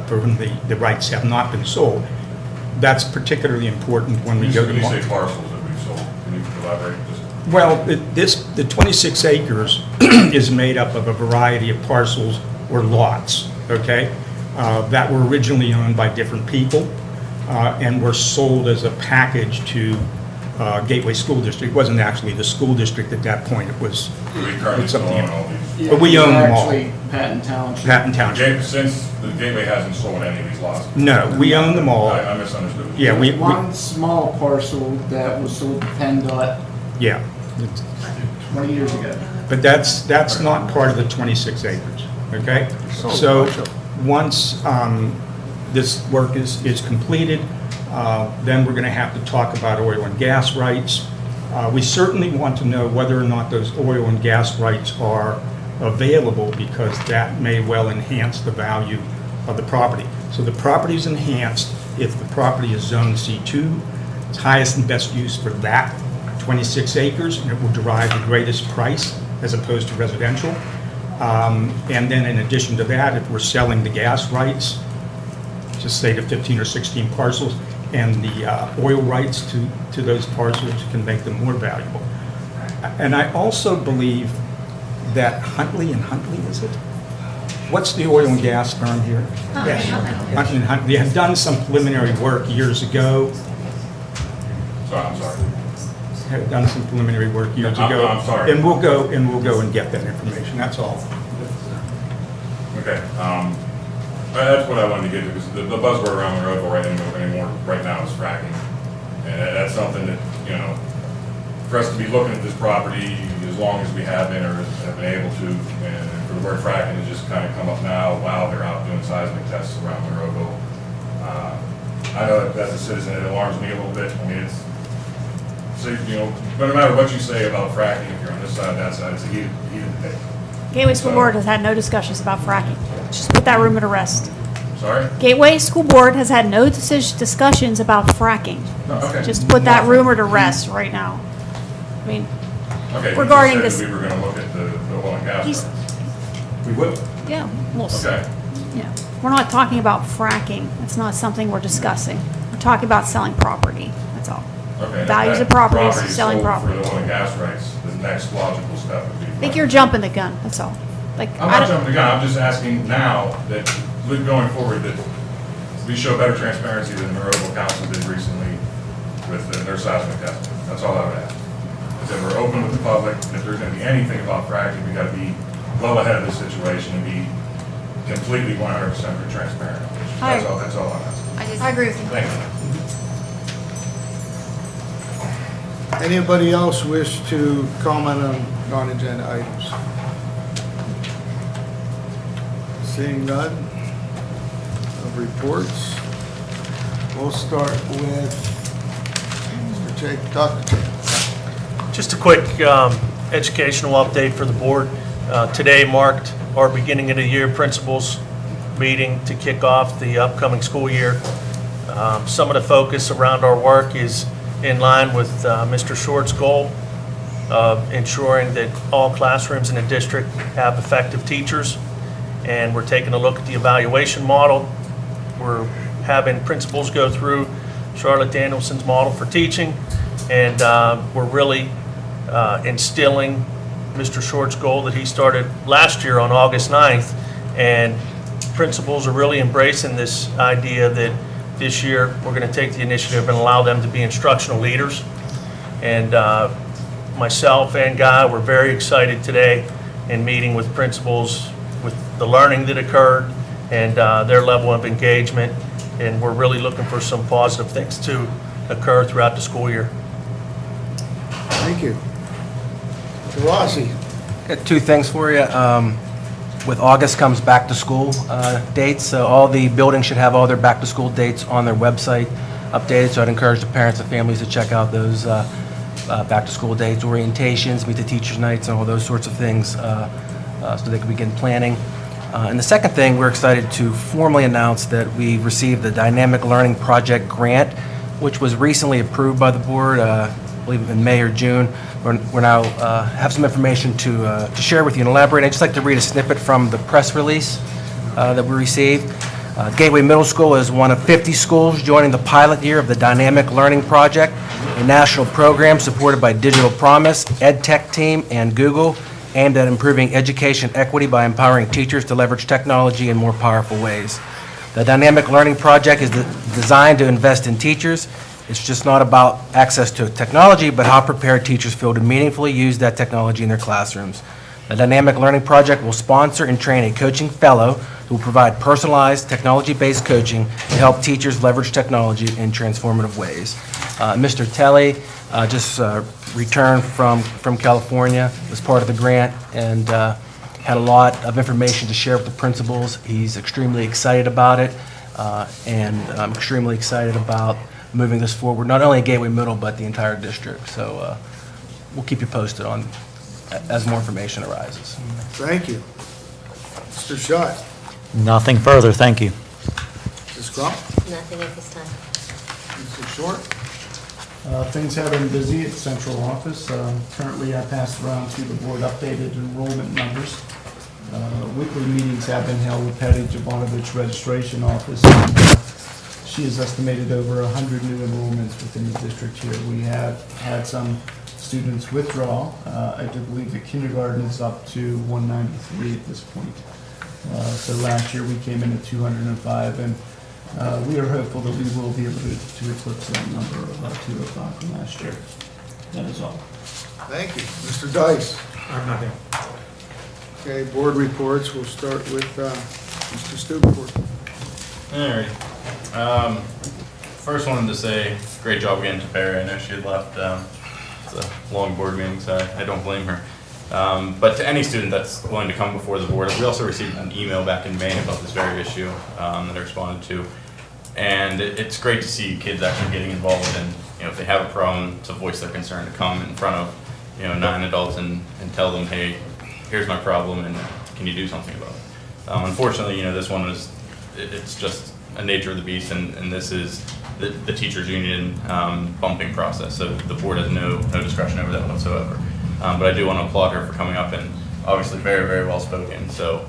for whom the rights have not been sold. That's particularly important when we go to market. When you say parcels that we've sold, can you elaborate? Well, the 26 acres is made up of a variety of parcels or lots, okay, that were originally owned by different people and were sold as a package to Gateway School District. It wasn't actually the school district at that point. It was. We currently still own all these. But we own them all. Actually, Patton Township. Patton Township. Since the Gateway hasn't sold any of these lots? No, we own them all. I misunderstood. Yeah, One small parcel that was sold to PennDOT Yeah. 20 years ago. But that's not part of the 26 acres, okay? So once this work is completed, then we're going to have to talk about oil and gas rights. We certainly want to know whether or not those oil and gas rights are available, because that may well enhance the value of the property. So the property is enhanced if the property is zoned C2. It's highest and best use for that 26 acres, and it will derive the greatest price as opposed to residential. And then in addition to that, if we're selling the gas rights, just say to 15 or 16 parcels, and the oil rights to those parcels can make them more valuable. And I also believe that Huntley and Huntley, is it? What's the oil and gas firm here? Yes. Huntley and Huntley. They have done some preliminary work years ago. I'm sorry. Have done some preliminary work years ago. I'm sorry. And we'll go and get that information. That's all. Okay. That's what I wanted to get to, because the buzzword around the road right now is fracking. And that's something that, for us to be looking at this property as long as we have been or have been able to, and for the word fracking to just kind of come up now while they're out doing seismic tests around Monroeville. I know that as a citizen, it alarms me a little bit. I mean, but no matter what you say about fracking, if you're on this side, that side, it's a heated debate. Gateway School Board has had no discussions about fracking. Just put that rumor to rest. Sorry? Gateway School Board has had no discussions about fracking. Okay. Just put that rumor to rest right now. I mean, Okay, regarding you this. just said we were going to look at the oil and gas. We will. Yeah, we'll see. Okay. Yeah. We're not talking about fracking. It's not something we're discussing. We're talking about selling property. That's all. Okay. Values of properties, selling property. For the oil and gas rights, the next logical step would be. I think you're jumping the gun. That's all. I'm not jumping the gun. I'm just asking now that going forward that we show better transparency than the Monroeville Council did recently with their seismic testing. That's all I would ask. said, we're open with the public. If there's going to be anything about fracking, we got to be well ahead of the situation and be completely 100% transparent. That's all I'm asking. I agree with you. Thank you. Anybody else wish to comment on non-agenda items? Seeing none of reports, we'll start with Dr. Jake. Just a quick educational update for the board. Today marked our beginning of the year principals meeting to kick off the upcoming school year. Some of the focus around our work is in line with Mr. Short's goal of ensuring that all classrooms in the district have effective teachers. And we're taking a look at the evaluation model. We're having principals go through Charlotte Danielson's model for teaching. And we're really instilling Mr. Short's goal that he started last year on August 9th. And principals are really embracing this idea that this year we're going to take the initiative and allow them to be instructional leaders. And myself and Guy were very excited today in meeting with principals with the learning that occurred and their level of engagement. And we're really looking for some positive things to occur throughout the school year. Thank you. Mr. Rossi. Got two things for you. With August comes back to school dates, so all the buildings should have all their back to school dates on their website updated, so I'd encourage the parents and families to check out those back to school dates, orientations, meet the teachers' nights, and all those sorts of things so they can begin planning. And the second thing, we're excited to formally announce that we received the Dynamic Learning Project grant, which was recently approved by the board, I believe in May or June. We're now have some information to share with you and elaborate. I'd just like to read a snippet from the press release that we received. Gateway Middle School is one of 50 schools joining the pilot year of the Dynamic Learning Project, a national program supported by Digital Promise, EdTech Team, and Google, aimed at improving education equity by empowering teachers to leverage technology in more powerful ways. The Dynamic Learning Project is designed to invest in teachers. It's just not about access to technology, but how prepared teachers feel to meaningfully use that technology in their classrooms. The Dynamic Learning Project will sponsor and train a coaching fellow who will provide personalized, technology-based coaching to help teachers leverage technology in transformative ways. Mr. Telly just returned from California, was part of the grant, and had a lot of information to share with the principals. He's extremely excited about it, and I'm extremely excited about moving this forward, not only at Gateway Middle, but the entire district. So we'll keep you posted on as more information arises. Thank you. Mr. Schott. Nothing further, thank you. Mrs. Crump. Nothing at this time. Mr. Short. Things have been busy at central office. Currently, I passed around to the board updated enrollment numbers. Weekly meetings have been held with Patty Jovanovich Registration Office. She has estimated over 100 new enrollments within the district here. We have had some students withdraw. I do believe the kindergarten is up to 193 at this point. So last year we came in at 205, and we are hopeful that we will be able to eclipse that number of 205 from last year. That is all. Thank you. Mr. Dice. I'm nothing. Okay, board reports. We'll start with Mr. Stuport. All right. First wanted to say, great job again to Barry. I know she had left. It's a long board meeting, so I don't blame her. But to any student that's willing to come before the board, we also received an email back in May about this very issue that I responded to. And it's great to see kids actually getting involved and, if they have a problem, to voice their concern, to come in front of, 9 adults and tell them, hey, here's my problem and can you do something about it? Unfortunately, this one it's just a nature of the beast, and this is the teachers union bumping process. So the board has no discretion over that whatsoever. But I do want to applaud her for coming up and obviously very, very well spoken. So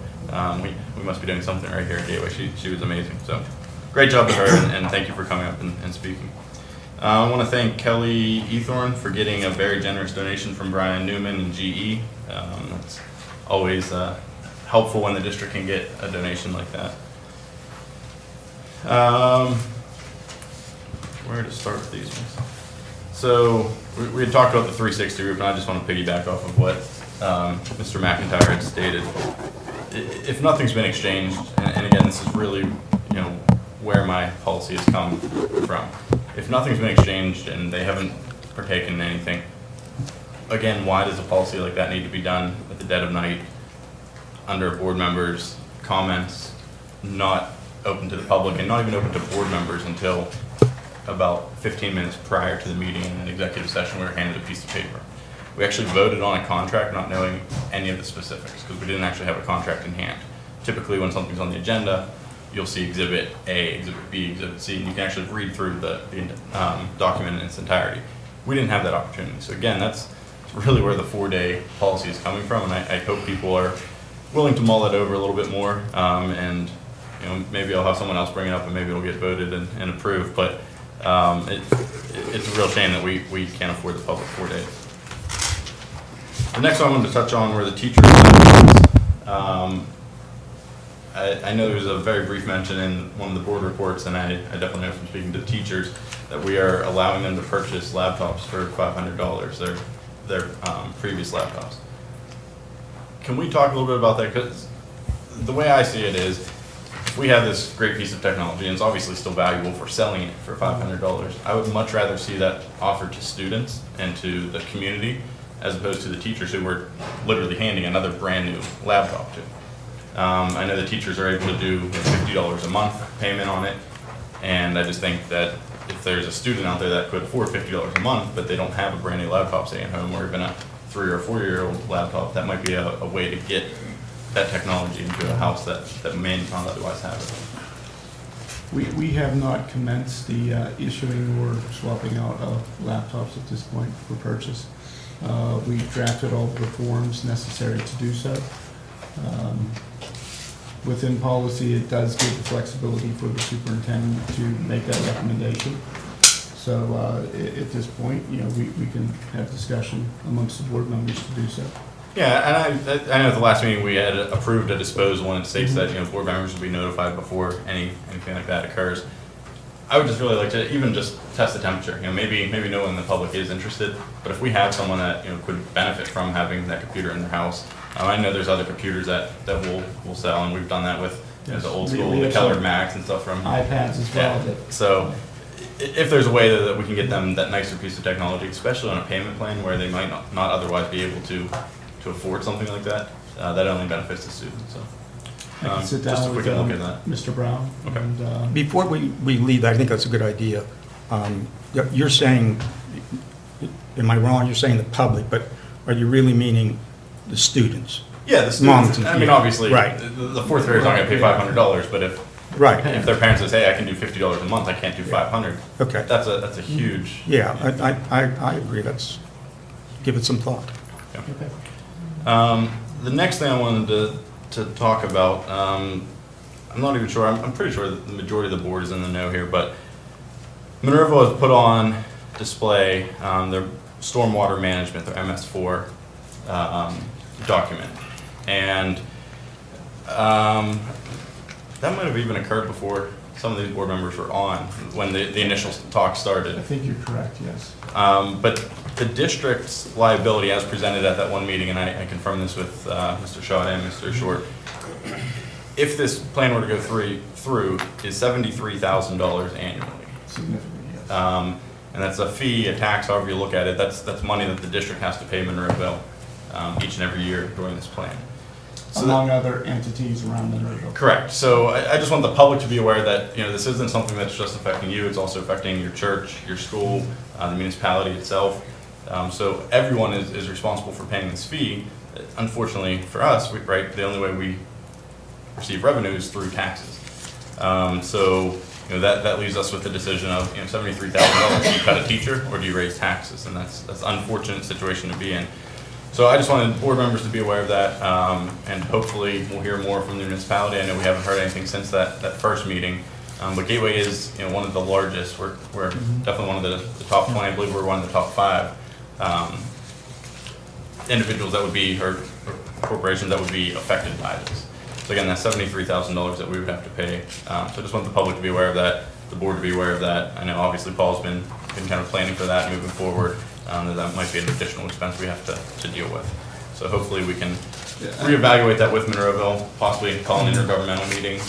we must be doing something right here at Gateway. She was amazing. So great job to her, and thank you for coming up and speaking. I want to thank Kelly Ethorn for getting a very generous donation from Brian Newman and GE. That's always helpful when the district can get a donation like that. Where to start with these ones? So we had talked about the 360 group, and I just want to piggyback off of what Mr. McIntyre had stated. If nothing's been exchanged, and again, this is really, where my policy has come from. If nothing's been exchanged and they haven't partaken in anything, again, why does a policy like that need to be done at the dead of night under board members' comments, not open to the public, and not even open to board members until about 15 minutes prior to the meeting in an executive session we were handed a piece of paper. We actually voted on a contract not knowing any of the specifics because we didn't actually have a contract in hand. Typically when something's on the agenda, you'll see Exhibit A, Exhibit B, Exhibit C, and you can actually read through the document in its entirety. We didn't have that opportunity. So again, that's really where the 4-day policy is coming from, and I hope people are willing to mull it over a little bit more, and maybe I'll have someone else bring it up and maybe it'll get voted and approved, but it's a real shame that we can't afford the public 4 days. The next one I wanted to touch on were the teachers. I know there was a very brief mention in one of the board reports, and I definitely know from speaking to the teachers that we are allowing them to purchase laptops for $500, their previous laptops. Can we talk a little bit about that? Because the way I see it is, if we have this great piece of technology, and it's obviously still valuable for selling it for $500, I would much rather see that offered to students and to the community as opposed to the teachers who we're literally handing another brand new laptop to. I know the teachers are able to do $50 a month payment on it, and I just think that if there's a student out there that could afford $50 a month, but they don't have a brand new laptop, say at home, or even a 3 or 4-year-old laptop, that might be a way to get that technology into a house that may not otherwise have it. We have not commenced the issuing or swapping out of laptops at this point for purchase. We drafted all the forms necessary to do so. Within policy, it does give the flexibility for the superintendent to make that recommendation. So at this point, we can have discussion amongst the board members to do so. Yeah, and I know at the last meeting we had approved a disposal, and it states that board members will be notified before anything like that occurs. I would just really like to even just test the temperature. Maybe no one in the public is interested, but if we have someone that could benefit from having that computer in their house, I know there's other computers that we'll sell, and we've done that with the old school, the colored Macs and stuff from iPads as well. Yeah. So if there's a way that we can get them that nicer piece of technology, especially on a payment plan where they might not otherwise be able to afford something like that, that only benefits the students. So I can sit down with Mr. Brown. Okay. And, before we leave, I think that's a good idea. You're saying, am I wrong? You're saying the public, but are you really meaning the students? Yeah, the students. Moms, I mean, obviously, right. The fourth grader's not going to pay $500, but if their parents says, "Hey, I can do $50 a month, I can't do $500." Okay. That's a huge. Yeah, I agree. Let's give it some thought. Okay. The next thing I wanted to talk about, I'm not even sure. I'm pretty sure that the majority of the board is in the know here, but Minerva has put on display their stormwater management, their MS4 document, and that might have even occurred before some of these board members were on when the initial talk started. I think you're correct, yes. But the district's liability as presented at that one meeting, and I confirmed this with Mr. Shaw and Mr. Short, if this plan were to go through is $73,000 annually. Significant, yes. And that's a fee, a tax, however you look at it. That's money that the district has to pay Monroeville each and every year during this plan. So among other entities around Monroeville. Correct. So I just want the public to be aware that this isn't something that's just affecting you. It's also affecting your church, your school, the municipality itself. So everyone is responsible for paying this fee. Unfortunately for us, the only way we receive revenue is through taxes. So that leaves us with the decision of $73,000. Do you cut a teacher or do you raise taxes? And that's an unfortunate situation to be in. So I just wanted board members to be aware of that, and hopefully we'll hear more from the municipality. I know we haven't heard anything since that first meeting, but Gateway is one of the largest. We're definitely one of the top 20. I believe we're one of the top 5 individuals that would be, or corporations that would be affected by this. So again, that's $73,000 that we would have to pay. So I just want the public to be aware of that, the board to be aware of that. I know obviously Paul's been been kind of planning for that moving forward, that might be an additional expense we have to deal with. So hopefully we can reevaluate that with Monroeville, possibly call an intergovernmental meeting,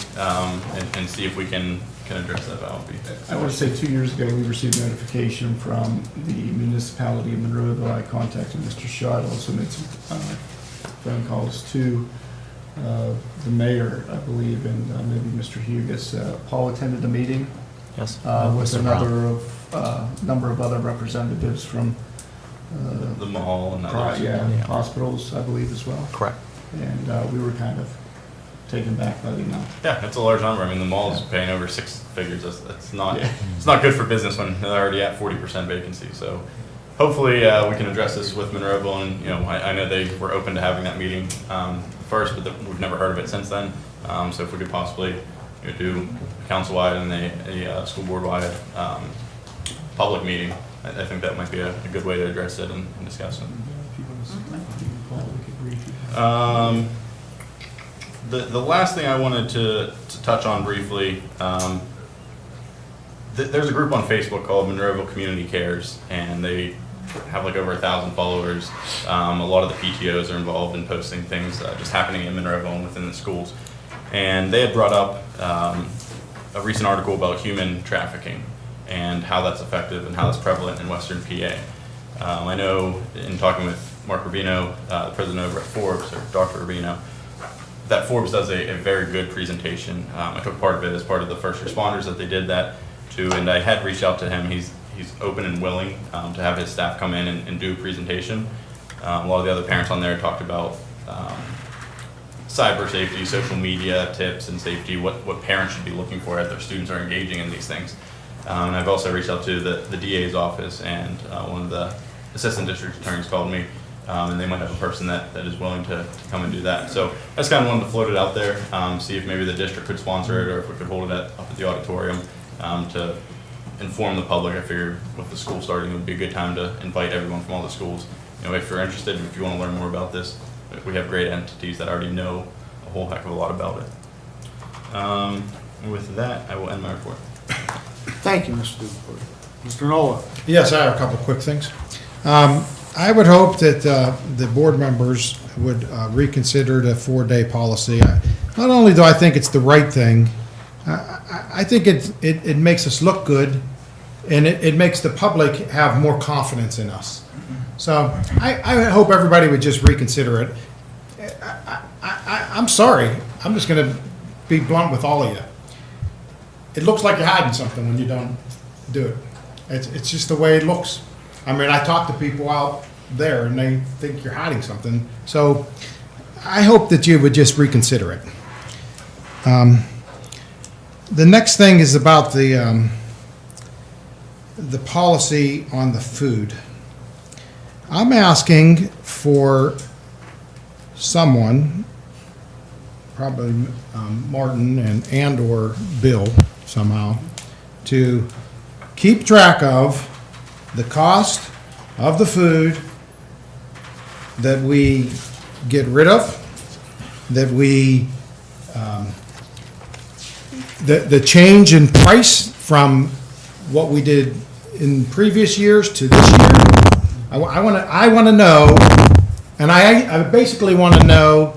and see if we can address that value. I want to say 2 years ago, we received notification from the municipality of Monroeville. I contacted Mr. Shaw. I also made some phone calls to the mayor, I believe, and maybe Mr. Hugus. Paul attended the meeting. Yes. With another number of other representatives from the mall and others. Hospitals, I believe, as well. Correct. And we were kind of taken back by the amount. Yeah, it's a large number. I mean, the mall is paying over 6 figures. That's not it's not good for business when they're already at 40% vacancy. So hopefully we can address this with Monroeville, and I know they were open to having that meeting first, but we've never heard of it since then. So if we could possibly do council-wide and a school board-wide public meeting, I think that might be a good way to address it and discuss it. The last thing I wanted to touch on briefly, there's a group on Facebook called Monroeville Community Cares, and they have like over 1,000 followers. A lot of the PTOs are involved in posting things just happening in Monroeville and within the schools. And they had brought up a recent article about human trafficking and how that's effective and how that's prevalent in Western PA. I know in talking with Mark Rubino, the president over at Forbes, or Dr. Rubino, that Forbes does a very good presentation. I took part of it as part of the first responders that they did that to, and I had reached out to him. He's open and willing to have his staff come in and do a presentation. A lot of the other parents on there talked about cyber safety, social media tips and safety, what parents should be looking for as their students are engaging in these things. And I've also reached out to the DA's office, and one of the assistant district attorneys called me, and they might have a person that is willing to come and do that. So I just kind of wanted to float it out there, see if maybe the district could sponsor it, or if we could hold it up at the auditorium to inform the public. I figure with the school starting, it would be a good time to invite everyone from all the schools. If you're interested, if you want to learn more about this, we have great entities that already know a whole heck of a lot about it. With that, I will end my report. Thank you, Mr. Dufour. Mr. Nola. Yes, I have a couple of quick things. I would hope that the board members would reconsider the 4-day policy. Not only do I think it's the right thing, I think it makes us look good, and it makes the public have more confidence in us. So I hope everybody would just reconsider it. I'm sorry. I'm just going to be blunt with all of you. It looks like you're hiding something when you don't do it. It's just the way it looks. I mean, I talk to people out there, and they think you're hiding something. So I hope that you would just reconsider it. The next thing is about the policy on the food. I'm asking for someone, probably Martin and or Bill somehow, to keep track of the cost of the food that we get rid of, that we the change in price from what we did in previous years to this year. I want to know, and I basically want to know,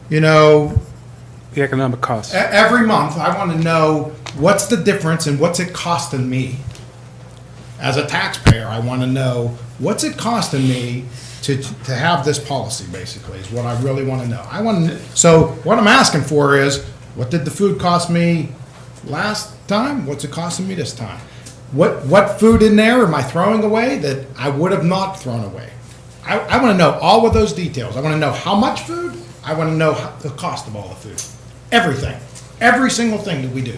the economic costs. Every month, I want to know what's the difference and what's it costing me. As a taxpayer, I want to know what's it costing me to have this policy, basically, is what I really want to know. So what I'm asking for is, what did the food cost me last time? What's it costing me this time? What food in there am I throwing away that I would have not thrown away? I want to know all of those details. I want to know how much food. I want to know the cost of all the food. Everything. Every single thing that we do.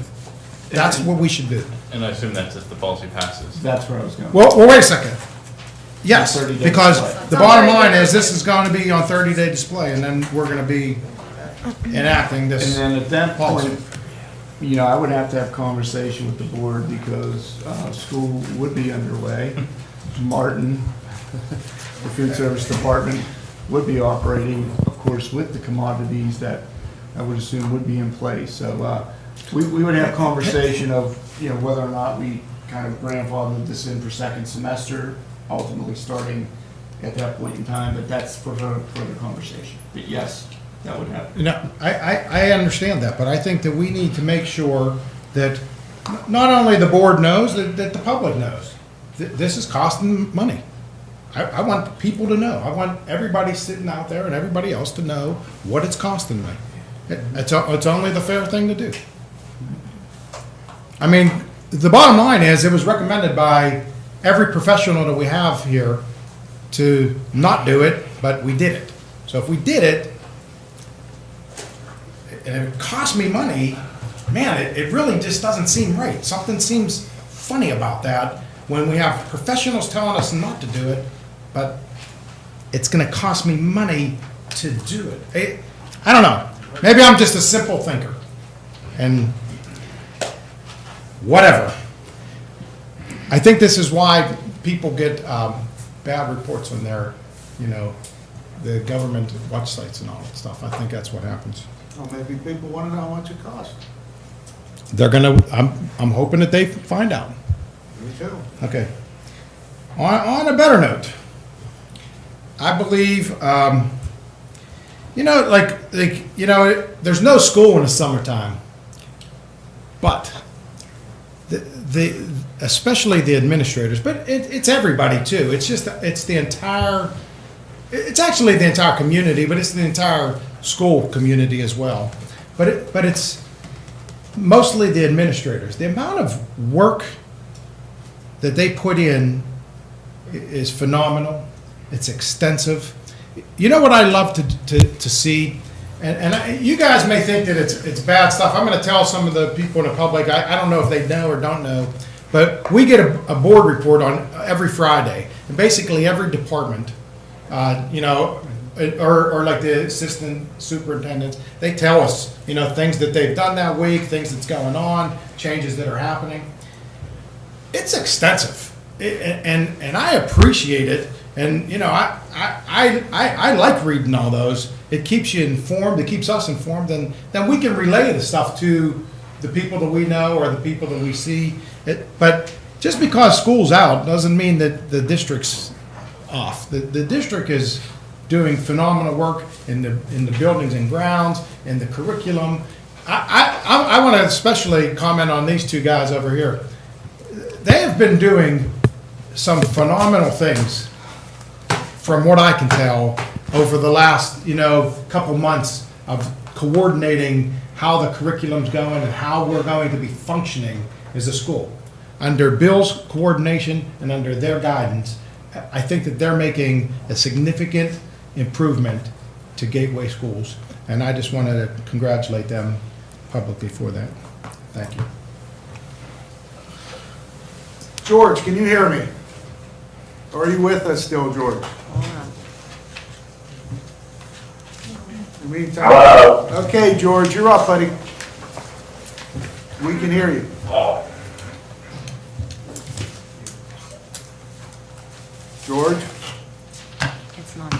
That's what we should do. And I assume that's if the policy passes. That's where I was going. Well, wait a second. Yes, 30-day because display. the bottom line is this is going to be on 30-day display, and then we're going to be enacting this. And then at that policy. point, I would have to have conversation with the board because school would be underway. Martin, the food service department, would be operating, of course, with the commodities that I would assume would be in place. So we would have conversation of, whether or not we kind of grandfathered this in for second semester, ultimately starting at that point in time, but that's for further conversation. But yes, that would happen. No, I understand that, but I think that we need to make sure that not only the board knows, that the public knows. This is costing money. I want people to know. I want everybody sitting out there and everybody else to know what it's costing me. It's only the fair thing to do. I mean, the bottom line is, it was recommended by every professional that we have here to not do it, but we did it. So if we did it, and it cost me money, man, it really just doesn't seem right. Something seems funny about that when we have professionals telling us not to do it, but it's going to cost me money to do it. I don't know. Maybe I'm just a simple thinker. And whatever. I think this is why people get bad reports on their, the government websites and all that stuff. I think that's what happens. Well, maybe people want to know how much it costs. They're gonna. I'm hoping that they find out. Me too. Okay. On a better note, I believe, there's no school in the summertime, but especially the administrators, but it's everybody too. It's actually the entire community, but it's the entire school community as well. But it's mostly the administrators. The amount of work that they put in is phenomenal. It's extensive. You know what I love to see? You guys may think that it's bad stuff. I'm going to tell some of the people in the public, I don't know if they know or don't know, but we get a board report on every Friday. And basically every department, or like the assistant superintendents, they tell us, things that they've done that week, things that's going on, changes that are happening. It's extensive, and I appreciate it. And I like reading all those. It keeps you informed. It keeps us informed, and then we can relay the stuff to the people that we know or the people that we see. But just because school's out doesn't mean that the district's off. The district is doing phenomenal work in the buildings and grounds, in the curriculum. I want to especially comment on these two guys over here. They have been doing some phenomenal things, from what I can tell, over the last couple months of coordinating how the curriculum's going and how we're going to be functioning as a school. Under Bill's coordination and under their guidance, I think that they're making a significant improvement to Gateway Schools, and I just wanted to congratulate them publicly for that. Thank you. George, can you hear me? Are you with us still, George? In the meantime, hello. Okay, George, you're up, buddy. We can hear you. George? It's not.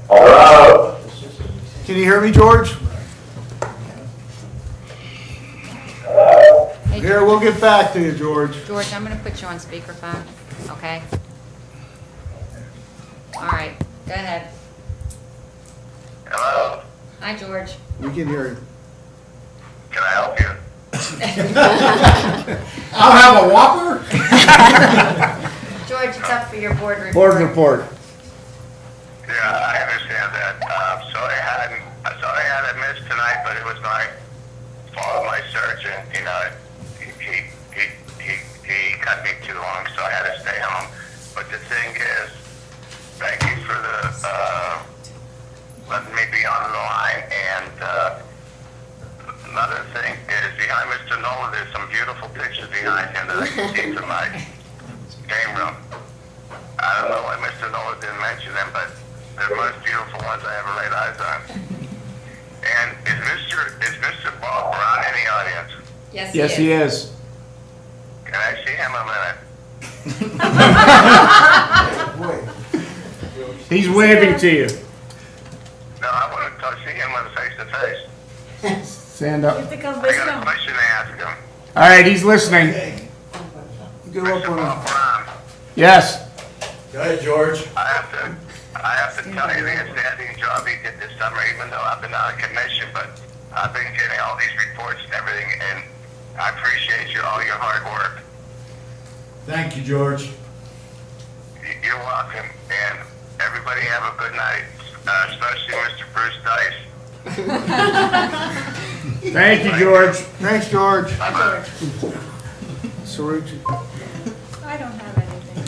Hello? Can you hear me, George? Here, we'll get back to you, George. George, I'm going to put you on speakerphone, okay? All right, go ahead. Hello? Hi, George. We can hear you. Can I help you? I'll have a Whopper. George, it's up for your board report. Board report. Yeah, I understand that. Sorry I had a miss tonight, but it was my fault, my surgeon. He cut me too long, so I had to stay home. But the thing is, thank you for letting me be on the line. And another thing is, behind Mr. Nolan, there's some beautiful pictures behind him that I can see from my game room. I don't know why Mr. Nolan didn't mention them, but they're the most beautiful ones I ever laid eyes on. And is Mr. Bob Brown in the audience? Yes, he is. Can I see him a minute? He's waving to you. No, I want to see him face to face. Stand up. You have to come I visit got a him. question to ask him. All right, he's listening. Go up on him. Yes. Go ahead, George. I have to tell you the outstanding job he did this summer, even though I've been out of commission, but I've been getting all these reports and everything, and I appreciate all your hard work. Thank you, George. You're welcome, and everybody have a good night, especially Mr. Bruce Dice. Thank you, George. Thanks, George. Sarucci. I don't have anything.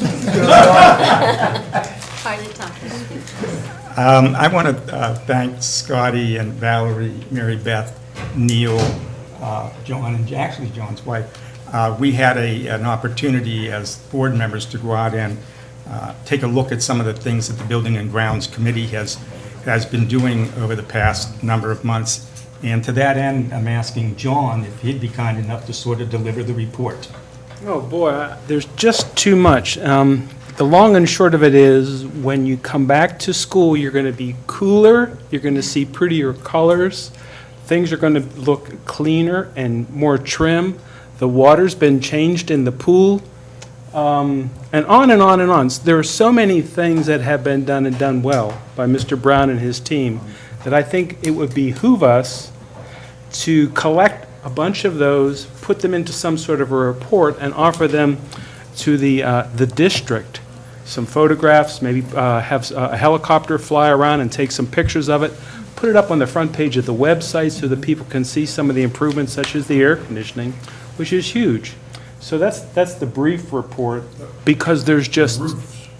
Hardly time to speak. I want to thank Scotty and Valerie, Mary Beth, Neil, John, and actually John's wife. We had an opportunity as board members to go out and take a look at some of the things that the Building and Grounds Committee has been doing over the past number of months. And to that end, I'm asking John if he'd be kind enough to sort of deliver the report. Oh, boy, there's just too much. The long and short of it is, when you come back to school, you're going to be cooler, you're going to see prettier colors, things are going to look cleaner and more trim, the water's been changed in the pool, and on and on and on. There are so many things that have been done and done well by Mr. Brown and his team that I think it would behoove us to collect a bunch of those, put them into some sort of a report, and offer them to the district. Some photographs, maybe have a helicopter fly around and take some pictures of it, put it up on the front page of the website so that people can see some of the improvements, such as the air conditioning, which is huge. So that's the brief report, because there's just,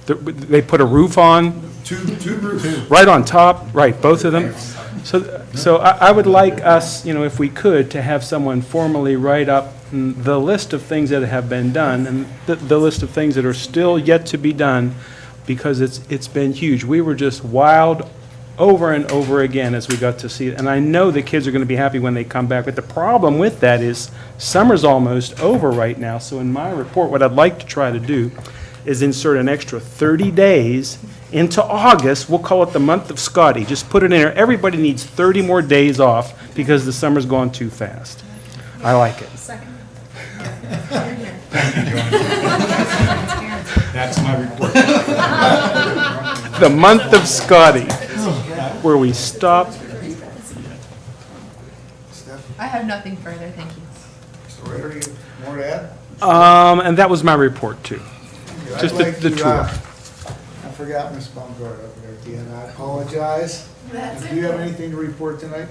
they put a roof on. Two roofs. Right on top, right, both of them. So I would like us, if we could, to have someone formally write up the list of things that have been done and the list of things that are still yet to be done, because it's been huge. We were just wowed over and over again as we got to see it. And I know the kids are going to be happy when they come back. But the problem with that is summer's almost over right now. So in my report, what I'd like to try to do is insert an extra 30 days into August. We'll call it the month of Scotty. Just put it in there. Everybody needs 30 more days off because the summer's gone too fast. I like it. That's my report. The month of Scotty, where we stop. I have nothing further, thank you. Mr. Rayner, you more to add? And that was my report too. I'd Just like the to, tour. I forgot Ms. Baumgart up there at the end. I apologize. That's Do you have okay. anything to report tonight?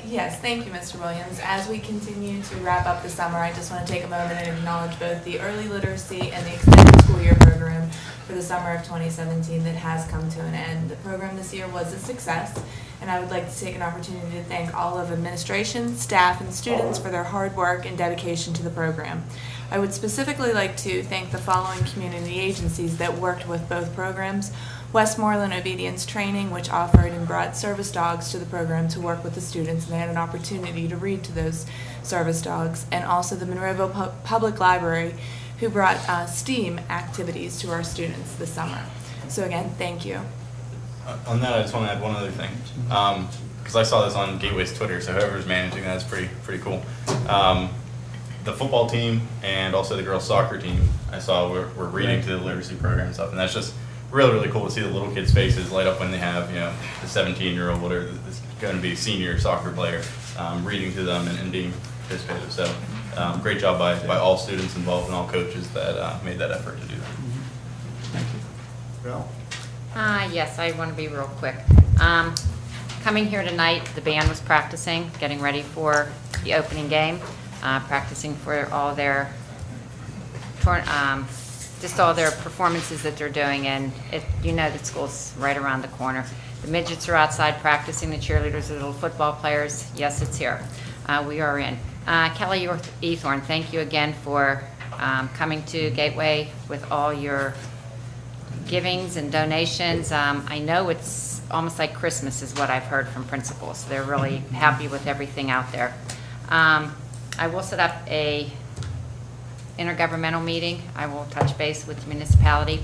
Yes, thank you, Mr. Williams. As we continue to wrap up the summer, I just want to take a moment and acknowledge both the early literacy and the extended school year program for the summer of 2017 that has come to an end. The program this year was a success, and I would like to take an opportunity to thank all of administration, staff, and students for their hard work and dedication to the program. I would specifically like to thank the following community agencies that worked with both programs: Westmoreland Obedience Training, which offered and brought service dogs to the program to work with the students, and they had an opportunity to read to those service dogs, and also the Monroeville Public Library, who brought STEAM activities to our students this summer. So again, thank you. On that, I just want to add one other thing, because I saw this on Gateway's Twitter, so whoever's managing that is pretty cool. The football team and also the girls' soccer team, I saw were reading to the literacy program and stuff, and that's just really cool to see the little kids' faces light up when they have, the 17-year-old or this going to be senior soccer player reading to them and being participative. So great job by all students involved and all coaches that made that effort to do that. Thank you. Val? Yes, I want to be real quick. Coming here tonight, the band was practicing, getting ready for the opening game, practicing for all their just all their performances that they're doing, and that school's right around the corner. The midgets are outside practicing, the cheerleaders, the little football players. Yes, it's here. We are in. Kelly Ethorn, thank you again for coming to Gateway with all your givings and donations. I know it's almost like Christmas is what I've heard from principals. They're really happy with everything out there. I will set up a intergovernmental meeting. I will touch base with the municipality.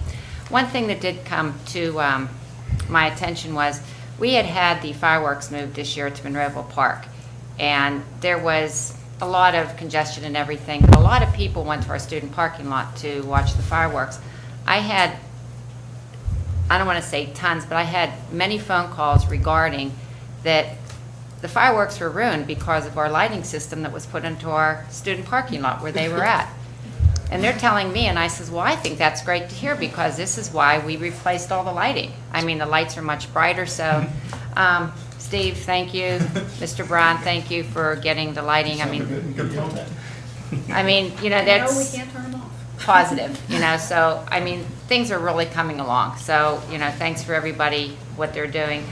One thing that did come to my attention was we had the fireworks moved this year to Monroeville Park, and there was a lot of congestion and everything, but a lot of people went to our student parking lot to watch the fireworks. I don't want to say tons, but I had many phone calls regarding that the fireworks were ruined because of our lighting system that was put into our student parking lot where they were at. And they're telling me, and I says, well, I think that's great to hear because this is why we replaced all the lighting. I mean, the lights are much brighter, so Steve, thank you. Mr. Brown, thank you for getting the lighting. I mean, you know, that's No, we can't turn them off. positive, you know, so, I mean, things are really coming along. So, you know, thanks for everybody, what they're doing.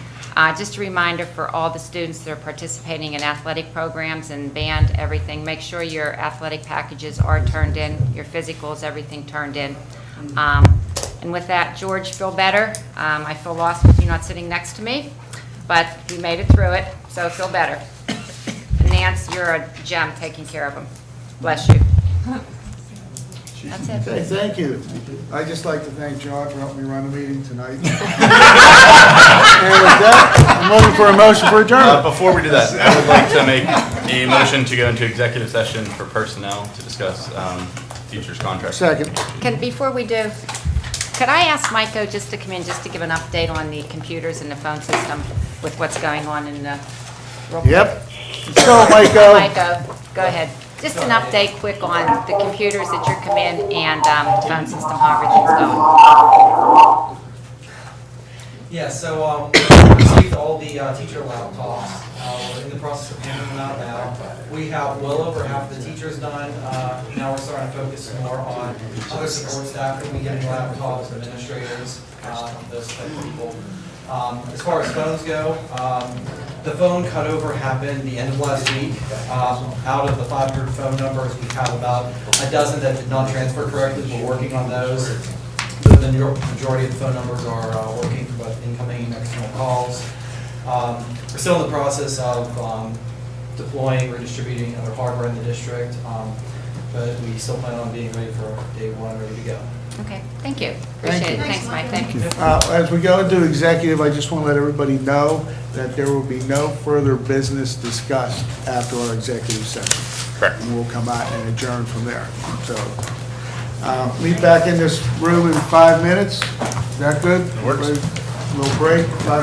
Just a reminder for all the students that are participating in athletic programs and band, everything, make sure your athletic packages are turned in, your physicals, everything turned in. And with that, George, feel better. I feel lost with you not sitting next to me, but we made it through it, so feel better. And Nance, you're a gem taking care of them. Bless you. That's it. Okay, thank you. I'd just like to thank John for helping me run the meeting tonight. And with that, I'm looking for a motion for adjournment. Before we do that, I would like to make a motion to go into executive session for personnel to discuss teachers' contracts. Second. Before we do, could I ask Maiko just to come in, just to give an update on the computers and the phone system with what's going on in the... Yep. So, Maiko. Maiko, go ahead. Just an update quick on the computers at your command and phone system, how everything's going. Yeah, so we received all the teacher laptops. We're in the process of handing them out now. We have well over half the teachers done. Now we're starting to focus more on other support staff that we get laptops, administrators, those type of people. As far as phones go, the phone cutover happened the end of last week. Out of the 500 phone numbers, we have about a dozen that did not transfer correctly. We're working on those. The majority of the phone numbers are working for both incoming and external calls. We're still in the process of deploying or distributing other hardware in the district, but we still plan on being ready for day one, ready to go. Okay, thank you. Appreciate it. Thanks, Mike. Thank you. As we go into executive, I just want to let everybody know that there will be no further business discussed after our executive session. Correct. And we'll come out and adjourn from there. So, meet back in this room in 5 minutes. Is that good? It works. Little break, 5